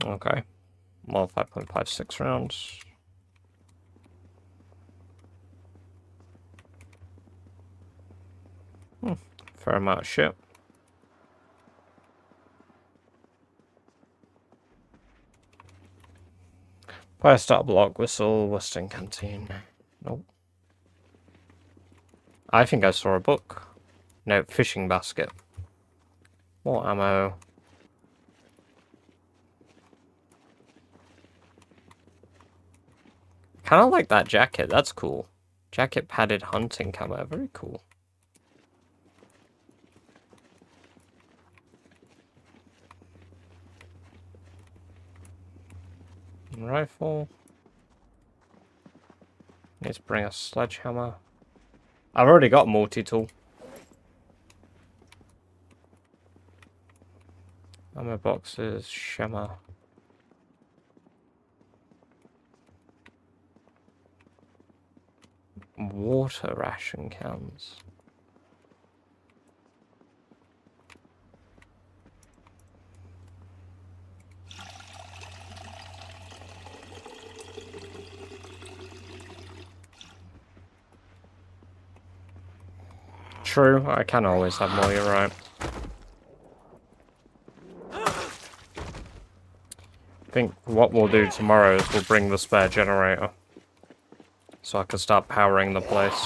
Okay, well, 5.56 rounds. Fair amount of shit. Fire start block, whistle, Western Canteen. Nope. I think I saw a book. No, fishing basket. More ammo. Kind of like that jacket. That's cool. Jacket padded hunting camo. Very cool. Rifle. Need to bring a sledgehammer. I've already got multi-tool. Ammo boxes, shimmer. Water ration cans. True, I can always have more, you're right. I think what we'll do tomorrow is we'll bring the spare generator. So I can start powering the place.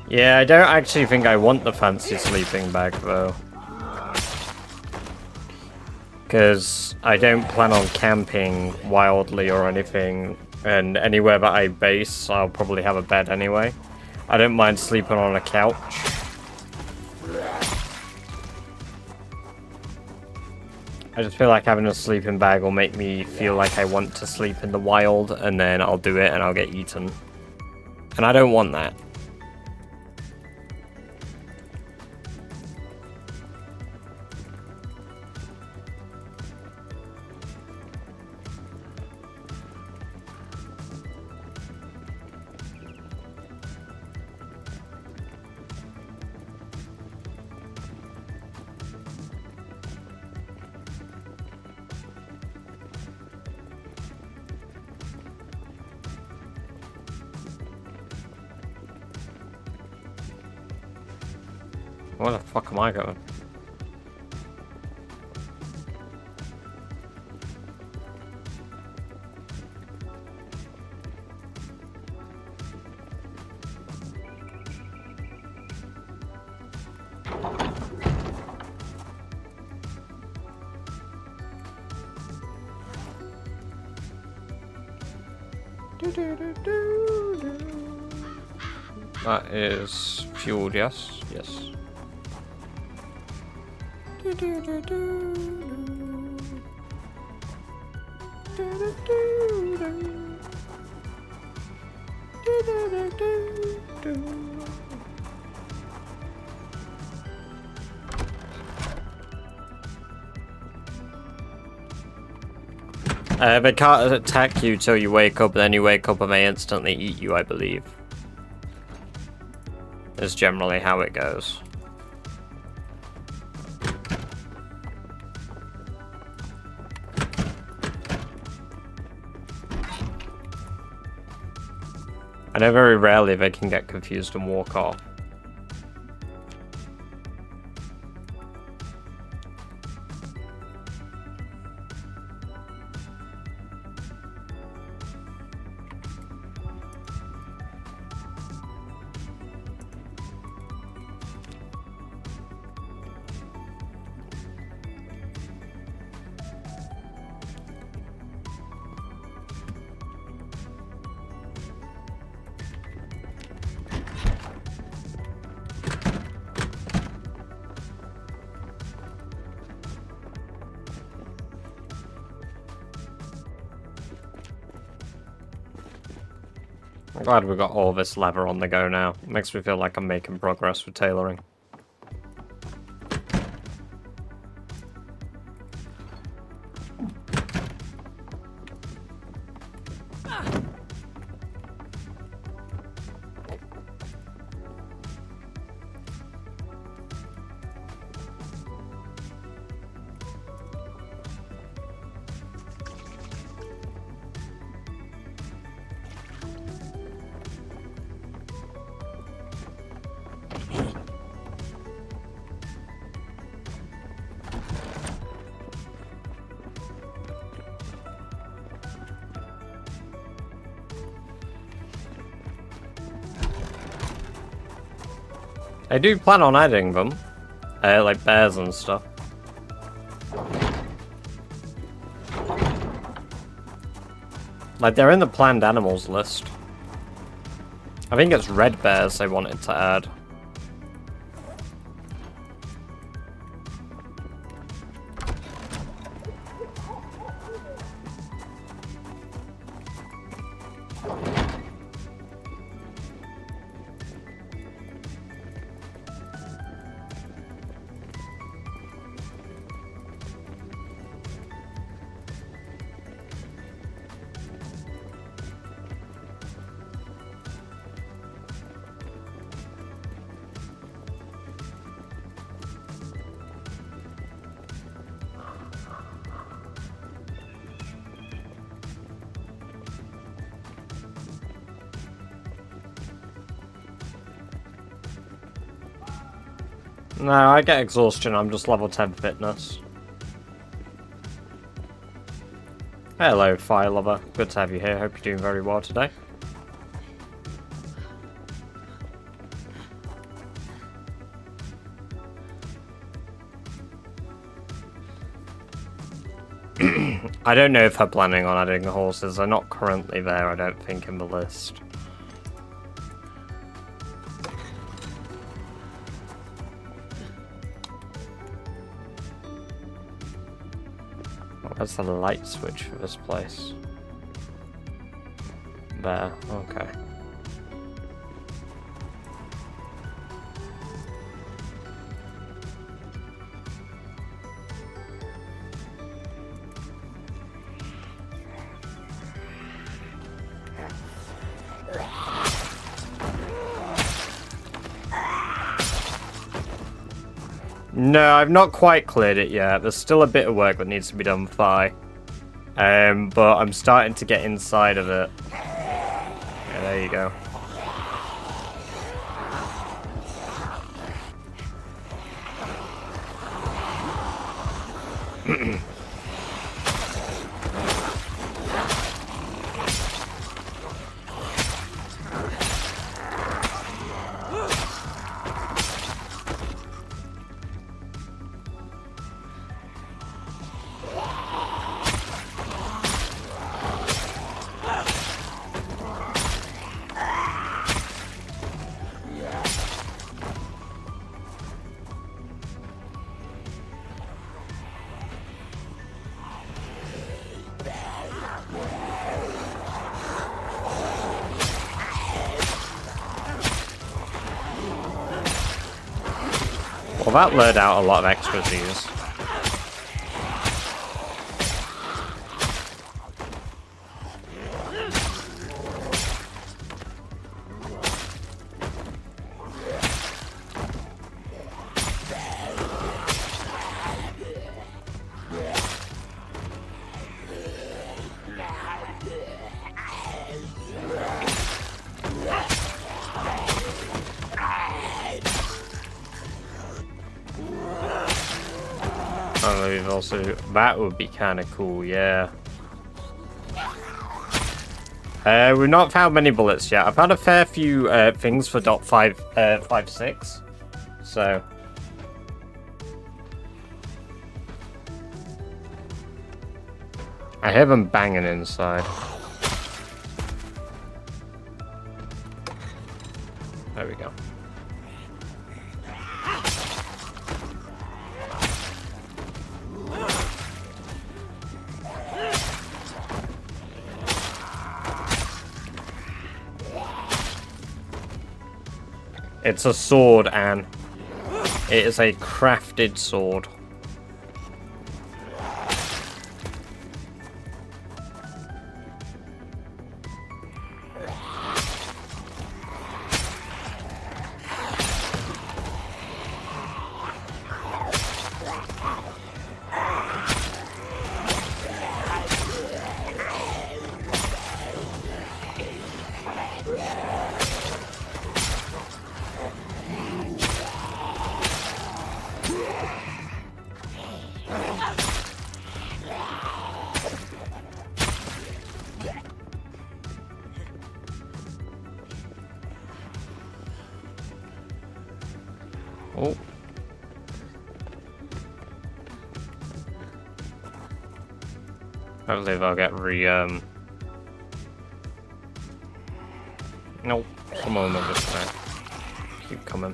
Yeah, I don't actually think I want the fancy sleeping bag, though. Because I don't plan on camping wildly or anything, and anywhere that I base, I'll probably have a bed anyway. I don't mind sleeping on a couch. I just feel like having a sleeping bag will make me feel like I want to sleep in the wild, and then I'll do it and I'll get eaten. And I don't want that. Where the fuck am I going? That is fueled, yes? Yes. They can't attack you till you wake up, then you wake up and they instantly eat you, I believe. Is generally how it goes. I know very rarely they can get confused and walk off. I'm glad we got all this leather on the go now. It makes me feel like I'm making progress with tailoring. I do plan on adding them, like bears and stuff. Like, they're in the planned animals list. I think it's red bears they wanted to add. No, I get exhaustion, I'm just level 10 fitness. Hello, Fire Lover. Good to have you here. Hope you're doing very well today. I don't know if they're planning on adding the horses. They're not currently there, I don't think, in the list. Where's the light switch for this place? There, okay. No, I've not quite cleared it yet. There's still a bit of work that needs to be done by. But I'm starting to get inside of it. Yeah, there you go. Well, that lured out a lot of extra Z's. Also, that would be kind of cool, yeah. We've not found many bullets yet. I've had a fair few things for .556, so I hear them banging inside. There we go. It's a sword, Anne. It is a crafted sword. Oh. Hopefully they'll get Nope. Come on, I'm just gonna keep coming.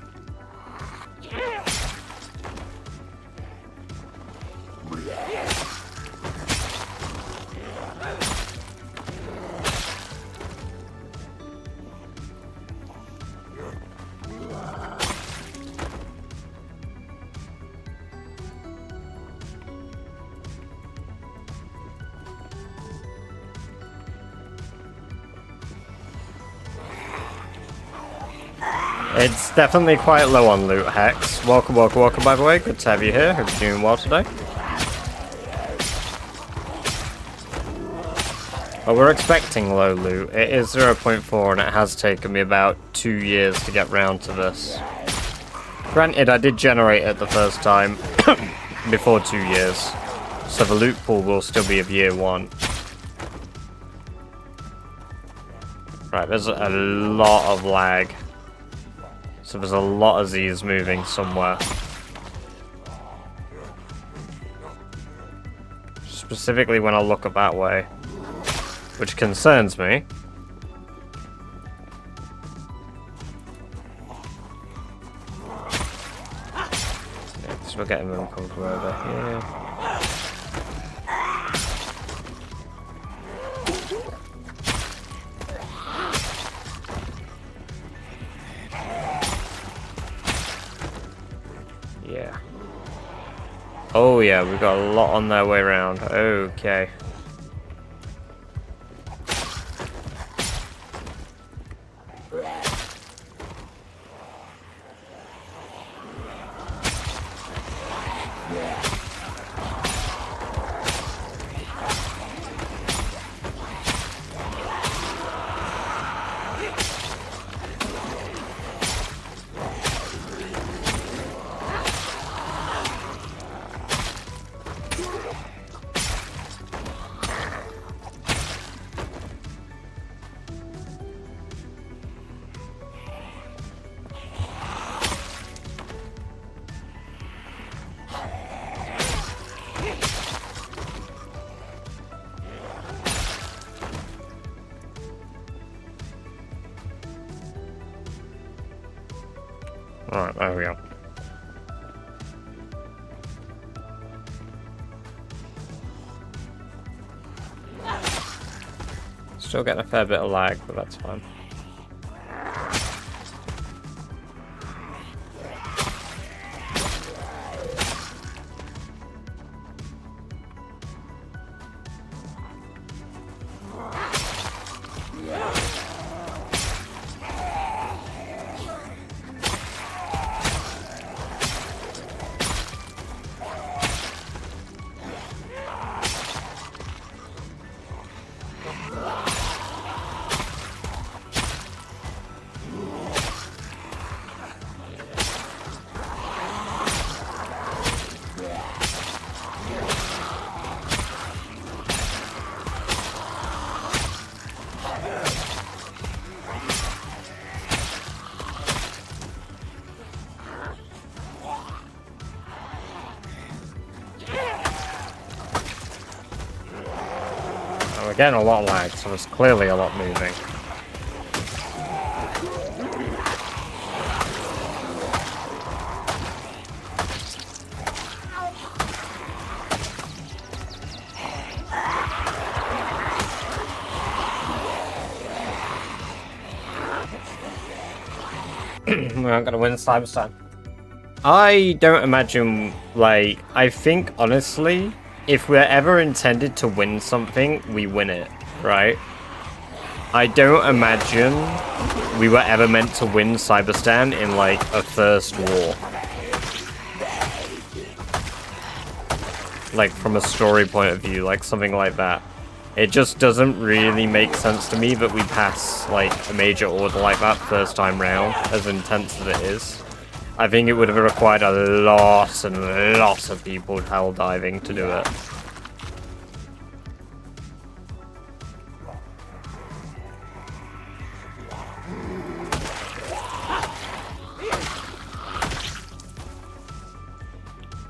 It's definitely quite low on loot, Hex. Welcome, welcome, welcome, by the way. Good to have you here. Hope you're doing well today. Well, we're expecting low loot. It is 0.4 and it has taken me about 2 years to get round to this. Granted, I did generate it the first time before 2 years, so the loot pool will still be of year 1. Right, there's a lot of lag. So there's a lot of Z's moving somewhere. Specifically when I look up that way. Which concerns me. Yeah, so we're getting them come from over here. Yeah. Oh yeah, we've got a lot on their way around. Okay. Alright, there we go. Still getting a fair bit of lag, but that's fine. We're getting a lot of lag, so there's clearly a lot moving. We're not gonna win Cyberstan. I don't imagine, like, I think, honestly, if we're ever intended to win something, we win it, right? I don't imagine we were ever meant to win Cyberstan in, like, a first war. Like, from a story point of view, like, something like that. It just doesn't really make sense to me that we pass, like, a major order like that first time round, as intense as it is. I think it would have required a lot and lots of people hell diving to do it.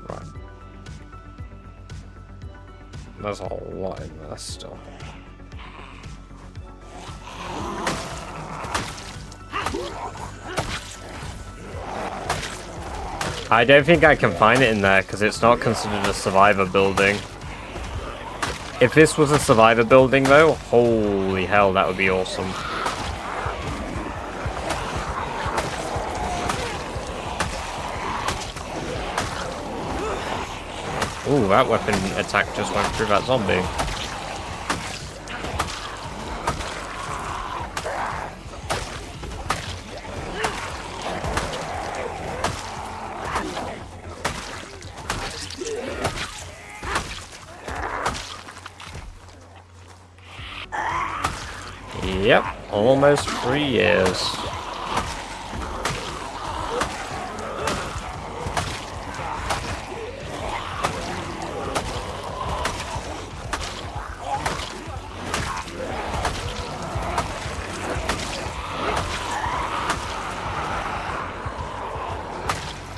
Right. There's a lot in there still. I don't think I can find it in there because it's not considered a survivor building. If this was a survivor building though, holy hell, that would be awesome. Ooh, that weapon attack just went through that zombie. Yep, almost 3 years.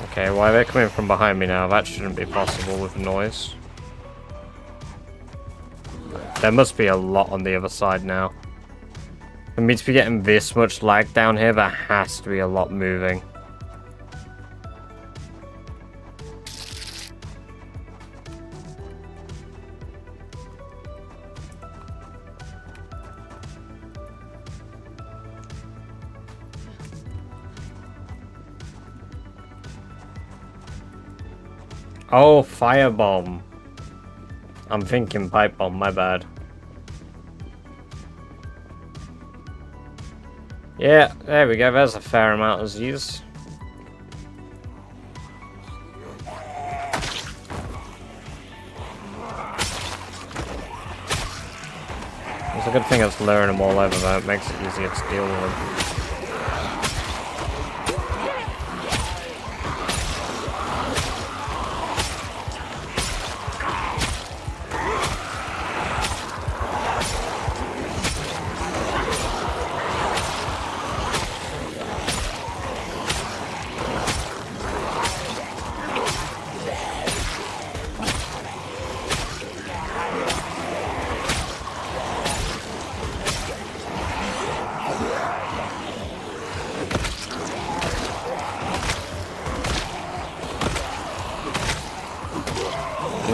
Okay, why are they coming from behind me now? That shouldn't be possible with noise. There must be a lot on the other side now. For me to be getting this much lag down here, there has to be a lot moving. Oh, firebomb. I'm thinking pipe bomb, my bad. Yeah, there we go, there's a fair amount of these. It's a good thing it's lowering them all over though, it makes it easier to deal with them.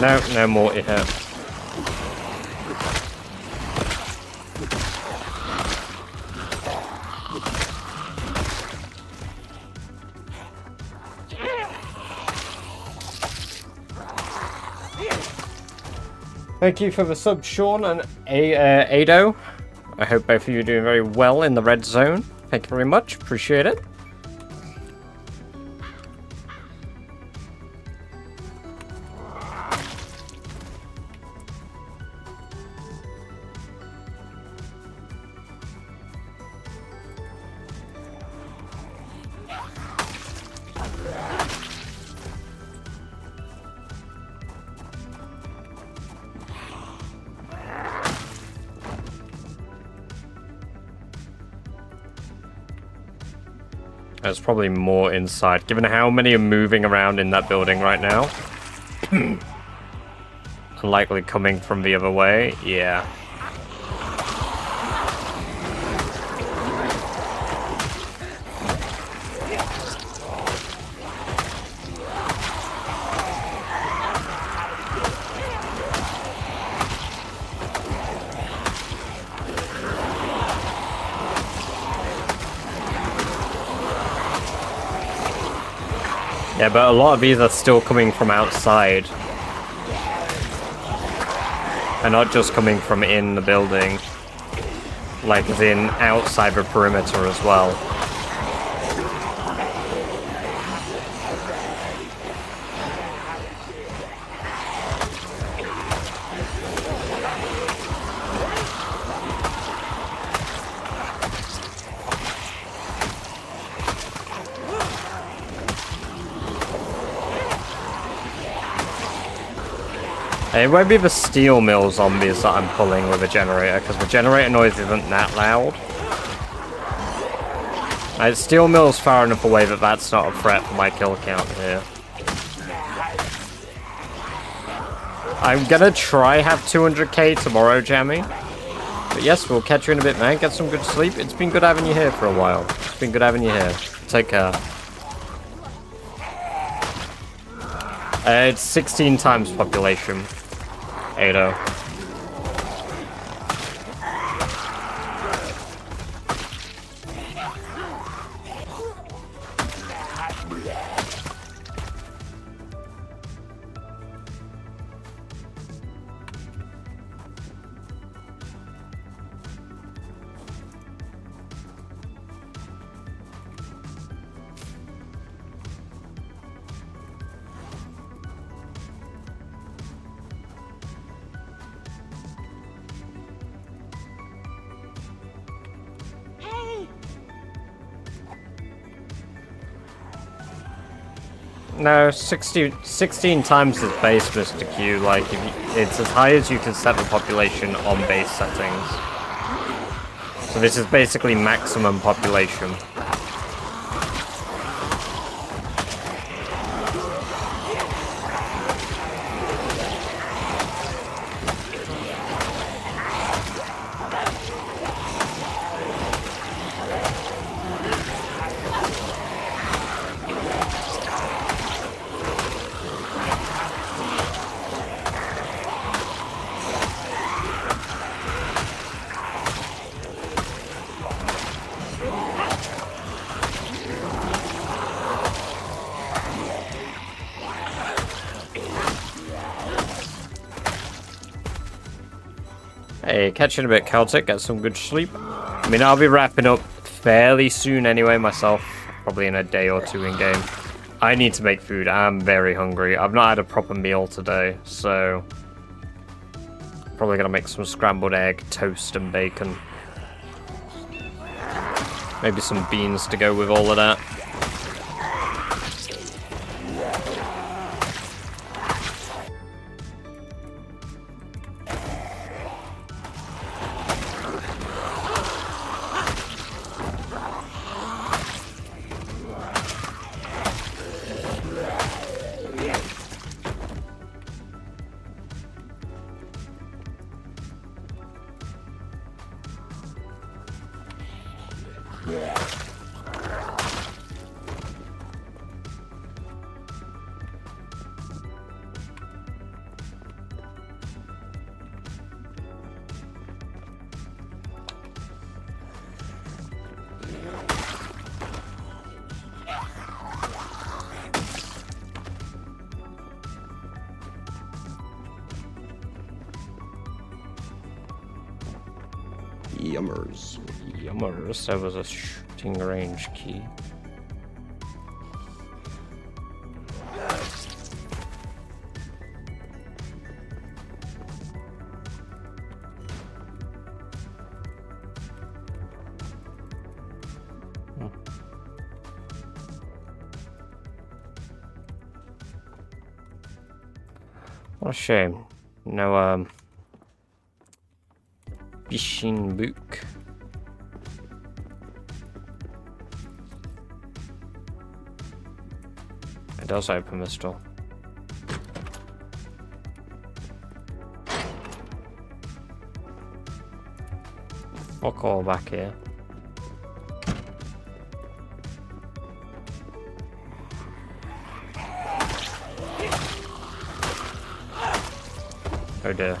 No, no more here. Thank you for the sub, Sean and Ado. I hope both of you are doing very well in the red zone. Thank you very much. Appreciate it. There's probably more inside, given how many are moving around in that building right now. Unlikely coming from the other way, yeah. Yeah, but a lot of these are still coming from outside. And not just coming from in the building. Like as in outside the perimeter as well. It won't be the steel mill zombies that I'm pulling with a generator, because the generator noise isn't that loud. Steel mill's far enough away that that's not a threat for my kill count here. I'm gonna try have 200k tomorrow, Jammy. But yes, we'll catch you in a bit, man. Get some good sleep. It's been good having you here for a while. It's been good having you here. Take care. It's 16 times population. 8-0. No, 16 times is base, Mr. Q. Like, it's as high as you can set the population on base settings. So this is basically maximum population. Hey, catch you in a bit, Celtic. Get some good sleep. I mean, I'll be wrapping up fairly soon anyway myself. Probably in a day or two in game. I need to make food. I'm very hungry. I've not had a proper meal today, so... probably gonna make some scrambled egg, toast, and bacon. Maybe some beans to go with all of that. Yummers. Yummers. There was a shooting range key. What a shame. No, Bishin book. It does open this door. Fuck all back here. Oh dear.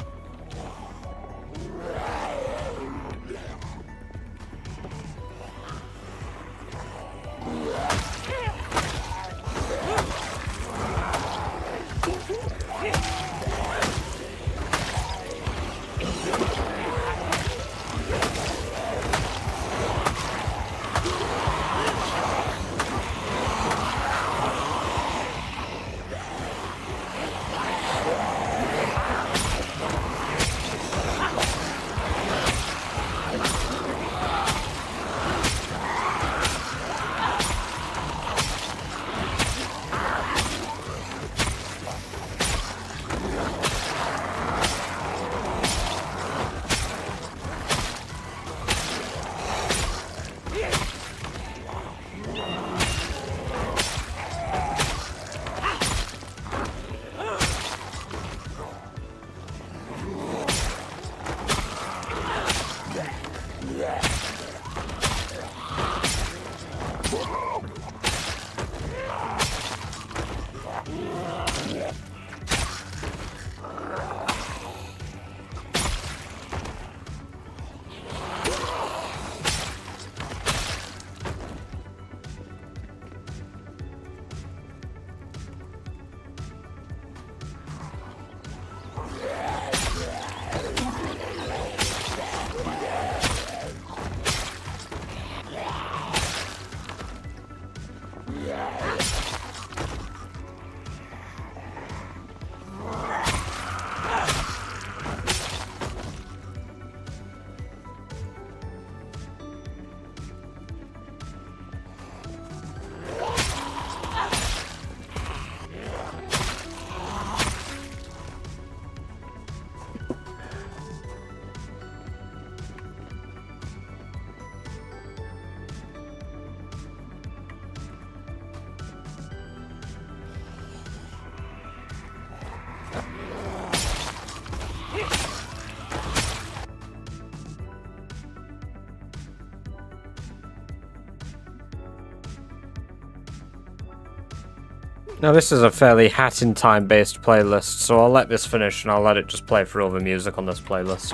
Now this is a fairly Hat in Time based playlist, so I'll let this finish and I'll let it just play through all the music on this playlist.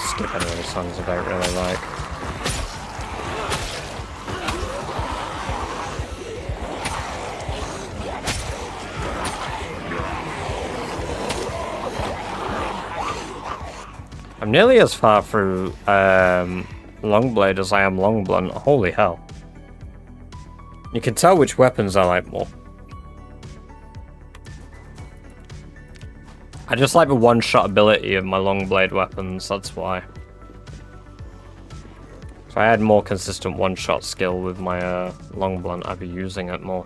Skip any of the songs I don't really like. I'm nearly as far through Longblade as I am Longblunt. Holy hell. You can tell which weapons I like more. I just like the one-shot ability of my Longblade weapons, that's why. If I had more consistent one-shot skill with my Longblunt, I'd be using it more.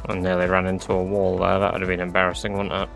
I nearly ran into a wall there, that would have been embarrassing, wouldn't it?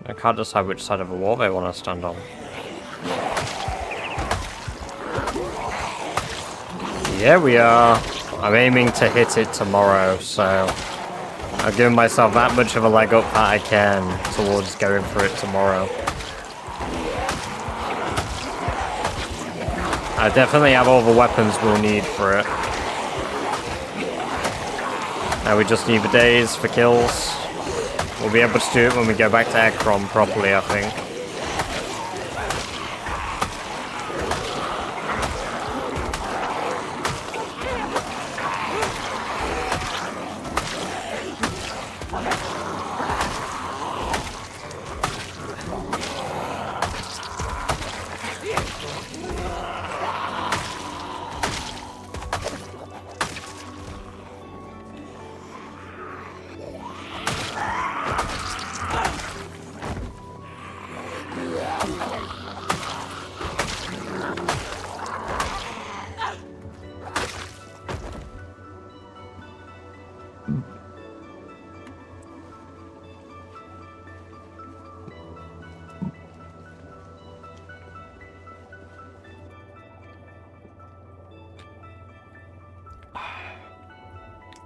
I can't decide which side of the wall they want to stand on. Yeah, we are. I'm aiming to hit it tomorrow, so I've given myself that much of a leg up that I can towards going for it tomorrow. I definitely have all the weapons we'll need for it. Now we just need the days for kills. We'll be able to do it when we go back to Ekron properly, I think.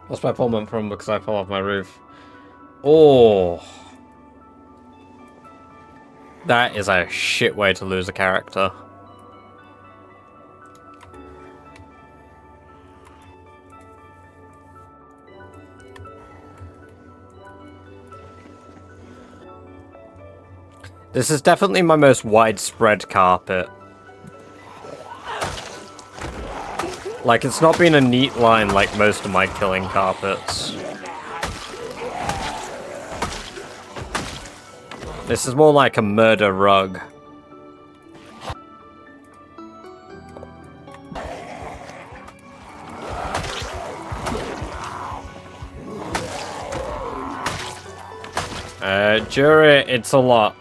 What's my pullman from? Because I fell off my roof. Oh. That is a shit way to lose a character. This is definitely my most widespread carpet. Like, it's not been a neat line like most of my killing carpets. This is more like a murder rug. Jury, it's a lot.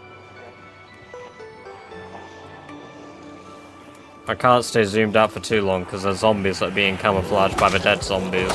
I can't stay zoomed out for too long because there's zombies that are being camouflaged by the dead zombies.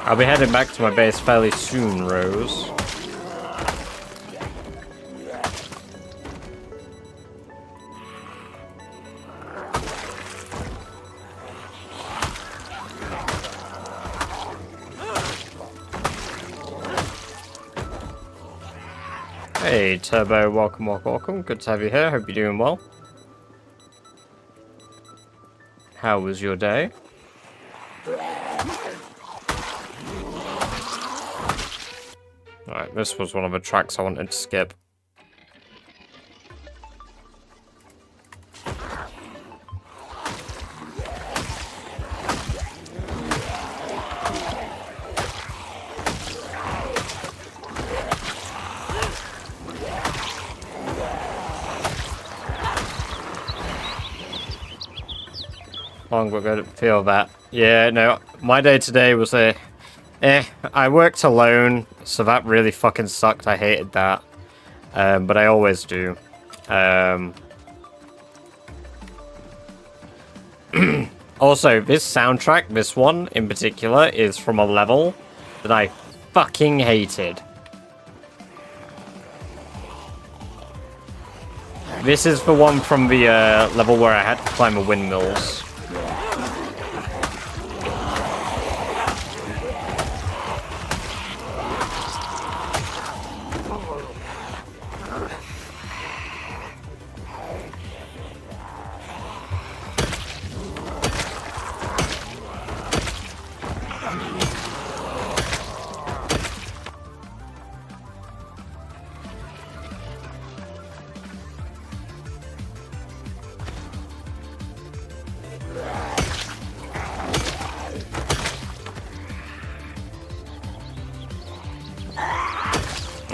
I'll be heading back to my base fairly soon, Rose. Hey, Turbo, welcome, welcome, welcome. Good to have you here. Hope you're doing well. How was your day? Alright, this was one of the tracks I wanted to skip. Long we're going to feel that. Yeah, no, my day today was I worked alone, so that really fucking sucked. I hated that. But I always do. Also, this soundtrack, this one in particular, is from a level that I fucking hated. This is the one from the level where I had to climb the windmills.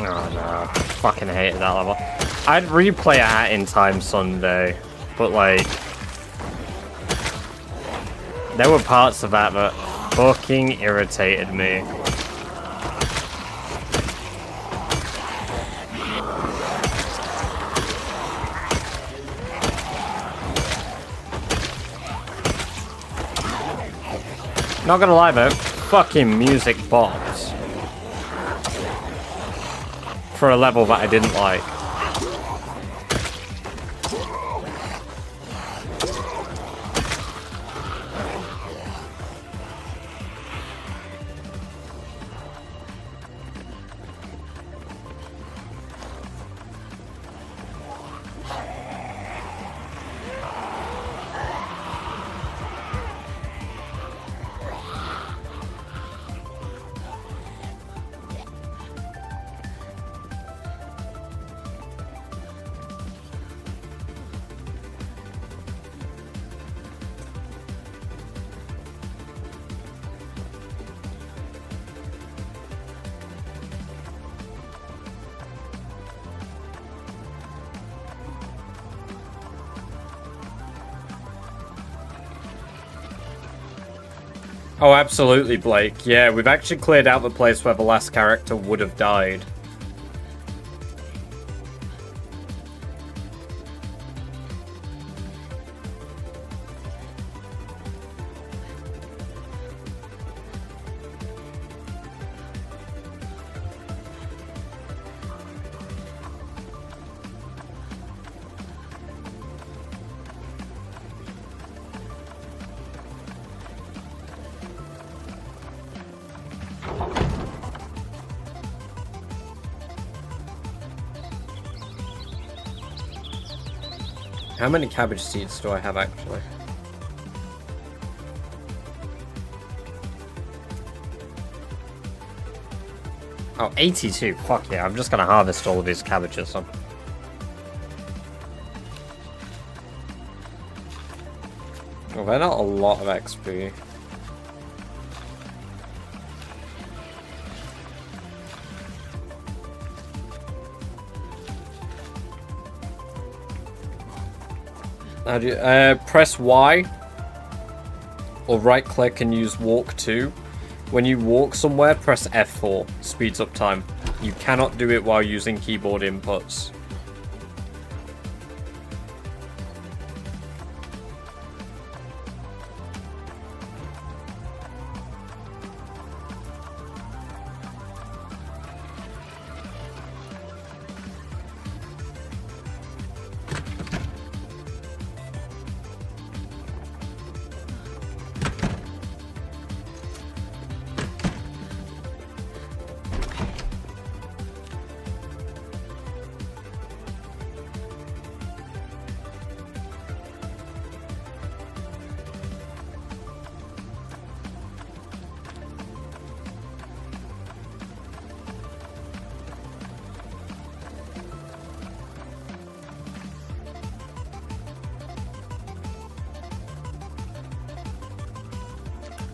Oh no, fucking hated that level. I'd replay a Hat in Time someday, but like, there were parts of that that fucking irritated me. Not gonna lie though, fucking music bombs. For a level that I didn't like. Oh, absolutely, Blake. Yeah, we've actually cleared out the place where the last character would have died. How many cabbage seeds do I have, actually? Oh, 82. Fuck yeah, I'm just gonna harvest all of these cabbages. Well, they're not a lot of XP. How do you, press Y or right click and use walk 2. When you walk somewhere, press F4. Speeds up time. You cannot do it while using keyboard inputs.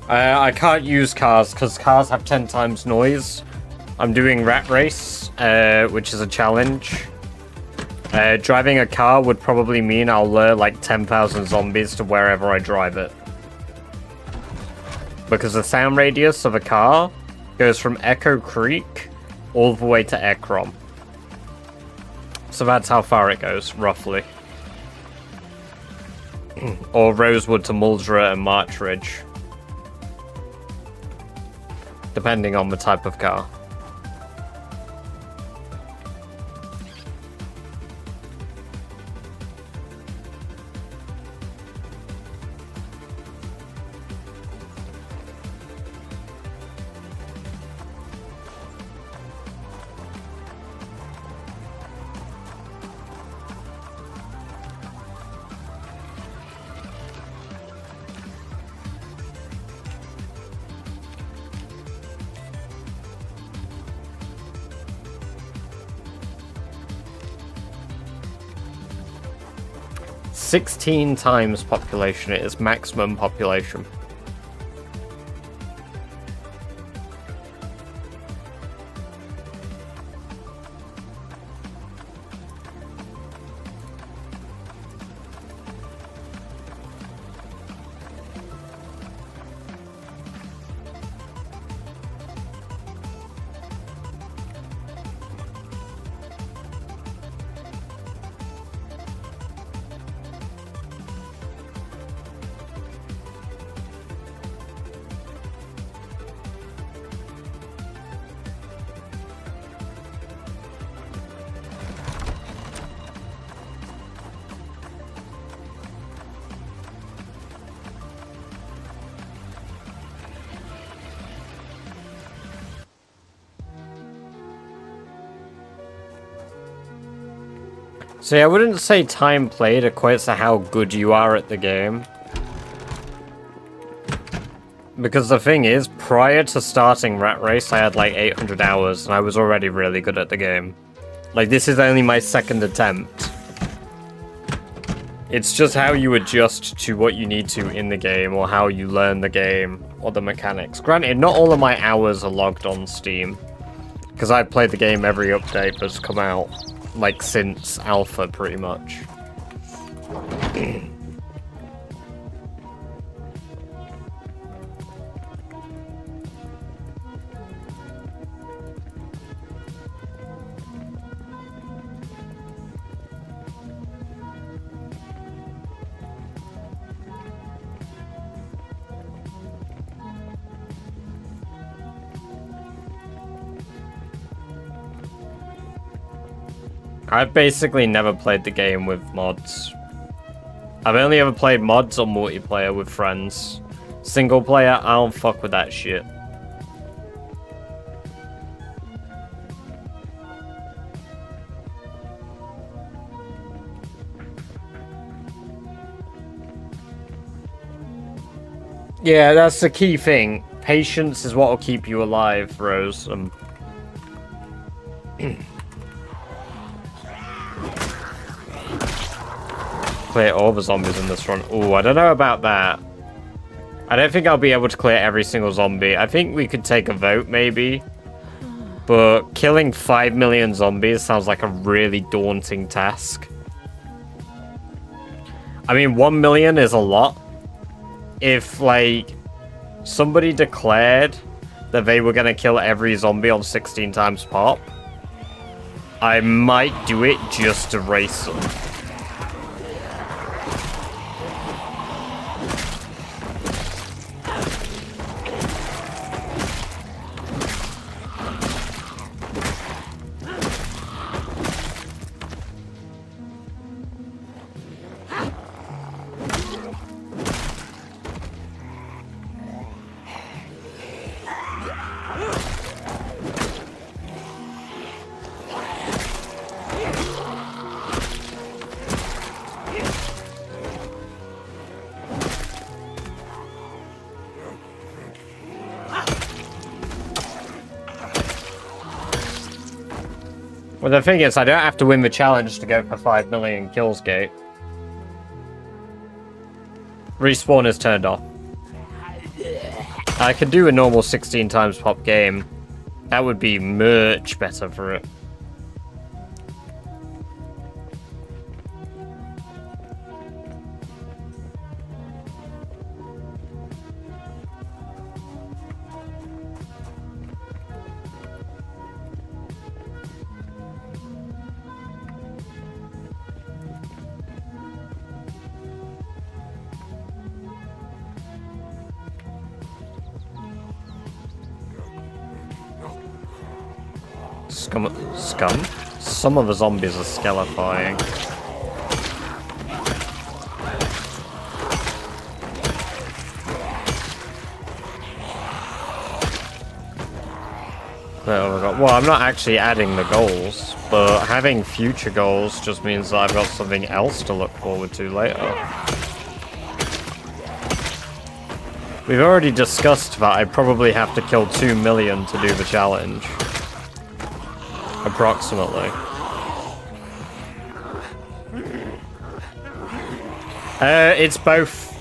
I can't use cars because cars have 10 times noise. I'm doing rat race, which is a challenge. Driving a car would probably mean I'll lure like 10,000 zombies to wherever I drive it. Because the sound radius of a car goes from Echo Creek all the way to Ekron. So that's how far it goes, roughly. Or Rosewood to Muldra and Marchridge. Depending on the type of car. "16 times population it is maximum population." See, I wouldn't say time played equates to how good you are at the game. Because the thing is, prior to starting Rat Race, I had like 800 hours, and I was already really good at the game. Like, this is only my second attempt. It's just how you adjust to what you need to in the game, or how you learn the game, or the mechanics. Granted, not all of my hours are logged on Steam, because I've played the game every update that's come out. Like, since Alpha, pretty much. I've basically never played the game with mods. I've only ever played mods or multiplayer with friends. Single player, I don't fuck with that shit. Yeah, that's the key thing. Patience is what will keep you alive, Rose. Clear all the zombies in this run. Ooh, I don't know about that. I don't think I'll be able to clear every single zombie. I think we could take a vote, maybe. But killing 5 million zombies sounds like a really daunting task. I mean, 1 million is a lot. If, like, somebody declared that they were going to kill every zombie on 16 times pop, I might do it just to race them. Well, the thing is, I don't have to win the challenge to go for 5 million kills gate. Respawn is turned off. I could do a normal 16 times pop game. That would be much better for it. Scum? Some of the zombies are skelifying. Well, I'm not actually adding the goals, but having future goals just means that I've got something else to look forward to later. We've already discussed that I probably have to kill 2 million to do the challenge. Approximately. It's both.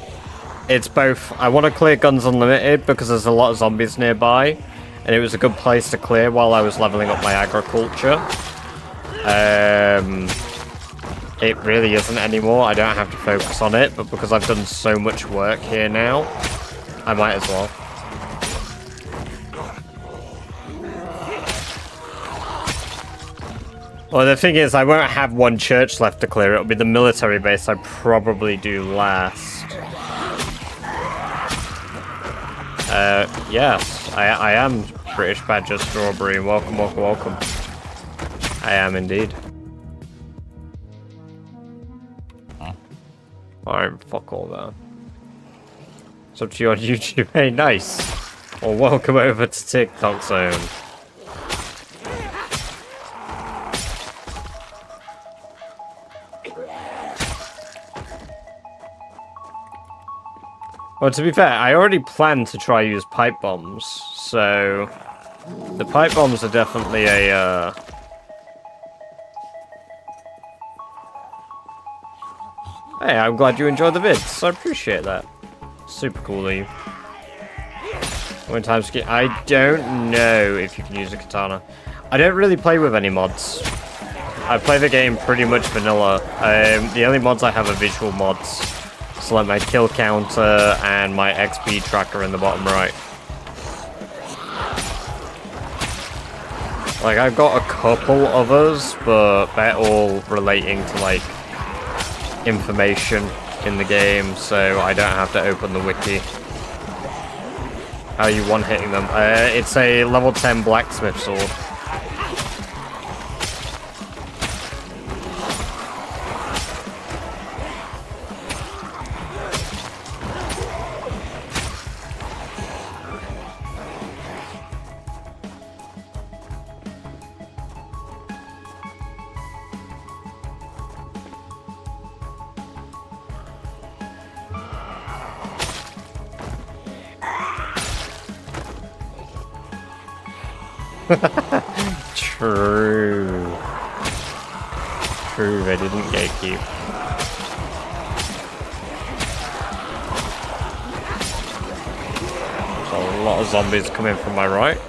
It's both. I want to clear Guns Unlimited because there's a lot of zombies nearby, and it was a good place to clear while I was leveling up my agriculture. It really isn't anymore. I don't have to focus on it, but because I've done so much work here now, I might as well. Well, the thing is, I won't have one church left to clear. It'll be the military base I probably do last. Yes, I am British Badger Strawberry. Welcome, welcome, welcome. I am indeed. Alright, fuck all that. It's up to you on YouTube. Hey, nice. Well, welcome over to TikTok Zone. Well, to be fair, I already planned to try use pipe bombs, so the pipe bombs are definitely a Hey, I'm glad you enjoyed the vids. I appreciate that. Super cool of you. One time ski. I don't know if you can use a katana. I don't really play with any mods. I play the game pretty much vanilla. The only mods I have are visual mods. So like my kill counter and my XP tracker in the bottom right. Like I've got a couple others, but they're all relating to like information in the game, so I don't have to open the wiki. How are you one-hitting them? It's a level 10 blacksmith sword. True. True, they didn't gatekeep. There's a lot of zombies coming from my right.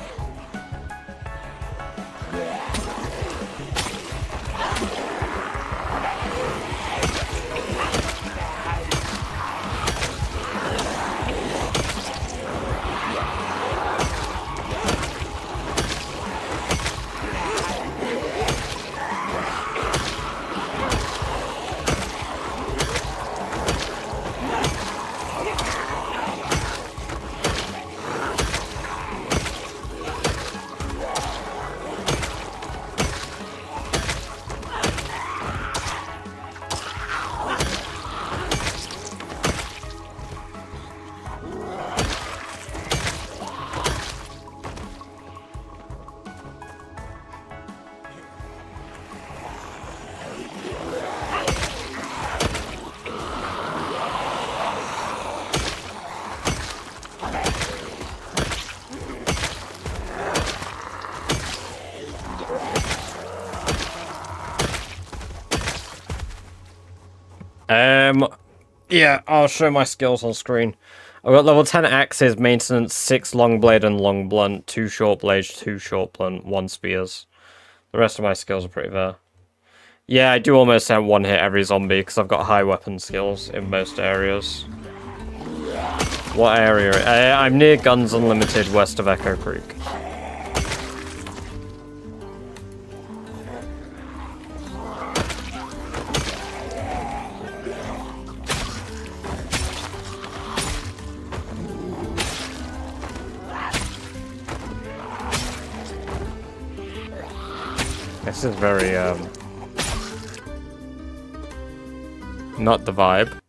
Yeah, I'll show my skills on screen. I've got level 10 axes, maintenance, 6 long blade and long blunt, 2 short blades, 2 short blunt, 1 spears. The rest of my skills are pretty there. Yeah, I do almost have 1 hit every zombie because I've got high weapon skills in most areas. What area? I'm near Guns Unlimited, west of Echo Creek. This is very, not the vibe.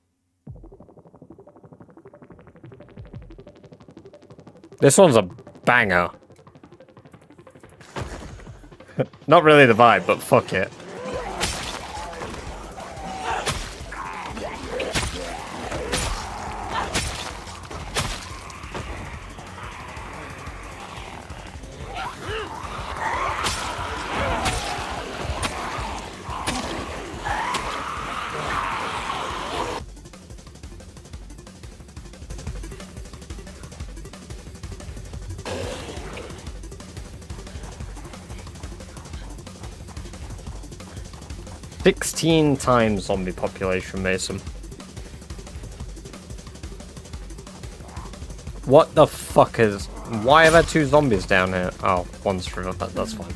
This one's a banger. Not really the vibe, but fuck it. Times zombie population, Mason. What the fuck is... Why are there 2 zombies down here? Oh, one's through. That's fine.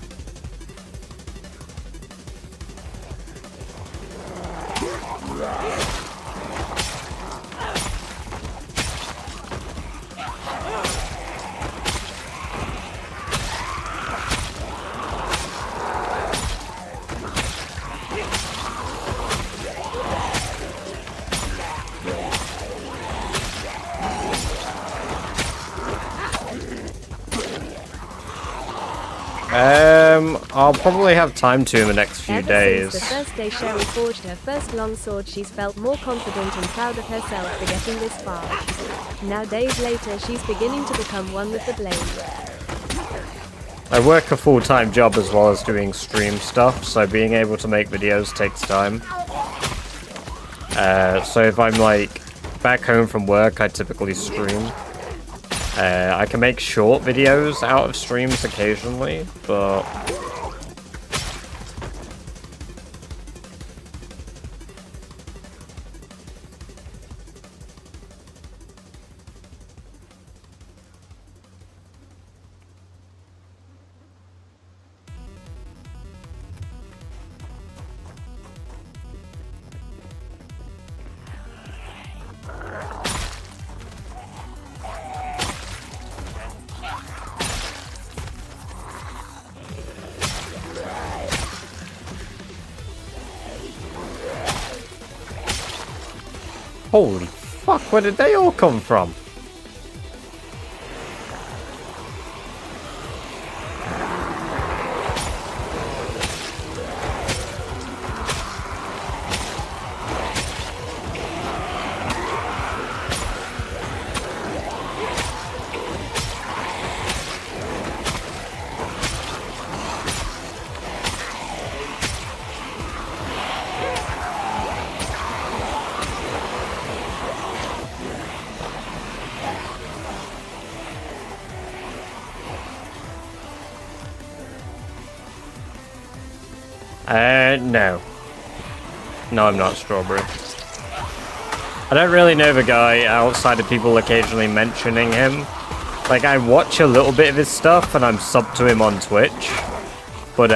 I'll probably have time to in the next few days. Since the first day Sherry forged her first longsword, she's felt more confident and proud of herself for getting this far. Now days later, she's beginning to become one with the blade. I work a full-time job as well as doing stream stuff, so being able to make videos takes time. So if I'm like back home from work, I typically stream. I can make short videos out of streams occasionally, but... Holy fuck, where did they all come from? No. No, I'm not Strawberry. I don't really know the guy outside of people occasionally mentioning him. Like, I watch a little bit of his stuff and I'm subbed to him on Twitch. But,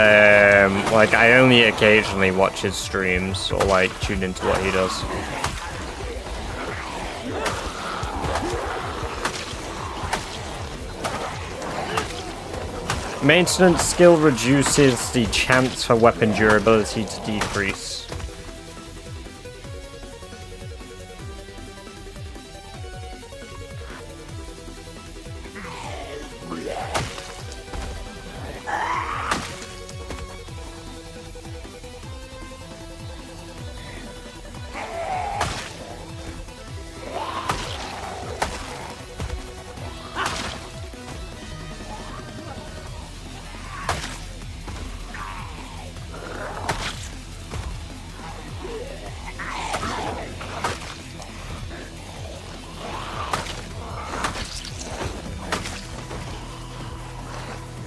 like, I only occasionally watch his streams or, like, tune into what he does. Maintenance skill reduces the chance for weapon durability to decrease.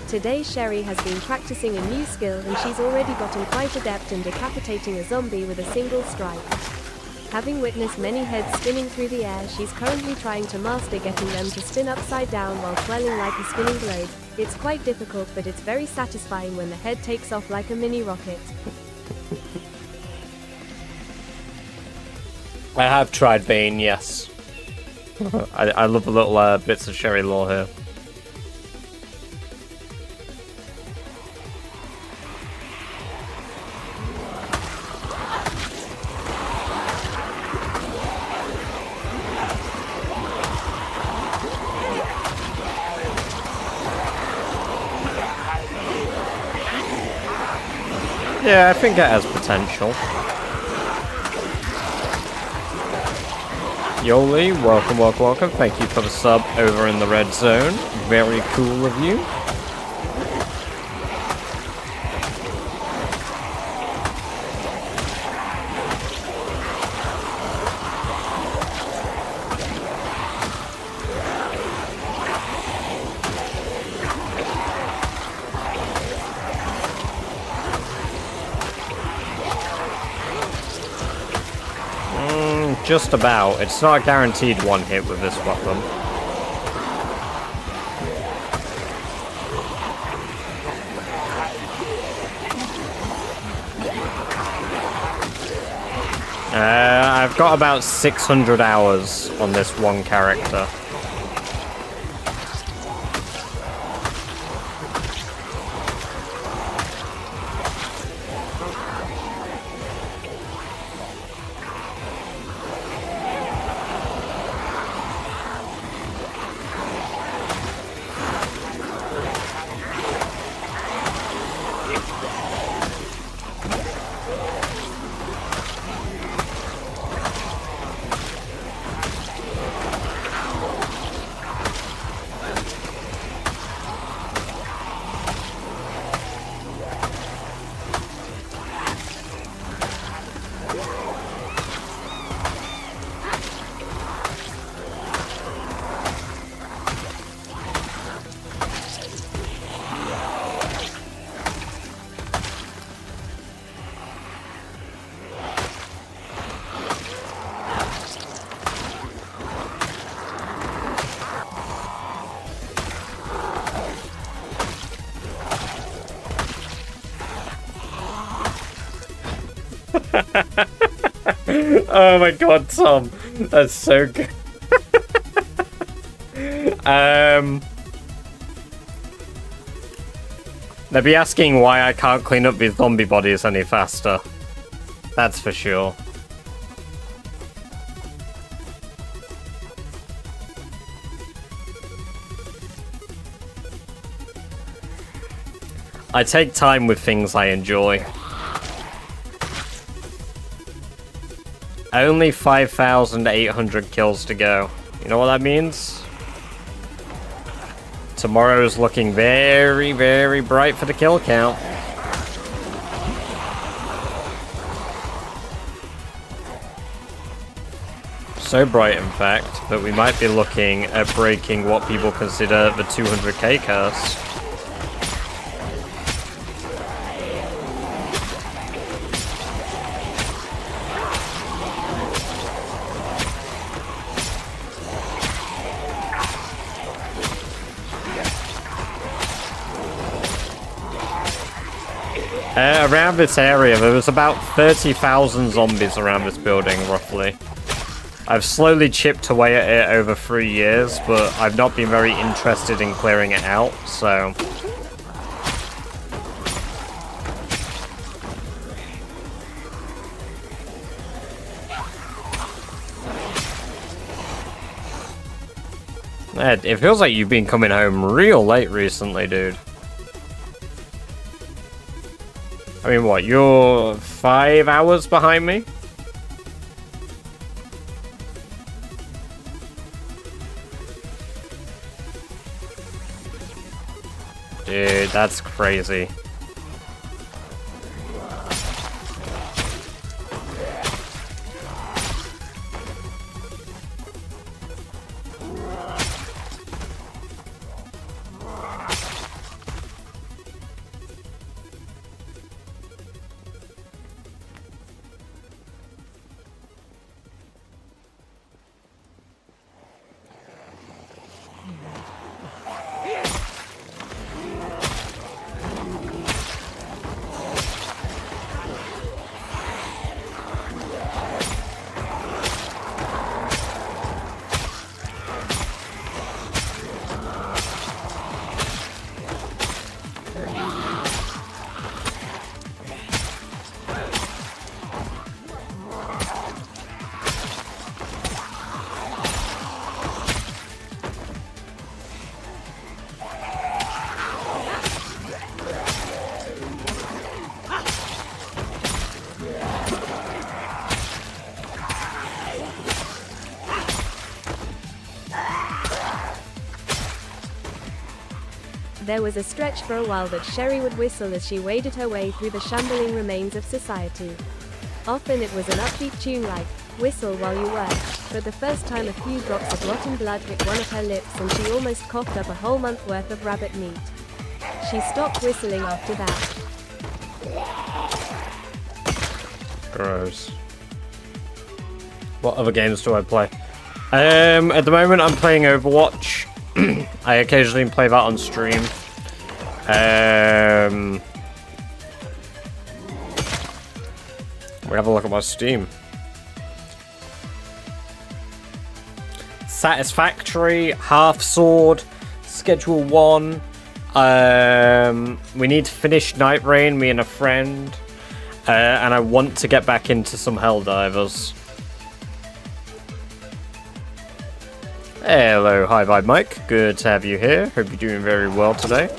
Today Sherry has been practicing a new skill and she's already gotten quite adept in decapitating a zombie with a single strike. Having witnessed many heads spinning through the air, she's currently trying to master getting them to spin upside down while twirling like a spinning globe. It's quite difficult, but it's very satisfying when the head takes off like a mini rocket. I have tried Bane, yes. I love the little bits of Sherry lore here. Yeah, I think it has potential. Yoli, welcome, welcome, welcome. Thank you for the sub over in the red zone. Very cool of you. Just about. It's not a guaranteed one hit with this weapon. I've got about 600 hours on this one character. Oh my god, Tom. That's so good. They'll be asking why I can't clean up these zombie bodies any faster. That's for sure. I take time with things I enjoy. Only 5,800 kills to go. You know what that means? Tomorrow's looking very, very bright for the kill count. So bright, in fact, that we might be looking at breaking what people consider the 200k curse. Around this area, there was about 30,000 zombies around this building, roughly. I've slowly chipped away at it over 3 years, but I've not been very interested in clearing it out, so... Ed, it feels like you've been coming home real late recently, dude. I mean, what, you're 5 hours behind me? Dude, that's crazy. There was a stretch for a while that Sherry would whistle as she waded her way through the shambling remains of society. Often it was an upbeat tune like, "Whistle while you work," but the first time a few drops of rotten blood hit one of her lips and she almost coughed up a whole month worth of rabbit meat. She stopped whistling after that. Gross. What other games do I play? At the moment I'm playing Overwatch. I occasionally play that on stream. We have a look at my Steam. Satisfactory, Half Sword, Schedule 1. We need to finish Night Rain, me and a friend. And I want to get back into some Helldivers. Hello, Hi Vibe Mike. Good to have you here. Hope you're doing very well today.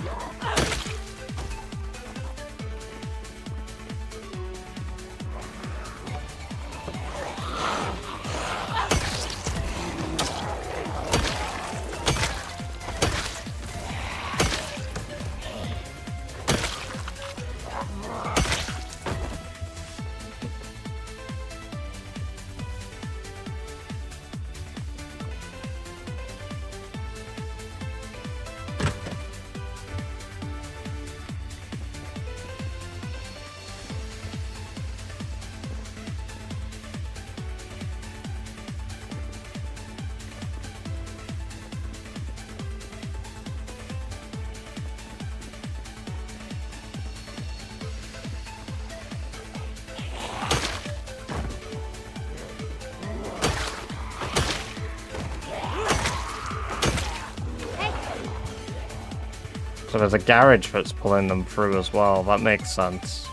So there's a garage that's pulling them through as well. That makes sense.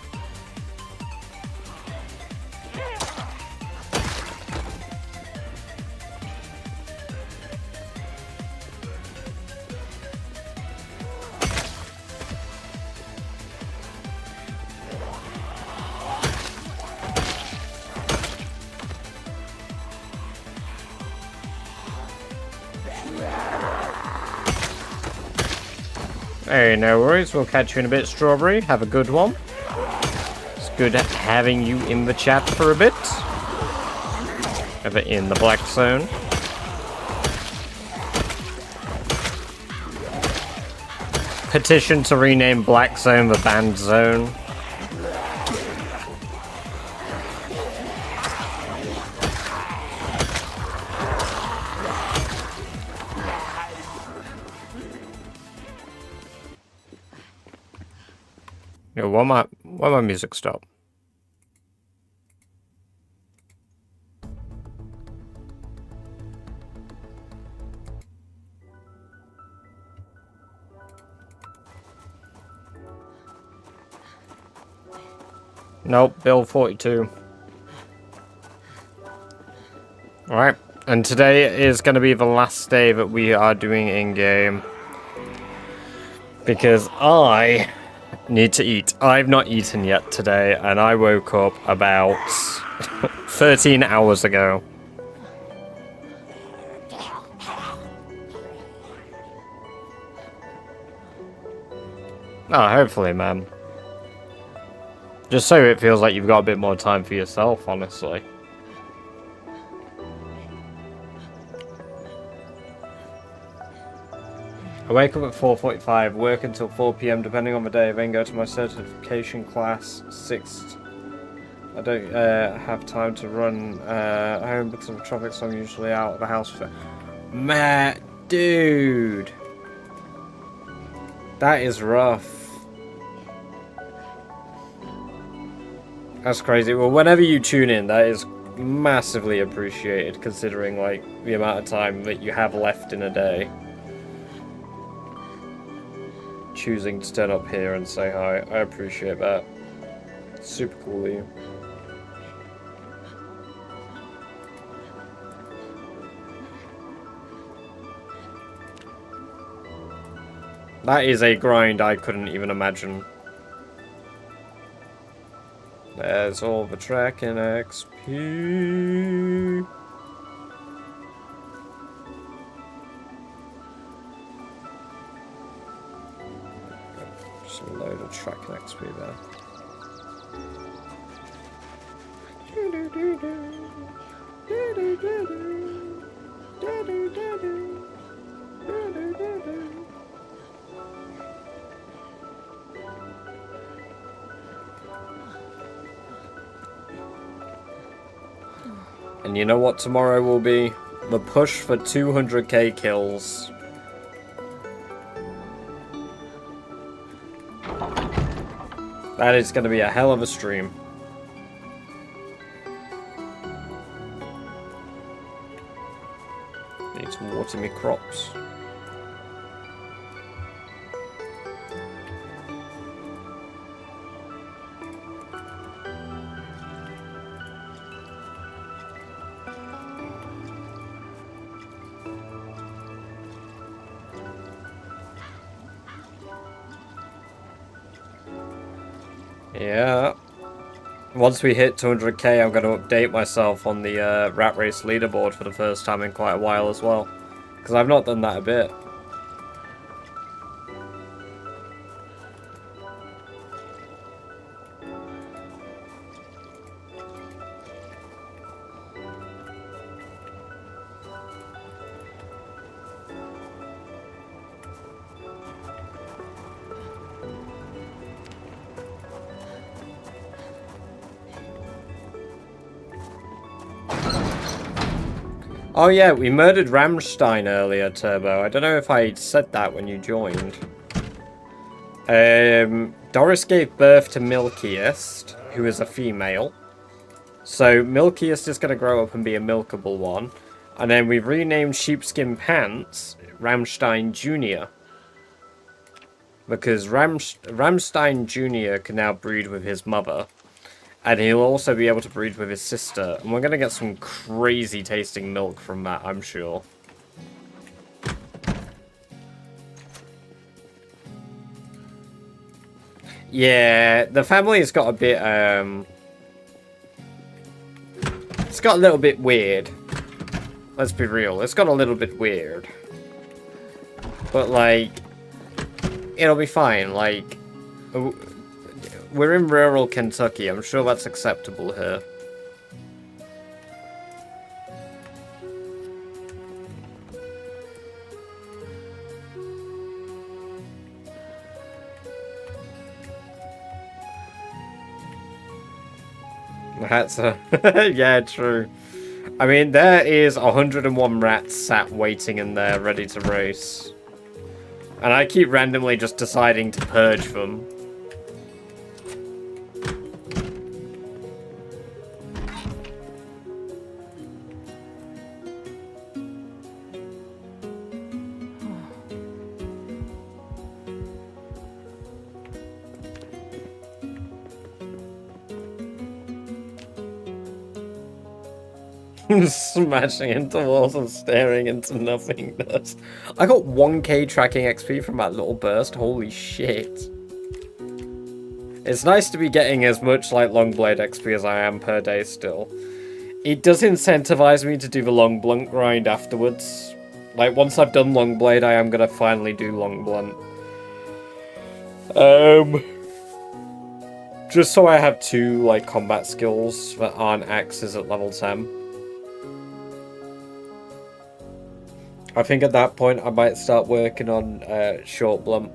Hey, no worries. We'll catch you in a bit, Strawberry. Have a good one. It's good having you in the chat for a bit. Over in the Black Zone. Petition to rename Black Zone the Banned Zone. Yo, why my music stop? Nope, Bill 42. Alright, and today is going to be the last day that we are doing in-game. Because I need to eat. I've not eaten yet today, and I woke up about 13 hours ago. Oh, hopefully, man. Just so it feels like you've got a bit more time for yourself, honestly. I wake up at 4:45, work until 4 PM depending on the day, then go to my certification class, 6th. I don't have time to run home because of traffic, so I'm usually out of the house for... Matt, dude! That is rough. That's crazy. Well, whenever you tune in, that is massively appreciated, considering, like, the amount of time that you have left in a day. Choosing to turn up here and say hi. I appreciate that. Super cool of you. That is a grind I couldn't even imagine. There's all the track and XP. Just a load of track and XP there. And you know what tomorrow will be? The push for 200k kills. That is going to be a hell of a stream. Need to water me crops. Yeah. Once we hit 200k, I'm going to update myself on the Rat Race leaderboard for the first time in quite a while as well. Because I've not done that a bit. Oh yeah, we murdered Rammstein earlier, Turbo. I don't know if I said that when you joined. Doris gave birth to Milkiest, who is a female. So Milkiest is going to grow up and be a milkable one. And then we've renamed Sheepskin Pants Rammstein Jr. Because Rammstein Jr. can now breed with his mother. And he'll also be able to breed with his sister. And we're going to get some crazy tasting milk from that, I'm sure. Yeah, the family's got a bit, it's got a little bit weird. Let's be real, it's got a little bit weird. But, like, it'll be fine, like... We're in rural Kentucky. I'm sure that's acceptable here. That's a... yeah, true. I mean, there is 101 rats sat waiting in there, ready to race. And I keep randomly just deciding to purge them. Smashing into walls and staring into nothingness. I got 1k tracking XP from that little burst. Holy shit. It's nice to be getting as much like Longblade XP as I am per day still. It does incentivize me to do the Long Blunt grind afterwards. Like, once I've done Longblade, I am gonna finally do Long Blunt. Just so I have 2, like, combat skills that aren't axes at level 10. I think at that point, I might start working on Short Blunt.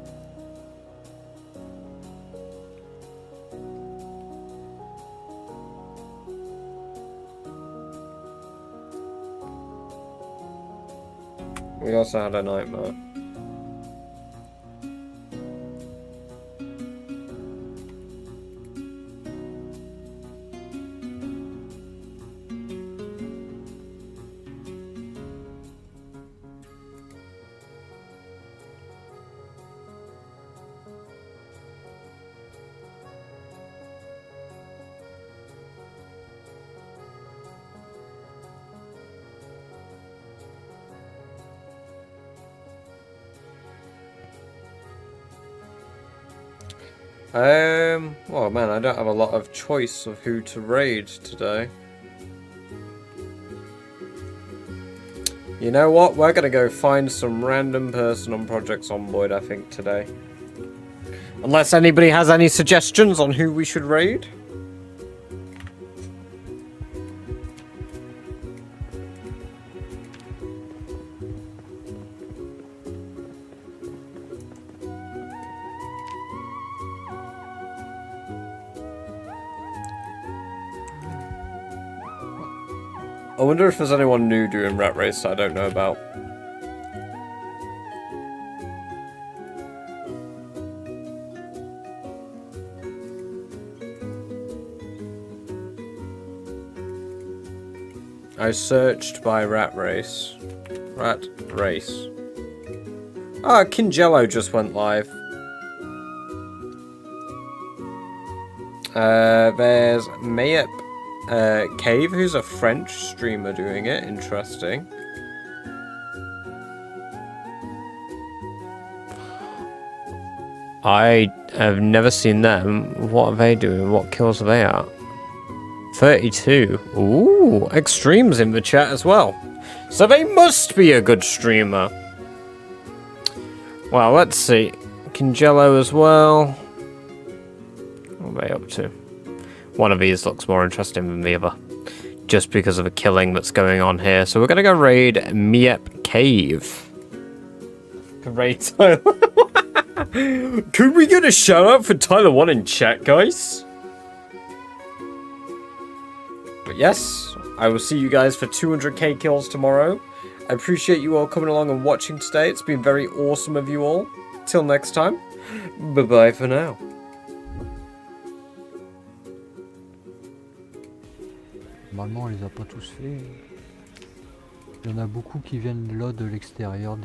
We also had a nightmare. Well, man, I don't have a lot of choice of who to raid today. You know what? We're gonna go find some random person on Project Zomboid, I think, today. Unless anybody has any suggestions on who we should raid. I wonder if there's anyone new doing Rat Race that I don't know about. I searched by Rat Race. Rat Race. Ah, Kinjello just went live. There's Mayep Cave, who's a French streamer doing it. Interesting. I have never seen them. What are they doing? What kills are they at? 32. Ooh, Extreme's in the chat as well. So they must be a good streamer. Well, let's see. Kinjello as well. What are they up to? One of these looks more interesting than the other, just because of the killing that's going on here. So we're gonna go raid Miep Cave. Raid Tyler. Could we get a shout out for Tyler1 in chat, guys? But yes, I will see you guys for 200k kills tomorrow. I appreciate you all coming along and watching today. It's been very awesome of you all. Till next time, bye bye for now. Normalement, on les a pas tous faits. Il y en a beaucoup qui viennent là de l'extérieur,